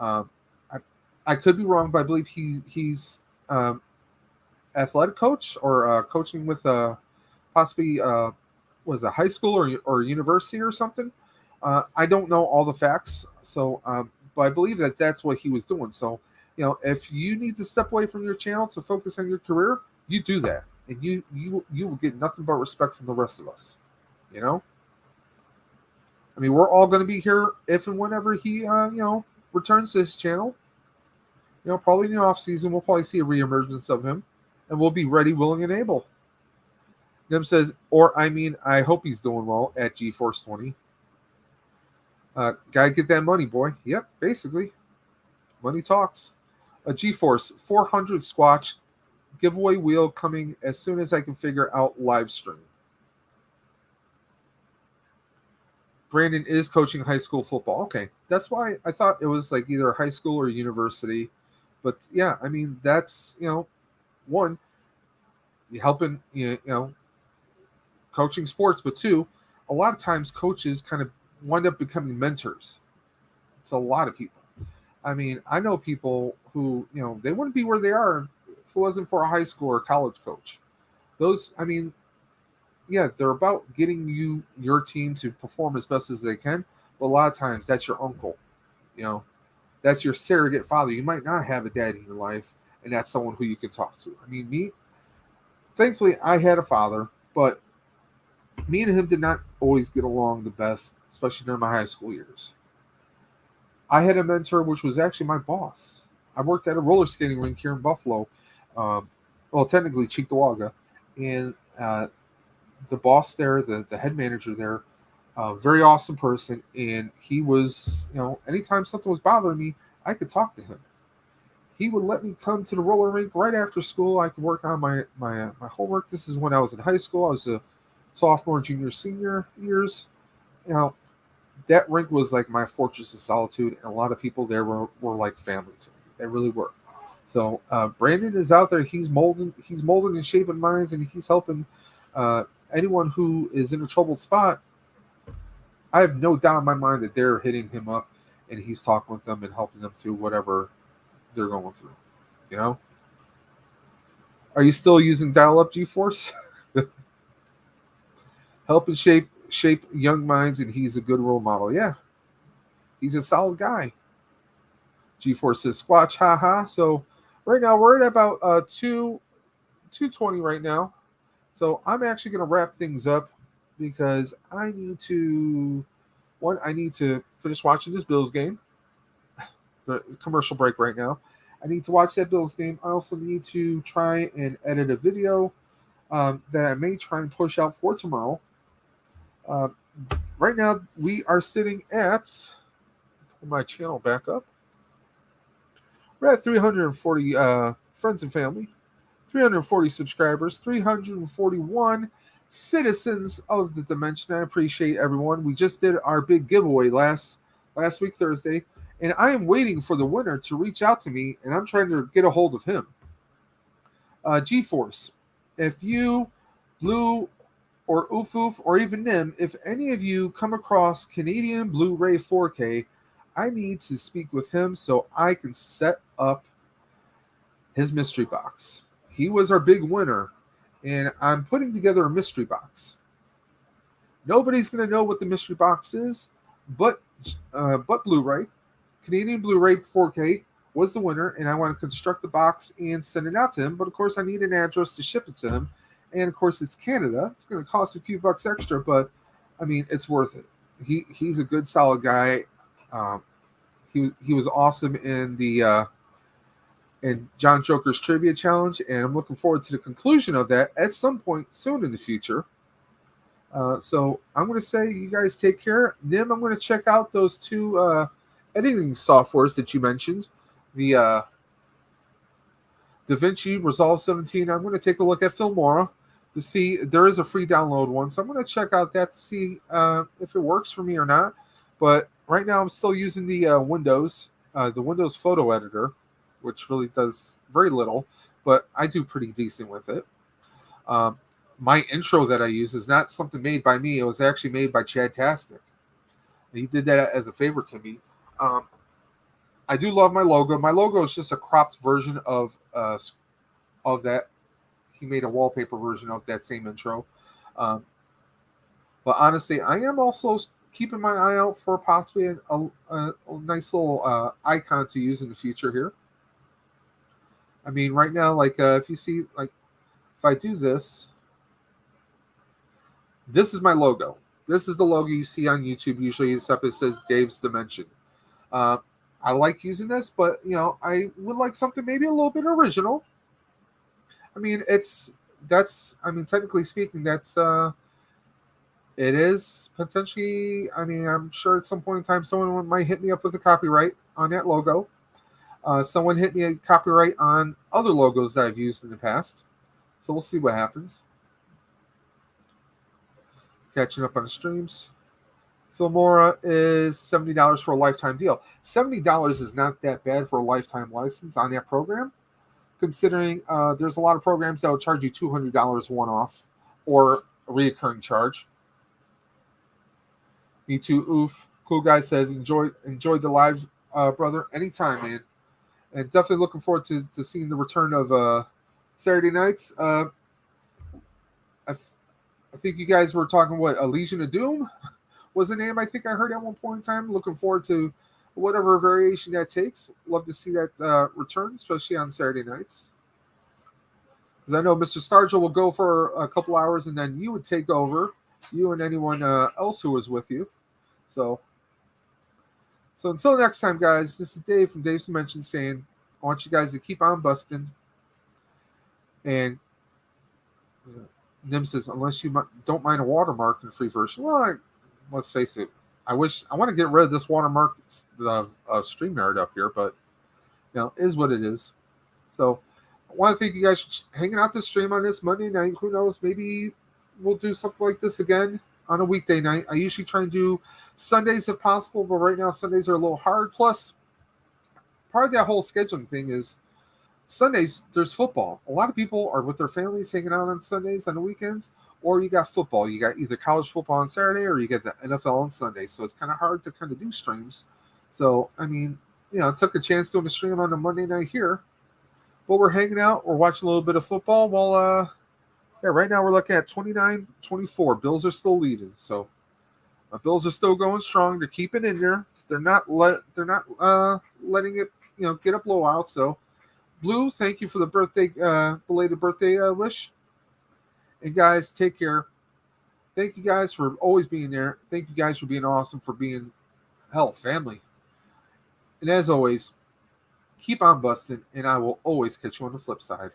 I I could be wrong, but I believe he's athletic coach or coaching with possibly was a high school or university or something. I don't know all the facts, so but I believe that that's what he was doing. So if you need to step away from your channel to focus on your career, you do that, and you will get nothing but respect from the rest of us. I mean, we're all going to be here if and whenever he returns to his channel. Probably in the off season, we'll probably see a reemergence of him, and we'll be ready, willing, and able. Nim says, I hope he's doing well at GeForce 20. Gotta get that money, boy. Yep, basically. Money talks. A GeForce 400 Squatch giveaway wheel coming as soon as I can figure out live stream. Brandon is coaching high school football. Okay, that's why I thought it was like either high school or university. But yeah, I mean that's one, you helping coaching sports, but two, a lot of times coaches kind of wind up becoming mentors. It's a lot of people. I mean, I know people who they wouldn't be where they are if it wasn't for a high school or college coach. Those, I mean, yeah, they're about getting your team to perform as best as they can. But a lot of times that's your uncle, that's your surrogate father. You might not have a dad in your life, and that's someone who you can talk to. I mean, thankfully, I had a father, but me and him did not always get along the best, especially during my high school years. I had a mentor, which was actually my boss. I worked at a roller skating rink here in Buffalo, technically Cheektowaga, and the boss there, the head manager there, very awesome person, and he was, anytime something was bothering me, I could talk to him. He would let me come to the roller rink right after school. I could work on my homework. This is when I was in high school. I was a sophomore, junior, senior years. That rink was like my fortress of solitude, and a lot of people there were like family to me. They really were. So Brandon is out there. He's molding and shaping minds, and he's helping anyone who is in a troubled spot. I have no doubt in my mind that they're hitting him up, and he's talking with them and helping them through whatever they're going through. Are you still using dial-up GeForce? Helping shape young minds, and he's a good role model. Yeah, he's a solid guy. GeForce says squatch, haha. So right now we're at about 2:20 right now. So I'm actually going to wrap things up because I need to finish watching this Bills game. The commercial break right now. I need to watch that Bills game. I also need to try and edit a video that I may try and push out for tomorrow. Right now we are sitting at, my channel back up. We're at 340 friends and family, 340 subscribers, 341 citizens of the dimension. I appreciate everyone. We just did our big giveaway last week, Thursday, and I am waiting for the winner to reach out to me, and I'm trying to get a hold of him. G-Force, if you, Blue, or Oofoof, or even Nim, if any of you come across Canadian Blu-ray 4K, I need to speak with him so I can set up his mystery box. He was our big winner, and I'm putting together a mystery box. Nobody's going to know what the mystery box is, but Blu-ray. Canadian Blu-ray 4K was the winner, and I want to construct the box and send it out to him. But of course, I need an address to ship it to him, and of course, it's Canada. It's going to cost a few bucks extra, but I mean, it's worth it. He's a good, solid guy. He was awesome in the in John Joker's trivia challenge, and I'm looking forward to the conclusion of that at some point soon in the future. So I'm going to say, you guys take care. Nim, I'm going to check out those two editing softwares that you mentioned, the DaVinci Resolve 17. I'm going to take a look at Filmora to see there is a free download one, so I'm going to check out that to see if it works for me or not. But right now, I'm still using the Windows Photo Editor, which really does very little, but I do pretty decent with it. My intro that I use is not something made by me. It was actually made by Chad Tastic. He did that as a favor to me. I do love my logo. My logo is just a cropped version of that. He made a wallpaper version of that same intro. But honestly, I am also keeping my eye out for possibly a nice little icon to use in the future here. I mean, right now, like if you see, like if I do this, this is my logo. This is the logo you see on YouTube usually, except it says Dave's Dimension. I like using this, but I would like something maybe a little bit original. I mean, technically speaking, that's it is potentially. I mean, I'm sure at some point in time, someone might hit me up with a copyright on that logo. Someone hit me a copyright on other logos that I've used in the past. So we'll see what happens. Catching up on the streams. Filmora is $70 for a lifetime deal. $70 is not that bad for a lifetime license on that program, considering there's a lot of programs that will charge you $200 one-off or a reoccurring charge. Me too, oof. Cool guy says, enjoyed the live, brother. Anytime, man. And definitely looking forward to seeing the return of Saturday nights. I think you guys were talking, what, a Legion of Doom was the name I think I heard at one point in time. Looking forward to whatever variation that takes. Love to see that return, especially on Saturday nights. Because I know Mr. Stargell will go for a couple hours, and then you would take over, you and anyone else who was with you. So until next time, guys, this is Dave from Dave's Dimension saying, I want you guys to keep on busting. And Nim says, unless you don't mind a watermark in the free version. Well, let's face it. I want to get rid of this watermark of StreamYard up here, but it is what it is. So I want to thank you guys for hanging out the stream on this Monday night. Who knows? Maybe we'll do something like this again on a weekday night. I usually try and do Sundays if possible, but right now Sundays are a little hard. Plus, part of that whole scheduling thing is Sundays, there's football. A lot of people are with their families hanging out on Sundays, on the weekends, or you got football. You got either college football on Saturday or you get the NFL on Sunday. So it's kind of hard to kind of do streams. So, I mean, I took a chance doing a stream on a Monday night here. But we're hanging out. We're watching a little bit of football while, right now we're looking at 29-24. Bills are still leading. So, Bills are still going strong. They're keeping in there. They're not letting it, get a blowout. So, Blue, thank you for the belated birthday wish. And guys, take care. Thank you guys for always being there. Thank you guys for being awesome, for being, family. And as always, keep on busting, and I will always catch you on the flip side.